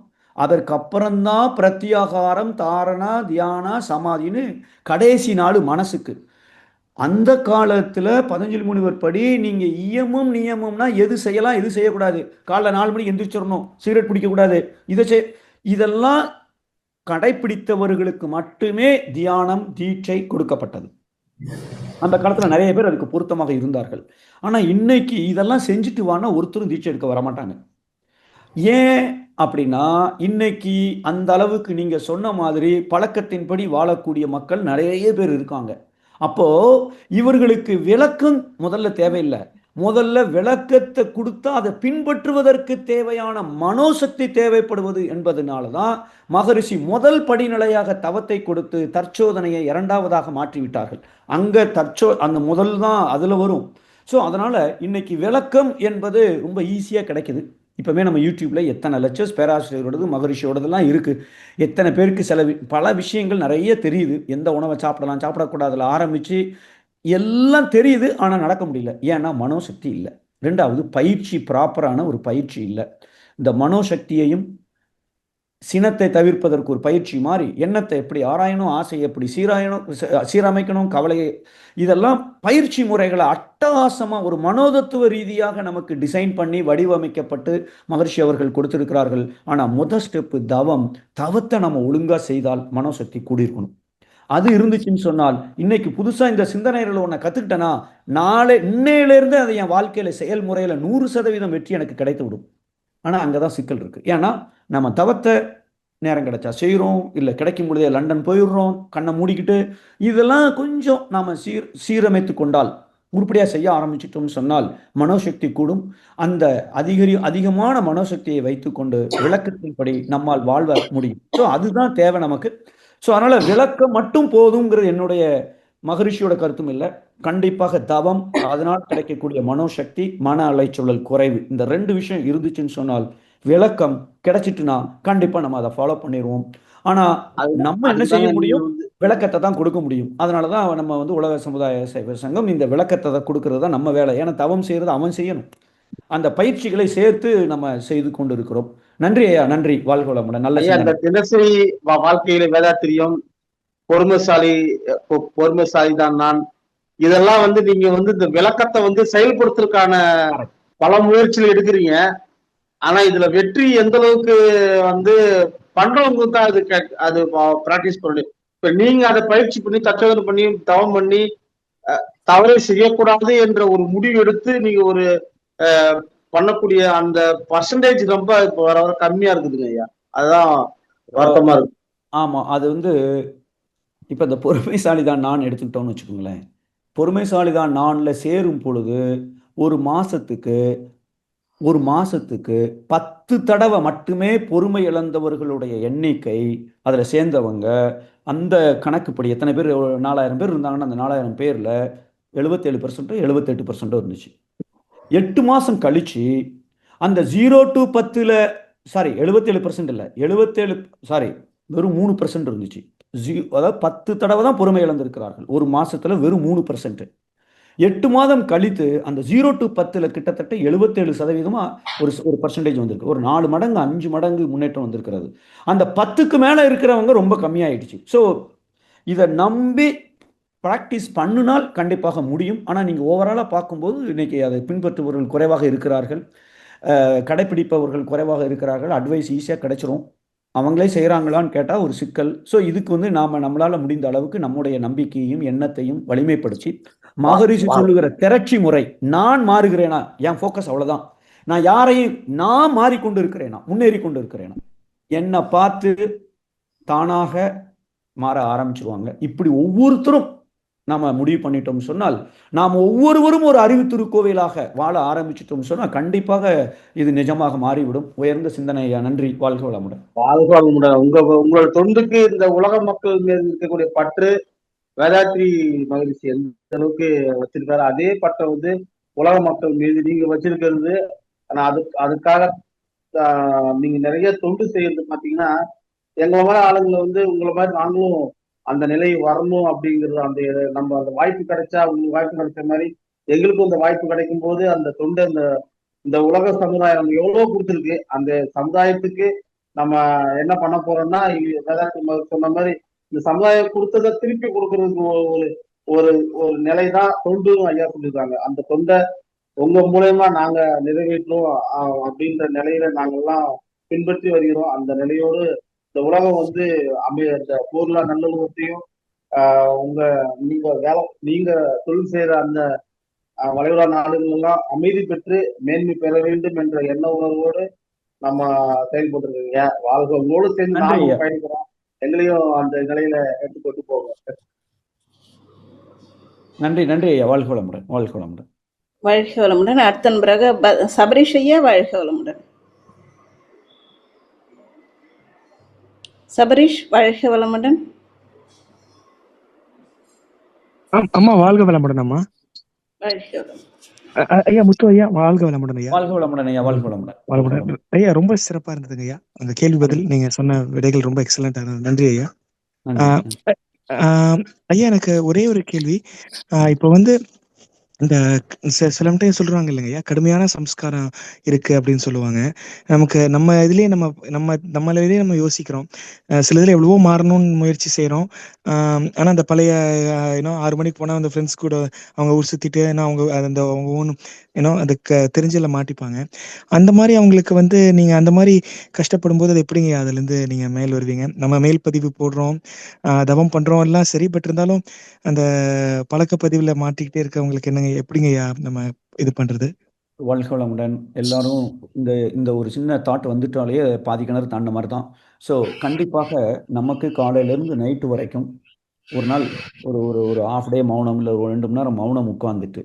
அதற்கு அப்புறம்தான் பிரத்யாகாரம், தாரணா, தியானா, சமாதின்னு கடைசி நாள் மனசுக்கு. அந்த காலத்தில் பதஞ்சலி முனிவர் படி நீங்கள் இயமும் நியமம்னா எது செய்யலாம் எது செய்யக்கூடாது, காலைல 4 மணிக்கு எந்திரிச்சிடணும், சிகரெட் பிடிக்கக்கூடாது, இதெல்லாம் கடைப்பிடித்தவர்களுக்கு மட்டுமே தியானம் தீட்சை கொடுக்கப்பட்டது. அந்த காலத்தில் நிறைய பேர் அதுக்கு பொருத்தமாக இருந்தார்கள். ஆனால் இன்னைக்கு இதெல்லாம் செஞ்சுட்டு வானா ஒருத்தரும் தீட்சை எடுக்க வரமாட்டாங்க. ஏன் அப்படின்னா, இன்னைக்கு அந்த அளவுக்கு நீங்க சொன்ன மாதிரி பழக்கத்தின்படி வாழக்கூடிய மக்கள் நிறைய பேர் இருக்காங்க. அப்போ இவர்களுக்கு விளக்கம் முதல்ல தேவையில்லை. முதல்ல விளக்கத்தை கொடுத்தா அதை பின்பற்றுவதற்கு தேவையான மனோசக்தி தேவைப்படுவது என்பதனால தான் மகரிஷி முதல் படிநிலையாக தவத்தை கொடுத்து தற்சோதனையை 2வதாக மாற்றிவிட்டார்கள். அங்க அந்த முதல் தான் அதுல வரும். ஸோ அதனால இன்னைக்கு விளக்கம் என்பது ரொம்ப ஈஸியா கிடைக்குது. இப்போவே நம்ம யூடியூப்பில் எத்தனை லெக்சர்ஸ் பேராசிரியரோடது மகரிஷியோடதெல்லாம் இருக்குது. எத்தனை பேருக்கு பல விஷயங்கள் நிறைய தெரியுது. எந்த உணவை சாப்பிடலாம் சாப்பிடக்கூடாதுல ஆரம்பித்து எல்லாம் தெரியுது. ஆனால் நடக்க முடியல. ஏன்னா மனோசக்தி இல்லை. 2வது பயிற்சி, ப்ராப்பரான ஒரு பயிற்சி இல்லை. இந்த மனோசக்தியையும் சினத்தை தவிர்ப்பதற்கு ஒரு பயிற்சி மாதிரி, எண்ணத்தை எப்படி ஆராயணும், ஆசையை எப்படி சீரமைக்கணும், கவலையை, இதெல்லாம் பயிற்சி முறைகளை அட்டகாசமாக ஒரு மனோதத்துவ ரீதியாக நமக்கு டிசைன் பண்ணி வடிவமைக்கப்பட்டு மகரிஷி அவர்கள் கொடுத்திருக்கிறார்கள். ஆனால் முதல் ஸ்டெப்பு தவம். தவத்தை நம்ம ஒழுங்காக செய்தால் மனோசக்தி கூடியிருக்கணும். அது இருந்துச்சுன்னு சொன்னால், இன்னைக்கு புதுசாக இந்த சிந்தனைகளை ஒன்று கற்றுக்கிட்டேன்னா இன்னையிலேருந்து அதை என் வாழ்க்கையில் செயல்முறையில் 100% வெற்றி எனக்கு கிடைத்து விடும். ஆனால் அங்கே தான் சிக்கல் இருக்குது. ஏன்னா நம்ம தவத்தை நேரம் கிடைச்சா செய்கிறோம், இல்லை கிடைக்கும் பொழுதே லண்டன் போயிடுறோம், கண்ணை மூடிக்கிட்டு. இதெல்லாம் கொஞ்சம் நாம் சீரமைத்து கொண்டால், உருப்படியாக செய்ய ஆரம்பிச்சிட்டோம்னு சொன்னால் மனோசக்தி கூடும். அந்த அதிகமான மனோசக்தியை வைத்துக்கொண்டு விளக்கத்தின்படி நம்மால் வாழ்வ முடியும். ஸோ அதுதான் தேவை நமக்கு. ஸோ அதனால் விளக்கம் மட்டும் போதுங்கிறது என்னுடைய மகரிஷியோட கருத்தும் இல்லை. கண்டிப்பாக தவம், அதனால் கிடைக்கக்கூடிய மனோசக்தி, மன அலைச்சூழல் குறைவு, இந்த 2 விஷயம் இருந்துச்சுன்னு சொன்னால் விளக்கம் கிடைச்சிட்டுனா கண்டிப்பா நம்ம அதை ஃபாலோ பண்ணிடுவோம். ஆனா நம்ம என்ன செய்ய முடியும்? விளக்கத்தை தான் கொடுக்க முடியும். அதனாலதான் நம்ம உலக சமுதாய சேவை சங்கம் இந்த விளக்கத்தை தான் கொடுக்கறது தான் நம்ம வேலை. ஏன்னா தவம் செய்யறது அவன் செய்யணும். அந்த பயிற்சிகளை சேர்த்து நம்ம செய்து கொண்டு இருக்கிறோம். நன்றி ஐயா, நன்றி. வாழ்க வளமுடன். நல்ல தினசரி வாழ்க்கையில வேதாத்திரியம், பொறுமைசாலி தான் நான், இதெல்லாம் நீங்க இந்த விளக்கத்தை செயல்படுத்துறதுக்கான பல முயற்சிகள் எடுக்கிறீங்க. ஆனா இதுல வெற்றி எந்த அளவுக்கு பண்றவங்க தான் அது பிராக்டிஸ் பண்ணணும். இப்ப நீங்க அதை பயிற்சி பண்ணி தற்சோதனை பண்ணி தவம் பண்ணி தவறை செய்யக்கூடாது என்ற ஒரு முடிவு எடுத்து நீங்க ஒரு பண்ணக்கூடிய அந்த பர்சன்டேஜ் ரொம்ப இப்ப வர வர கம்மியா இருக்குதுங்க ஐயா. அதுதான் வருத்தமா இருக்கு. ஆமா, அது இப்ப இந்த பொறுமைசாலி தான் நான் எடுத்துக்கிட்டோம்னு வச்சுக்கோங்களேன். பொறுமைசாலி தான் நான்ல சேரும் பொழுது ஒரு மாசத்துக்கு ஒரு மாசத்துக்கு 10 தடவை மட்டுமே பொறுமை இழந்தவர்களுடைய எண்ணிக்கை அதில் சேர்ந்தவங்க அந்த கணக்குப்படி எத்தனை பேர் 4000 பேர் இருந்தாங்கன்னா அந்த 4000 பேரில் 77% 78% இருந்துச்சு. 8 மாதம் கழிச்சு அந்த 0 to 10ல் சாரி 77% இல்லை 77 சாரி வெறும் 3% இருந்துச்சு. அதாவது 10 தடவை தான் பொறுமை இழந்திருக்கிறார்கள் ஒரு மாசத்துல வெறும் 3%. 8 மாதம் கழித்து அந்த 0 to 10ல் கிட்டத்தட்ட 77% ஒரு பர்சன்டேஜ் வந்திருக்கு. ஒரு 4 மடங்கு 5 மடங்கு முன்னேற்றம் வந்திருக்கிறது. அந்த 10க்கு மேலே இருக்கிறவங்க ரொம்ப கம்மியாயிடுச்சு. ஸோ இதை நம்பி ப்ராக்டிஸ் பண்ணினால் கண்டிப்பாக முடியும். ஆனால் நீங்கள் ஓவராலாக பார்க்கும்போது இன்னைக்கு அதை பின்பற்றுபவர்கள் குறைவாக இருக்கிறார்கள், கடைப்பிடிப்பவர்கள் குறைவாக இருக்கிறார்கள். அட்வைஸ் ஈஸியாக கிடைச்சிரும். அவங்களே செய்கிறாங்களான்னு கேட்டால் ஒரு சிக்கல். ஸோ இதுக்கு வந்து நம்மளால் முடிந்த அளவுக்கு நம்முடைய நம்பிக்கையையும் எண்ணத்தையும் வலிமைப்படுத்தி மகரிஷி சொல்லுகிற திரட்சி முறை, நான் மாறுகிறேனா, என் ஃபோக்கஸ் அவ்வளோதான். நான் யாரையும் நான் மாறிக்கொண்டு இருக்கிறேனா, முன்னேறி கொண்டு இருக்கிறேனா, என்னை பார்த்து தானாக மாற ஆரம்பிச்சிருவாங்க. இப்படி ஒவ்வொருத்தரும் நாம முடிவு பண்ணிட்டோம் சொன்னால், நாம் ஒவ்வொருவரும் ஒரு அறிவு திருக்கோவிலாக வாழ ஆரம்பிச்சிட்டோம் சொன்னால் கண்டிப்பாக இது நிஜமாக மாறிவிடும். உயர்ந்த சிந்தனையா. நன்றி. வாழ்க வளமுடன். வாழ்க வளமுடன். உங்களோட தொண்டுக்கு இந்த உலக மக்கள் மீது இருக்கக்கூடிய பற்று வேதாத்ரி மகரிஷி எந்த அளவுக்கு வச்சிருக்காரு, அதே பற்றை வந்து உலக மக்கள் மீது நீங்க வச்சிருக்கிறது. ஆனா அதுக்காக நீங்க நிறைய தொண்டு செய்யறது பாத்தீங்கன்னா, எங்களை மாதிரி ஆளுங்களை வந்து உங்களை மாதிரி நாங்களும் அந்த நிலை வரணும் அப்படிங்கிறது, அந்த நம்ம அந்த வாய்ப்பு கிடைச்சா உங்களுக்கு வாய்ப்பு கிடைச்ச மாதிரி எங்களுக்கும் அந்த வாய்ப்பு கிடைக்கும் போது அந்த தொண்டு இந்த உலக சமுதாயம் நம்ம எவ்வளவு கொடுத்துருக்கு, அந்த சமுதாயத்துக்கு நம்ம என்ன பண்ண போறோம்னா வேதாத்ரி மகரிஷி சொன்ன மாதிரி இந்த சமுதாயம் கொடுத்ததை திருப்பி கொடுக்கறதுக்கு ஒரு ஒரு ஒரு நிலைதான் தொண்டுன்னு ஐயா சொல்லியிருக்காங்க. அந்த தொண்டை உங்க மூலயமா நாங்க நிறைவேற்றோம் அப்படின்ற நிலையில நாங்கெல்லாம் பின்பற்றி வருகிறோம். அந்த நிலையோடு இந்த உலகம் வந்து இந்த பொருளா நல்லுலகத்தையும் நீங்க தொழில் செய்யற அந்த வளைகுடா நாடுகள் எல்லாம் அமைதி பெற்று மேன்மை பெற வேண்டும் என்ற எண்ண உணர்வோடு நம்ம செயல்பட்டு இருக்கீங்க. வாழ்க்கை உங்களோடு சேர்ந்து நாங்களும் பயணிக்கிறோம். எங்களையும் அந்த நிலையில எடுத்துக்கொண்டு போவோம். நன்றி. நன்றி ஐயா. வாழ்க வளமுடன். வாழ்க வளமுடன். வாழ்க வளமுடன். அடுத்தன் பிறகு சபரிஷ் ஐயா. வாழ்க வளமுடன். சபரிஷ் வாழ்க வளமுடன். அம்மா வாழ்க வளமுடன். அம்மா ஐயா முத்து ஐயா வாழ்க வளமுடன் ஐயா. வாழ்க வளமுடன் ஐயா. வாழ்க வளமுடன். வளமுடன் ஐயா. ரொம்ப சிறப்பா இருந்ததுங்க ஐயா. அந்த கேள்வி பதில் நீங்க சொன்ன விடைகள் ரொம்ப எக்ஸலண்டா இருந்தது. நன்றி ஐயா. ஐயா எனக்கு ஒரே ஒரு கேள்வி. இப்போ வந்து இந்த சில டைம் சொல்றாங்க இல்லைங்க ஐயா, கடுமையான சம்ஸ்காரம் இருக்கு அப்படின்னு சொல்லுவாங்க. நமக்கு நம்ம இதுலயே நம்மளே நம்ம யோசிக்கிறோம். சில இதுல எவ்வளவோ மாறணும்னு முயற்சி செய்யறோம். ஆனா அந்த பழைய 6 மணிக்கு போனா அந்த ஃப்ரெண்ட்ஸ் கூட அவங்க ஊர் சுத்திட்டு அவங்க அந்த அவங்க ஓன் அதுக்கு தெரிஞ்சல மாட்டிப்பாங்க. அந்த மாதிரி அவங்களுக்கு வந்து நீங்க அந்த மாதிரி கஷ்டப்படும் போது அது எப்படிங்க அதுல இருந்து நீங்க மேல் வருவீங்க? நம்ம மேல் பதிவு போடுறோம், தவம் பண்றோம் எல்லாம் சரி, பட் இருந்தாலும் அந்த பழக்க பதிவுல மாட்டிக்கிட்டே இருக்கவங்களுக்கு என்னங்க எப்படிங்க நம்ம இது பண்றது? வாழ்க வளமுடன். எல்லாரும் இந்த ஒரு சின்ன தாட் வந்துட்டாலே பாதி கிணறு தாண்ட மாதிரி தான். ஸோ கண்டிப்பாக நமக்கு காலையிலேருந்து நைட்டு வரைக்கும் ஒரு நாள் ஒரு ஒரு ஒரு ஹாஃப் டே மௌனம், இல்லை ஒரு 2 மணி நேரம் மௌனம் உட்காந்துட்டு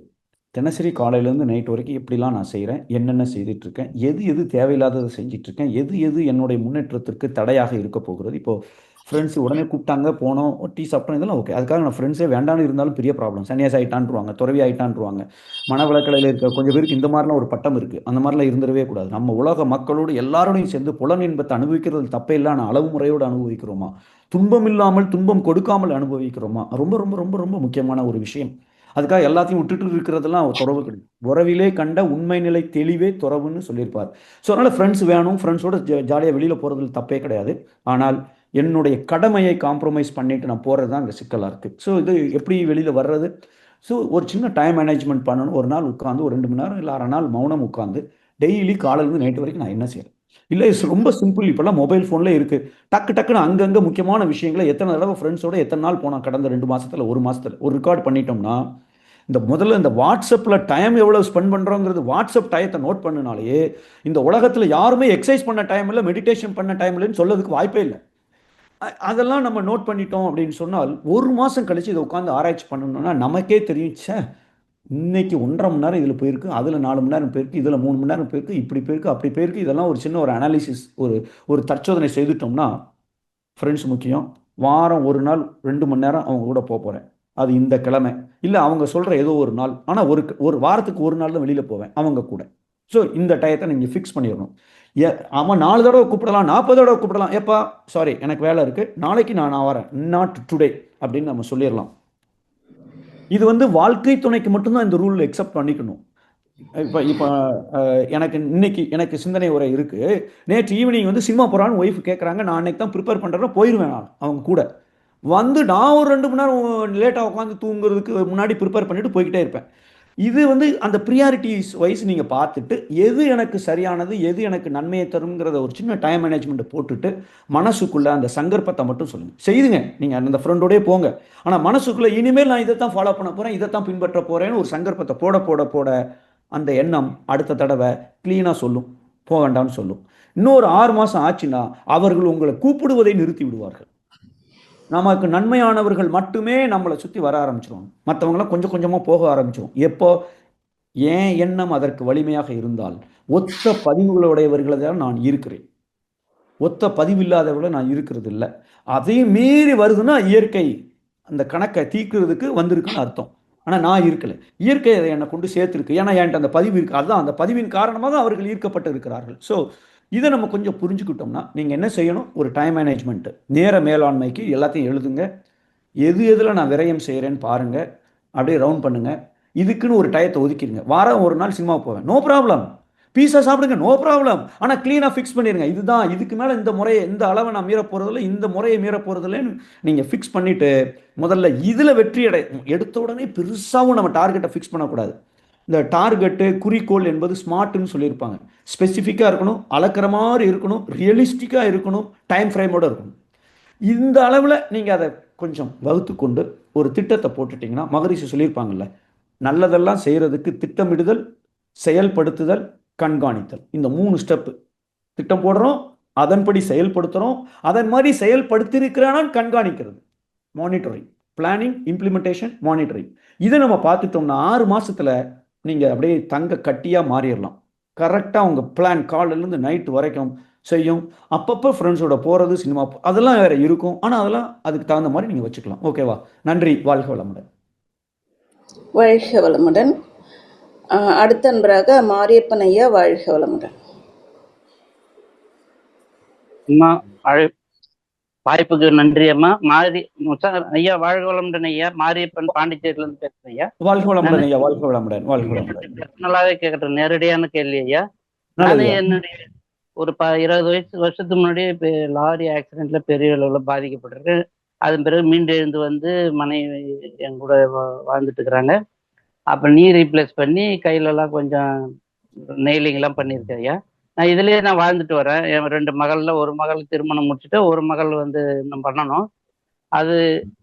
தினசரி காலையிலேருந்து நைட் வரைக்கும் எப்படிலாம் நான் செய்கிறேன், என்னென்ன செய்துட்ருக்கேன், எது தேவையில்லாததை செஞ்சிட்ருக்கேன், எது என்னுடைய முன்னேற்றத்திற்கு தடையாக இருக்க போகிறது. இப்போது ஃப்ரெண்ட்ஸ் உடனே கூப்பிட்டாங்க, போனோம், டீ சாப்பிட்டோம், இதெல்லாம் ஓகே. அதுக்காக நான் ஃப்ரெண்ட்ஸே வேண்டான்னு இருந்தாலும் பெரிய ப்ராப்ளம். சன்னியாசி ஆகிட்டான்ருவாங்க, துறவி ஆகிட்டான்ருவாங்க. மனவளக்கலையில் இருக்க கொஞ்சம் பேருக்கு இந்த மாதிரிலாம் ஒரு பட்டம் இருக்குது. அந்த மாதிரிலாம் இருந்துடவே கூடாது. நம்ம உலக மக்களோடு எல்லாரோடையும் சேர்ந்து புலன் இன்பத்தை அனுபவிக்கிறது தப்பே இல்லை. ஆனால் அளவு முறையோடு அனுபவிக்கிறோமா, துன்பம் இல்லாமல் துன்பம் கொடுக்காமல் அனுபவிக்கிறோமா, ரொம்ப ரொம்ப ரொம்ப ரொம்ப முக்கியமான ஒரு விஷயம். அதுக்காக எல்லாத்தையும் விட்டுட்டு இருக்கிறதெல்லாம் துறவு கிடையாது. உறவிலே கண்ட உண்மை நிலை தெளிவே துறவுன்னு சொல்லியிருப்பார். ஸோ அதனால் ஃப்ரெண்ட்ஸ் வேணும், ஃப்ரெண்ட்ஸோட ஜாலியாக வெளியில் போகிறதுல தப்பே கிடையாது. ஆனால் என்னுடைய கடமையை காம்ப்ரமைஸ் பண்ணிட்டு நான் போகிறது தான் அங்கே சிக்கலாக இருக்குது. ஸோ இது எப்படி வெளியில் வர்றது? ஸோ ஒரு சின்ன டைம் மேனேஜ்மெண்ட் பண்ணணும். ஒரு நாள் உட்காந்து ஒரு 2 மணி நேரம் இல்லை 1/2 நாள் மௌனம் உட்காந்து டெய்லி காலையிலேருந்து நைட்டு வரைக்கும் நான் என்ன செய்கிறேன்? இல்லை ரொம்ப சிம்பிள். இப்போல்லாம் மொபைல் ஃபோனில் இருக்குது. டக்குன்னு அங்கங்கே முக்கியமான விஷயங்களை எத்தனை தடவை ஃப்ரெண்ட்ஸோட எத்தனை நாள் போனால் கடந்த 2 மாதத்தில் 1 மாதத்தில் ஒரு ரெக்கார்ட் பண்ணிட்டோம்னா, முதல்ல இந்த வாட்ஸ்அப்பில் டைம் எவ்வளோ ஸ்பெண்ட் பண்ணுறோங்கிறது வாட்ஸ்அப் டயத்தை நோட் பண்ணினாலே இந்த உலகத்தில் யாருமே எக்ஸசைஸ் பண்ண டைம் இல்லை, மெடிடேஷன் பண்ண டைம் இல்லைன்னு சொல்லதுக்கு வாய்ப்பே இல்லை. அதெல்லாம் நம்ம நோட் பண்ணிட்டோம் அப்படின்னு சொன்னால் 1 மாதம் கழிச்சு இதை உட்காந்து ஆராய்ச்சி பண்ணணும்னா நமக்கே தெரியும், ச்சே இன்னைக்கு 1.5 மணி நேரம் இதில் போயிருக்கு, அதில் 4 மணி நேரம் போயிருக்கு, இதில் 3 மணி நேரம் போயிருக்கு, இப்படி போயிருக்கு அப்படி போயிருக்கு. இதெல்லாம் ஒரு சின்ன ஒரு அனாலிசிஸ், ஒரு ஒரு தற்சோதனை செய்துட்டோம்னா ஃப்ரெண்ட்ஸ் முக்கியம். வாரம் 1 நாள் 2 மணி நேரம் அவங்க கூட போகிறேன், அது இந்த கிழமை இல்லை அவங்க சொல்கிற ஏதோ ஒரு நாள், ஆனால் ஒரு வாரத்துக்கு 1 நாள் தான் வெளியில் போவேன் அவங்க கூட. ஸோ இந்த டயத்தை நீங்கள் ஃபிக்ஸ் பண்ணிடணும். அவன் 4 தடவை கூப்பிடலாம், 40 தடவை கூப்பிடலாம், எப்பா சாரி எனக்கு வேலை இருக்குது, நாளைக்கு நான் வரேன், நாட் டுடே அப்படின்னு நம்ம சொல்லிடலாம். இது வந்து வாழ்க்கை துணைக்கு மட்டும்தான் இந்த ரூல் எக்ஸெப்ட் பண்ணிக்கணும். இப்போ எனக்கு சிந்தனை உரை இருக்குது. நேற்று ஈவினிங் வந்து சினிமா போகிறான்னு ஒய்ஃப் கேட்குறாங்க, நான் அன்னைக்கு தான் ப்ரிப்பேர் பண்ணுறேன், போயிடுவேன் நான் அவங்க கூட. வந்து நான் ஒரு 2 மணி நேரம் லேட்டாக உட்காந்து தூங்குறதுக்கு முன்னாடி ப்ரிப்பேர் பண்ணிவிட்டு போய்கிட்டே இருப்பேன். இது வந்து அந்த ப்ரியாரிட்டிஸ் வைஸ் நீங்கள் பார்த்துட்டு எது எனக்கு சரியானது, எது எனக்கு நன்மையை தருங்கிறத ஒரு சின்ன டைம் மேனேஜ்மெண்ட்டை போட்டுட்டு மனசுக்குள்ளே அந்த சங்கற்பத்தை மட்டும் சொல்லுங்கள். செய்துங்க, நீங்கள் அந்த ஃப்ரெண்டோடய போங்க, ஆனால் மனசுக்குள்ளே இனிமேல் நான் இதை தான் ஃபாலோ பண்ண போகிறேன், இதை தான் பின்பற்ற போகிறேன்னு ஒரு சங்கற்பத்தை போட போட போட அந்த எண்ணம் அடுத்த தடவை க்ளீனாக சொல்லும், போக வேண்டாம்னு சொல்லும். இன்னொரு 6 மாதம் ஆச்சுன்னா அவர்கள் உங்களை கூப்பிடுவதை நிறுத்தி விடுவார்கள். நமக்கு நன்மையானவர்கள் மட்டுமே நம்மளை சுற்றி வர ஆரம்பிச்சிருவாங்க, மற்றவங்களாம் கொஞ்சம் கொஞ்சமாக போக ஆரம்பிச்சிடும். எப்போ ஏன் எண்ணம் அதற்கு வலிமையாக இருந்தால் ஒத்த பதிவுகளுடையவர்களை தான் நான் இருக்கிறேன், ஒத்த பதிவில்லாதவர்களை நான் இருக்கிறது இல்லை. அதையும் மீறி வருதுன்னா இயற்கை அந்த கணக்கை தீர்க்கிறதுக்கு வந்திருக்குன்னு அர்த்தம். ஆனால் நான் இருக்கலை, இயற்கை அதை என்னை கொண்டு சேர்த்துருக்கு, ஏன்னா என்கிட்ட அந்த பதிவு இருக்குது. அதுதான் அந்த பதிவின் காரணமாக அவர்கள் ஈர்க்கப்பட்டு இருக்கிறார்கள். ஸோ இதை நம்ம கொஞ்சம் புரிஞ்சுக்கிட்டோம்னா நீங்கள் என்ன செய்யணும், ஒரு டைம் மேனேஜ்மெண்ட்டு, நேர மேலாண்மைக்கு எல்லாத்தையும் எழுதுங்க. எதில் நான் விரயம் செய்கிறேன்னு பாருங்கள், அப்படியே ரவுண்ட் பண்ணுங்கள். இதுக்குன்னு ஒரு டயத்தை ஒதுக்கிடுங்க. வாரம் 1 நாள் சினிமா போவேன், நோ ப்ராப்ளம். பீஸா சாப்பிடுங்க, நோ ப்ராப்ளம். ஆனால் க்ளீனாக ஃபிக்ஸ் பண்ணிடுங்க, இதுதான், இதுக்கு மேலே இந்த முறையை, இந்த அளவை நான் மீற போகிறதில்ல, இந்த முறையை மீற போகிறதில்லன்னு நீங்கள் ஃபிக்ஸ் பண்ணிவிட்டு முதல்ல இதில் வெற்றி எடுத்த உடனே பெருசாகவும் நம்ம டார்கெட்டை ஃபிக்ஸ் பண்ணக்கூடாது. இந்த டார்கெட்டு குறிக்கோள் என்பது ஸ்மார்ட்னு சொல்லியிருப்பாங்க. ஸ்பெசிஃபிக்காக இருக்கணும், அளக்கிற மாதிரி இருக்கணும், ரியலிஸ்டிக்காக இருக்கணும், டைம் ஃப்ரேமோடு இருக்கணும். இந்த அளவில் நீங்கள் அதை கொஞ்சம் வகுத்து கொண்டு ஒரு திட்டத்தை போட்டுட்டிங்கன்னா, மகரிஷி சொல்லியிருப்பாங்கல்ல, நல்லதெல்லாம் செய்கிறதுக்கு திட்டமிடுதல், செயல்படுத்துதல், கண்காணித்தல், இந்த 3 ஸ்டெப்பு. திட்டம் போடுறோம், அதன்படி செயல்படுத்துகிறோம், அதன் மாதிரி செயல்படுத்தியிருக்கிறானான்னு கண்காணிக்கிறது, மானிட்டரிங், பிளானிங், இம்ப்ளிமெண்டேஷன், மானிட்டரிங். இதை நம்ம பார்த்துட்டோம்னா 6 மாதத்தில் நீங்கள் அப்படியே தங்க கட்டியாக மாறிடலாம். கரெக்டாக உங்கள் பிளான் காலையிலேருந்து நைட்டு வரைக்கும் செய்யும். அப்பப்போ ஃப்ரெண்ட்ஸோட போகிறது, சினிமா அதெல்லாம் வேறு இருக்கும், ஆனால் அதெல்லாம் அதுக்கு தகுந்த மாதிரி நீங்கள் வச்சுக்கலாம். ஓகேவா? நன்றி. வாழ்க வளமுடன். வாழ்க வளமுடன். அடுத்த நண்பராக மாரியப்பன் ஐயா, வாழ்க வளமுடன். அம்மா வாய்ப்புக்கு நன்றி அம்மா. ஐயா வாழ்க வளமுடன் ஐயா. மாரியப்பன் பாண்டிச்சேரியில இருந்து பேசுறேன் ஐயா. வாழ்க வளமுடன் ஐயா. வாழ்க வளமுடன். வாழ்க வளமுடன். நல்லாவே கேட்கறேன், நேரடியான கேள்வி ஐயா. நான் என்னுடைய ஒரு 20 வருஷத்துக்கு முன்னாடி லாரி ஆக்சிடென்ட்ல பெரிய அளவுல பாதிக்கப்பட்டிருக்கேன். அதன் பிறகு மீண்டு எழுந்து வந்து மனைவி என் கூட வாழ்ந்துட்டு இருக்கிறாங்க. அப்ப நீ ரீப்ளேஸ் பண்ணி கையிலலாம் கொஞ்சம் நெயிலிங்லாம் பண்ணியிருக்கேன் ஐயா. நான் இதுலயே நான் வாழ்ந்துட்டு வரேன். என் 2 மகள்ல ஒரு மகள் திருமணம் முடிச்சுட்டு, ஒரு மகள் வந்து இன்னும் பண்ணணும். அது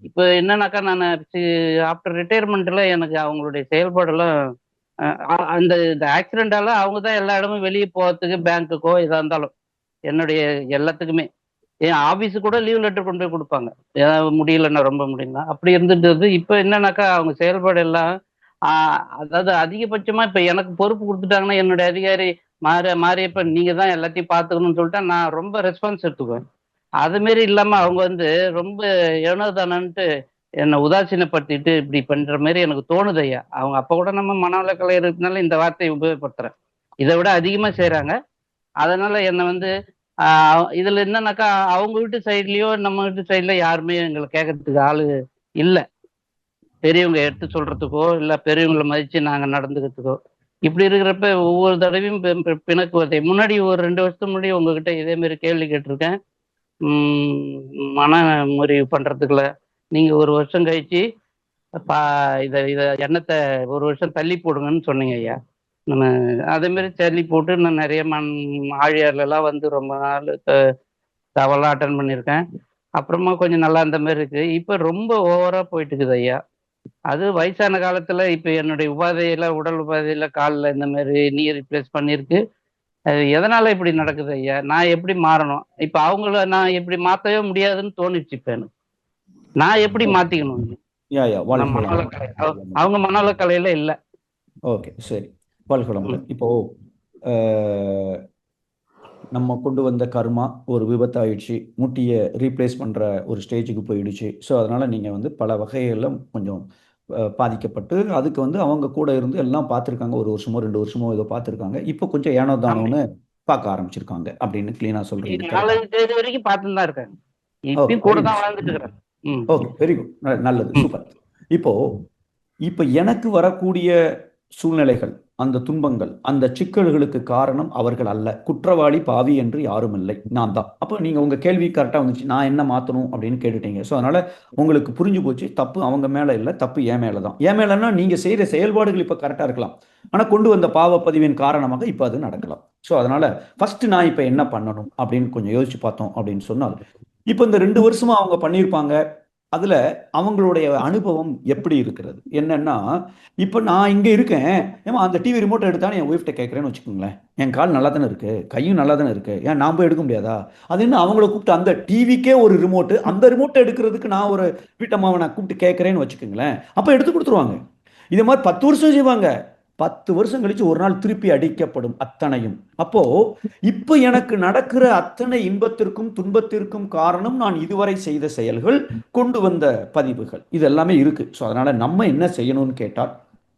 இப்போ என்னன்னாக்கா, நான் ஆஃப்டர் ரிட்டையர்மெண்ட்ல எனக்கு அவங்களுடைய செயல்பாடெல்லாம் அந்த ஆக்சிடென்டால அவங்க தான் எல்லா இடமும் வெளியே போகிறதுக்கு, பேங்க்குக்கோ இதாக இருந்தாலும் என்னுடைய எல்லாத்துக்குமே, என் ஆஃபீஸு கூட லீவ் லெட்டர் கொண்டு போய் கொடுப்பாங்க, ஏதாவது முடியலன்னா, ரொம்ப முடியல. அப்படி இருந்துட்டு இப்போ என்னன்னாக்கா அவங்க செயல்பாடு எல்லாம் அதாவது அதிகபட்சமா இப்போ எனக்கு பொறுப்பு கொடுத்துட்டாங்கன்னா, என்னுடைய அதிகாரி மாரியப்ப நீங்க தான் எல்லாத்தையும் பார்த்துக்கணும்னு சொல்லிட்டா நான் ரொம்ப ரெஸ்பான்ஸ் எடுத்துக்குவேன். அது மாரி இல்லாம அவங்க வந்து ரொம்ப ஏனோதானன்ட்டு என்னை உதாசீனப்படுத்திட்டு இப்படி பண்ற மாதிரி எனக்கு தோணுது ஐயா. அவங்க அப்ப கூட நம்ம மனவளக்கலை இருக்கிறதுனால இந்த வார்த்தையை உபயோகப்படுத்துறேன். இதை விட அதிகமா செய்யறாங்க. அதனால என்னை வந்து இதுல என்னன்னாக்கா, அவங்க வீட்டு சைட்லயோ நம்ம வீட்டு சைட்ல யாருமே எங்களை கேட்கறதுக்கு ஆளு இல்லை. பெரியவங்க எடுத்து சொல்றதுக்கோ இல்ல பெரியவங்களை மதிச்சு நாங்க நடந்துக்கிறதுக்கோ. இப்படி இருக்கிறப்ப ஒவ்வொரு தடவையும் பிணக்குவதை முன்னாடி ஒரு 2 வருஷத்துக்கு முன்னாடி உங்ககிட்ட இதே மாதிரி கேள்வி கேட்டிருக்கேன். மன முறிவு பண்றதுக்குள்ள நீங்க 1 வருஷம் கழிச்சு இத எண்ணத்தை 1 வருஷம் தள்ளி போடுங்கன்னு சொன்னீங்க ஐயா. நம்ம அதே மாதிரி தள்ளி போட்டு நான் நிறைய ஆழியார்ல எல்லாம் வந்து ரொம்ப நாள் தவறெல்லாம் அட்டன் பண்ணியிருக்கேன். அப்புறமா கொஞ்சம் நல்லா இருந்த மாதிரி இருக்கு. இப்ப ரொம்ப ஓவரா போயிட்டு இருக்குது ஐயா. அது வயசான காலத்துல இப்ப என்னுடைய உடல் உபாதையில காலில் இந்த மாதிரி நீ ரீப்ளேஸ் பண்ணியிருக்கு. அது எதனால இப்படி நடக்குது ஐயா? நான் எப்படி மாறணும்? இப்ப அவங்கள நான் எப்படி மாத்தவே முடியாதுன்னு தோணுச்சு இப்ப எனக்கு. நான் எப்படி மாத்திக்கணும்? நான் மனவளக்கலை, அவங்க மனவளக்கலையில இல்ல. ஓகே, சரி, வாழ்க்கை. இப்போ நம்ம கொண்டு வந்த கர்மா ஒரு விபத்தாயிடுச்சு, முட்டியை ரீப்ளேஸ் பண்ணுற ஒரு ஸ்டேஜுக்கு போயிடுச்சு. ஸோ அதனால் நீங்கள் வந்து பல வகைகளில் கொஞ்சம் பாதிக்கப்பட்டு அதுக்கு வந்து அவங்க கூட இருந்து எல்லாம் பார்த்துருக்காங்க. 1 வருஷமோ 2 வருஷமோ ஏதோ பார்த்துருக்காங்க. இப்போ கொஞ்சம் ஏனோ தானோன்னு பார்க்க ஆரம்பிச்சிருக்காங்க அப்படின்னு கிளீனாக சொல்கிறீங்க. 4 தேதி வரைக்கும் பார்த்துன்னு தான் இருக்காங்க. இப்பயும் கூட தான் வாழ்ந்துட்டு இருக்கிறேன். ஓகே, வெரி குட், நல்லது, சூப்பர். இப்போ எனக்கு வரக்கூடிய சூழ்நிலைகள், அந்த துன்பங்கள், அந்த சிக்கல்களுக்கு காரணம் அவர்கள் அல்ல. குற்றவாளி பாவி என்று யாரும் இல்லை, நான் தான். அப்போ நீங்கள் உங்கள் கேள்வி கரெக்டாக வந்துச்சு, நான் என்ன மாற்றணும் அப்படின்னு கேட்டுட்டீங்க. ஸோ அதனால் உங்களுக்கு புரிஞ்சு போச்சு, தப்பு அவங்க மேலே இல்லை, தப்பு என் மேலே தான். என் மேலேன்னா நீங்கள் செய்கிற செயல்பாடுகள் இப்போ கரெக்டாக இருக்கலாம், ஆனால் கொண்டு வந்த பாவப்பதிவின் காரணமாக இப்போ அது நடக்கலாம். ஸோ அதனால் ஃபஸ்ட்டு நான் இப்போ என்ன பண்ணணும் அப்படின்னு கொஞ்சம் யோசிச்சு பார்த்தோம் அப்படின்னு சொன்னால், இப்போ இந்த 2 வருஷமாக அவங்க பண்ணியிருப்பாங்க. அதில் அவங்களுடைய அனுபவம் எப்படி இருக்கிறது என்னன்னா, இப்போ நான் இங்கே இருக்கேன், ஏமா அந்த டிவி ரிமோட்டை எடுத்தானே என் ஒய்ஃப்ட்ட கேட்குறேன்னு வச்சுக்கோங்களேன். என் கால் நல்லா தானே இருக்குது, கையும் நல்லா தானே இருக்குது, ஏன் நான் போய் எடுக்க முடியாதா? அது என்ன அவங்கள கூப்பிட்டு அந்த டிவிக்கே ஒரு ரிமோட்டு, அந்த ரிமோட்டை எடுக்கிறதுக்கு நான் ஒரு வீட்டம்மாவை நான் கூப்பிட்டு கேட்குறேன்னு வச்சுக்கோங்களேன், அப்போ எடுத்து கொடுத்துருவாங்க. இதே மாதிரி 10 வருஷம் செய்வாங்க. 10 வருஷம் கழிச்சு ஒரு நாள் திருப்பி அடிக்கப்படும் அத்தனையும். அப்போ இப்போ எனக்கு நடக்கிற அத்தனை இன்பத்திற்கும் துன்பத்திற்கும் காரணம் நான் இதுவரை செய்த செயல்கள், கொண்டு வந்த பதிவுகள், இது எல்லாமே இருக்கு. ஸோ அதனால நம்ம என்ன செய்யணும்னு கேட்டால்,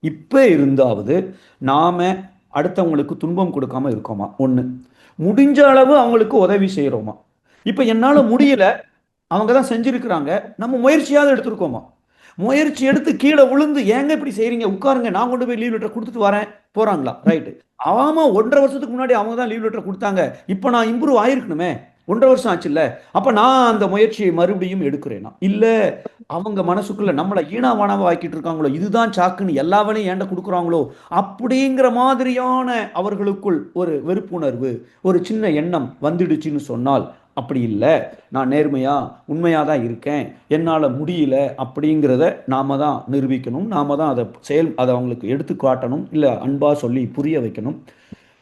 இப்போ இருந்தாவது நாம அடுத்தவங்களுக்கு துன்பம் கொடுக்காம இருக்கோமா, ஒன்று. முடிஞ்ச அளவு அவங்களுக்கு உதவி செய்கிறோமா. இப்போ என்னால் முடியல, அவங்க தான் செஞ்சிருக்கிறாங்க, நம்ம முயற்சியாவது எடுத்திருக்கோமா. முயற்சி எடுத்து கீழே விழுந்து ஏங்க இப்படி செய்றீங்க, உட்காருங்க, நான் கொண்டு போய் லீவ் லெட்டர் கொடுத்துட்டு வரேன், போறாங்களா? ரைட்டு. ஆமாம், 1.5 வருஷத்துக்கு முன்னாடி அவங்க தான் லீவ் லெட்டர் கொடுத்தாங்க, இப்போ நான் இம்ப்ரூவ் ஆயிருக்கணுமே, 1.5 வருஷம் ஆச்சுல்ல, அப்போ நான் அந்த முயற்சியை மறுபடியும் எடுக்கிறேன்னா? இல்லை, அவங்க மனசுக்குள்ள நம்மளை ஈனாவானாவை ஆக்கிட்டு இருக்காங்களோ, இதுதான் சாக்குன்னு எல்லா வேலையும் ஏண்ட கொடுக்குறாங்களோ அப்படிங்கிற மாதிரியான அவர்களுக்குள் ஒரு வெறுப்புணர்வு, ஒரு சின்ன எண்ணம் வந்துடுச்சுன்னு சொன்னால், அப்படி இல்லை, நான் நேர்மையாக உண்மையாக தான் இருக்கேன், என்னால் முடியல அப்படிங்கிறத நாம தான் நிரூபிக்கணும், நாம தான் அதை அவங்களுக்கு எடுத்து காட்டணும், இல்லை அன்பாக சொல்லி புரிய வைக்கணும்.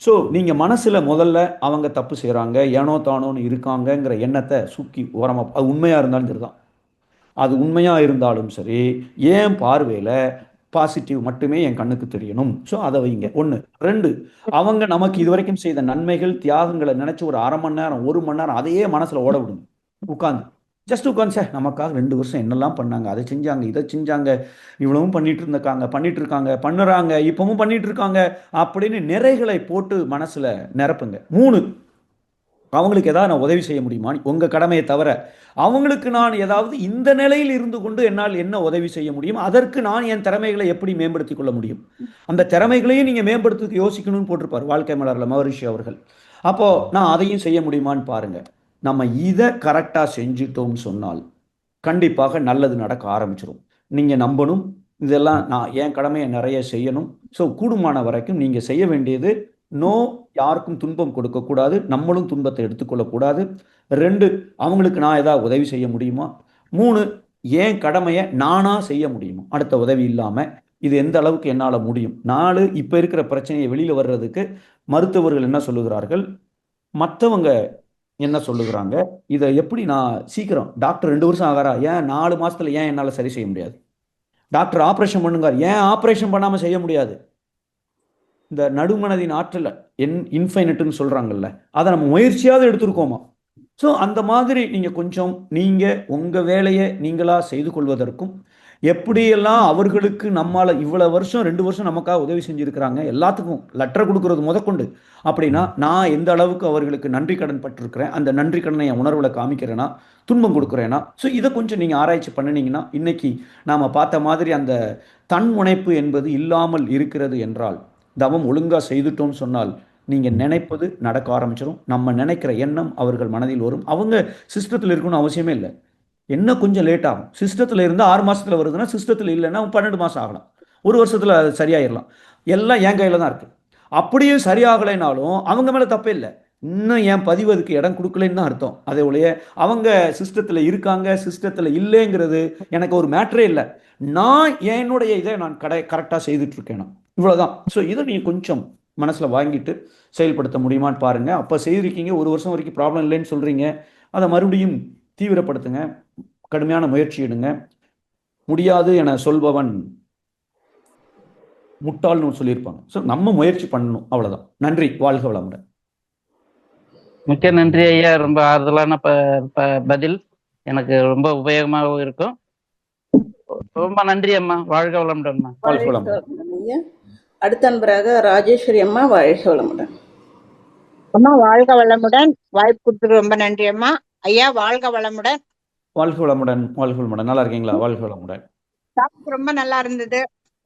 ஸோ நீங்கள் மனசில் முதல்ல அவங்க தப்பு செய்கிறாங்க, ஏனோ தானோன்னு இருக்காங்கங்கிற எண்ணத்தை சுக்கி ஓரமாக, அது உண்மையாக இருந்தாலும் சரி தான், அது உண்மையாக இருந்தாலும் சரி, ஏன் பார்வையில் பாசிட்டிவ் மட்டுமே என் கண்ணுக்கு தெரியணும். ஸோ அதை வைங்க, 1. 2, அவங்க நமக்கு இதுவரைக்கும் செய்த நன்மைகள் தியாகங்களை நினைச்சு ஒரு 1/2 மணி நேரம் 1 மணி நேரம் அதையே மனசுல ஓட விடுங்க. உட்காந்து ஜஸ்ட் உட்காந்து, நமக்காக 2 வருஷம் என்னெல்லாம் பண்ணாங்க, அதை செஞ்சாங்க, இதை செஞ்சாங்க, இவ்வளவும் பண்ணிட்டு பண்ணுறாங்க, இப்பவும் பண்ணிட்டு இருக்காங்க அப்படின்னு நிறைகளை போட்டு மனசுல நிரப்புங்க. 3, அவங்களுக்கு ஏதாவது நான் உதவி செய்ய முடியுமா, உங்கள் கடமையை தவிர அவங்களுக்கு நான் ஏதாவது இந்த நிலையில் இருந்து கொண்டு என்னால் என்ன உதவி செய்ய முடியும், அதற்கு நான் என் திறமைகளை எப்படி மேம்படுத்திக் கொள்ள முடியும், அந்த திறமைகளையும் நீங்கள் மேம்படுத்த யோசிக்கணும்னு போட்டிருப்பார் வாழ்க்கை மலரில் மகரிஷி அவர்கள். அப்போ நான் அதையும் செய்ய முடியுமான்னு பாருங்க. நம்ம இதை கரெக்டாக செஞ்சிட்டோம்னு சொன்னால் கண்டிப்பாக நல்லது நடக்க ஆரம்பிச்சிடும். நீங்கள் நம்பணும், இதெல்லாம் நான் என் கடமையை நிறைய செய்யணும். ஸோ கூடுமான வரைக்கும் நீங்கள் செய்ய வேண்டியது, நோ, யாருக்கும் துன்பம் கொடுக்கக்கூடாது, நம்மளும் துன்பத்தை எடுத்துக்கொள்ளக்கூடாது. 2, அவங்களுக்கு நான் ஏதாவது உதவி செய்ய முடியுமா. 3, ஏன் கடமையை நானாக செய்ய முடியுமா அடுத்த உதவி இல்லாமல், இது எந்த அளவுக்கு என்னால் முடியும். 4, இப்போ இருக்கிற பிரச்சனையை வெளியில் வர்றதுக்கு மருத்துவர்கள் என்ன சொல்லுகிறார்கள், மற்றவங்க என்ன சொல்லுகிறாங்க, இதை எப்படி நான் சீக்கிரம், டாக்டர் 2 வருஷம் ஆகாரா, ஏன் 4 மாதத்தில் ஏன் என்னால் சரி செய்ய முடியாது. டாக்டர் ஆப்ரேஷன் பண்ணுங்க, ஏன் ஆப்ரேஷன் பண்ணாமல் செய்ய முடியாது. இந்த நடுமனதின் ஆற்றல் இன்ஃபைனட்னு சொல்கிறாங்கல்ல, அதை நம்ம முயற்சியாவது எடுத்திருக்கோமா. ஸோ அந்த மாதிரி நீங்கள் கொஞ்சம் நீங்கள் உங்கள் வேலையை நீங்களாக செய்து கொள்வதற்கும், எப்படியெல்லாம் அவர்களுக்கு நம்மால் இவ்வளோ வருஷம் 2 வருஷம் நமக்காக உதவி செஞ்சுருக்கிறாங்க, எல்லாத்துக்கும் லெட்டர் கொடுக்கறது முதற்கொண்டு, அப்படின்னா நான் எந்த அளவுக்கு அவர்களுக்கு நன்றி கடன் பட்டிருக்கிறேன், அந்த நன்றி கடனை என் உணர்வில் காமிக்கிறேன்னா, துன்பம் கொடுக்குறேன்னா. ஸோ இதை கொஞ்சம் நீங்கள் ஆராய்ச்சி பண்ணினீங்கன்னா, இன்னைக்கு நாம் பார்த்த மாதிரி அந்த தன்முனைப்பு என்பது இல்லாமல் இருக்கிறது என்றால், தவம் ஒழுங்காக செய்துட்டோம்னு சொன்னால் நீங்கள் நினைப்பது நடக்க ஆரம்பிச்சிடும். நம்ம நினைக்கிற எண்ணம் அவர்கள் மனதில் வரும். அவங்க சிஸ்டத்தில் இருக்கணும்னு அவசியமே இல்லை, என்ன கொஞ்சம் லேட் ஆகும். சிஸ்டத்தில் இருந்தால் 6 மாதத்தில் வருதுன்னா, சிஸ்டத்தில் இல்லைன்னா 12 மாதம் ஆகலாம், 1 வருஷத்தில் அது சரியாயிடலாம். எல்லாம் என் கையில் தான் இருக்குது. அப்படியே சரியாகலைனாலும் அவங்க மேலே தப்பே இல்லை, இன்னும் என் பதிவு அதுக்கு இடம் கொடுக்கலன்னு தான் அர்த்தம். அதே ஒழிய அவங்க சிஸ்டத்தில் இருக்காங்க சிஸ்டத்தில் இல்லைங்கிறது எனக்கு ஒரு மேட்ரே இல்லை. நான் என்னுடைய இதை நான் கரெக்டாக செய்துட்டு இருக்கேன், இவ்வளோதான். ஸோ இதை நீங்கள் கொஞ்சம் மனசில் வாங்கிட்டு செயல்படுத்த முடியுமான்னு பாருங்கள். அப்போ செய்திருக்கீங்க, 1 வருஷம் வரைக்கும் ப்ராப்ளம் இல்லைன்னு சொல்கிறீங்க. அதை மறுபடியும் தீவிரப்படுத்துங்க, கடுமையான முயற்சி எடுங்க. முடியாது என சொல்பவன் முட்டாள்னு சொல்லியிருப்பாங்க. ஸோ நம்ம முயற்சி பண்ணணும், அவ்வளோதான். நன்றி, வாழ்க வளமுடன். மிக்க நன்றி ஐயா, ரொம்ப ஆறுதலான பதில், எனக்கு ரொம்ப உபயோகமாகவும் இருக்கும். ரொம்ப நன்றி அம்மா, வாழ்க வளமுடன். வாழ்க வளமுடன் ஐயா. அடுத்த அன்பராக ராஜேஸ்வரி அம்மா, வாழ்க வளமுடன். அம்மா வாழ்க வளமுடன், வாய்ப்பு கொடுத்துட்டு ரொம்ப நன்றி அம்மா. ஐயா வாழ்க வளமுடன். வாழ்க வளமுடன், வாழ்க வளமுடன். நல்லா இருக்கீங்களா? வாழ்க வளமுடன். ரொம்ப நல்லா இருந்தது.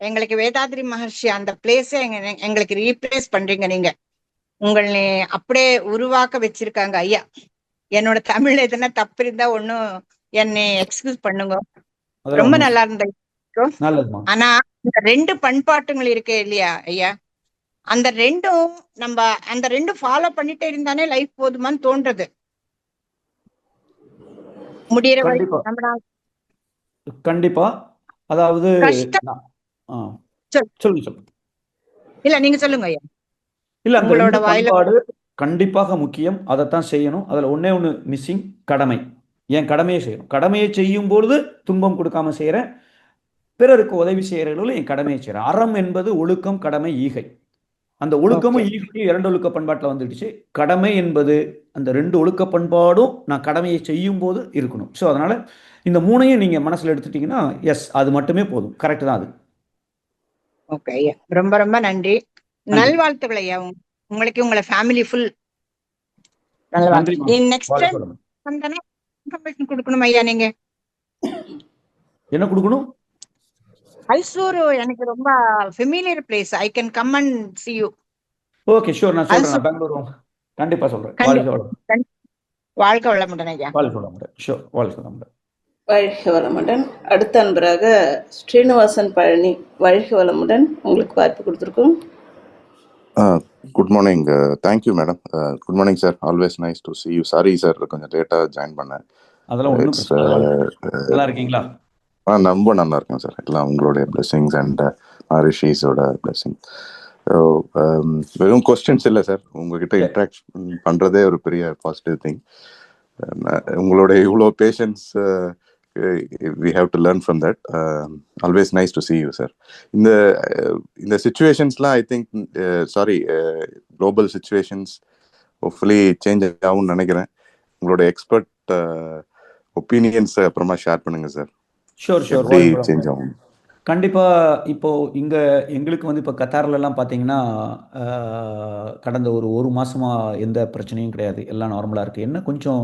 எங்களுக்கு வேதாத்ரி மகர்ஷி அந்த பிளேஸை எங்களுக்கு ரீப்ளேஸ் பண்றீங்க நீங்க. உங்களை அப்படியே உருவாக்க வச்சிருக்காங்க ஐயா. என்னோட தமிழ்ல எதுனா தப்பு இருந்தா ஒன்னும் என்னை எக்ஸ்கியூஸ் பண்ணுங்க. ரொம்ப நல்லா இருந்தது. ஆனா இந்த 2 பண்பாட்டுகள் இருக்கு இல்லையா ஐயா, அந்த 2ம் நம்ம அந்த 2 ஃபாலோ பண்ணிட்டே இருந்தானே லைஃப் போதுமான்னு தோன்றது. முடியற வரைக்கும் கண்டிப்பா. அதாவது சொல்லுங்க. இல்ல நீங்க சொல்லுங்க ஐயா. இல்ல, உங்களோட பண்பாடு கண்டிப்பாக முக்கியம், அதைத்தான் செய்யணும். அதுல ஒண்ணே ஒண்ணு மிஸ்ஸிங், கடமை. என் கடமையை செய்யணும். கடமையை செய்யும் பொழுது துன்பம் கொடுக்காம செய்யறேன், பிறருக்கு உதவி செய்யறவர்களும் என் கடமையை செய்யறேன். அறம் என்பது ஒழுக்கம், கடமை, ஈகை. அந்த ஒழுக்கமும் ஈகையும் 2 ஒழுக்க பண்பாட்டில் வந்துடுச்சு. கடமை என்பது அந்த 2 ஒழுக்க பண்பாடும் நான் கடமையை செய்யும் போது இருக்கணும். ஸோ அதனால இந்த 3ஐயும் நீங்க மனசுல எடுத்துட்டீங்கன்னா எஸ், அது மட்டுமே போதும். கரெக்ட் தான் அது. ஓகே ஐயா, ரொம்ப ரொம்ப நன்றி. நல்வாழ்த்துக்கள் ஐயா. உங்களுக்கு உங்களை ஃபேமிலி ஃபுல் நல்வாழ்த்து. நெக்ஸ்ட் டைம் வந்தனா இன்ஃபர்மேஷன் கொடுக்கணும் ஐயா. நீங்க என்ன கொடுக்கணும்? அல்சூர் எனக்கு ரொம்ப familiar place. I can come and see you. Okay, sure. நான் சொல்றேன், பெங்களூர் கண்டிப்பா சொல்றேன். வாழ்க வளமுடன் ஐயா. வாழ்க வளமுடன். ஷூர், வாழ்க வளமுடன். வாழ்க வளமுடன். அடுத்த அன்பராக ஸ்ரீனிவாசன் பழனி, வாழ்க வளமுடன். உங்களுக்கு வாய்ப்பு கொடுத்துருக்கோம். Good morning. Thank you madam. Good morning sir. Always nice to see you. Sorry sir, கொஞ்சம் லேட்டாக ஜாயின் பண்ணேன். அதெல்லாம் நல்லா இருக்கீங்களா? ரொம்ப நல்லா இருக்கேன் சார். எல்லாம் உங்களுடைய பிளெஸிங்ஸ் அண்ட் ரிஷிஸோட பிளெஸிங். வெறும் கொஸ்டின்ஸ் இல்லை சார், உங்ககிட்ட இன்ட்ராக்ஷன் பண்ணுறதே ஒரு பெரிய பாசிட்டிவ் திங். உங்களுடைய இவ்வளோ patience, we have to learn from that. Always nice to see you sir. இந்த சிச்சுவேஷன்ஸ்லாம் I think global situations hopefully change ஆகும்னு நினைக்கிறேன். உங்களோட எக்ஸ்பர்ட் ஒப்பீனியன்ஸ் அப்புறமா ஷேர் பண்ணுங்க சார். ஷூர் சேஞ்ச் ஆகும் கண்டிப்பாக. இப்போது இங்கே எங்களுக்கு வந்து இப்போ கத்தார்லலாம் பார்த்தீங்கன்னா கடந்த ஒரு மாதமாக எந்த பிரச்சனையும் கிடையாது, எல்லாம் நார்மலாக இருக்குது. என்ன கொஞ்சம்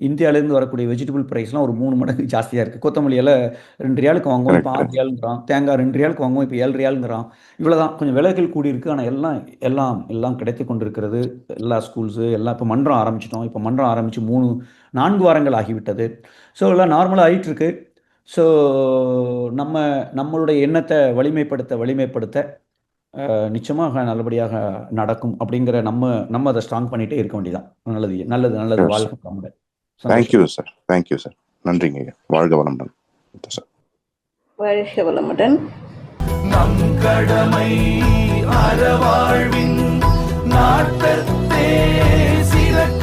இந்தியாவிலேருந்து வரக்கூடிய வெஜிடபிள் ப்ரைஸ்லாம் ஒரு 3 மடங்கு ஜாஸ்தியாக இருக்குது. கொத்தமல்லி எல்லாம் 2 ரியாலுக்கு வாங்குவோம், இப்போ 6 ரியாலுங்கிறான். தேங்காய் 2 ரியாலுக்கு வாங்குவோம், இப்போ 7 ரியாலுங்கிறான். இவ்வளோதான், கொஞ்சம் விலைகள் கூடி இருக்குது. ஆனால் எல்லாம் கிடைத்து கொண்டு இருக்கிறது. எல்லா ஸ்கூல்ஸு எல்லாம் இப்போ மன்றம் ஆரம்பிச்சிட்டோம். இப்போ மன்றம் ஆரம்பித்து 4 வாரங்கள் ஆகிவிட்டது. ஸோ எல்லாம் நார்மலாக ஆகிட்டுருக்கு. ஸோ நம்மளுடைய எண்ணத்தை வலிமைப்படுத்த நிச்சயமாக நல்லபடியாக நடக்கும் அப்படிங்கிற நம்ம அதை ஸ்ட்ராங் பண்ணிகிட்டே இருக்க வேண்டியதான். நல்லது. வாழ்க வளமுடன். Thank you sir. நன்றிங்க. வாழ்க வளமுடன் சார். வாழ்க வளமுடன். நம் கடமை அறவாழ்வின் நாட்டத்தே சிறக்க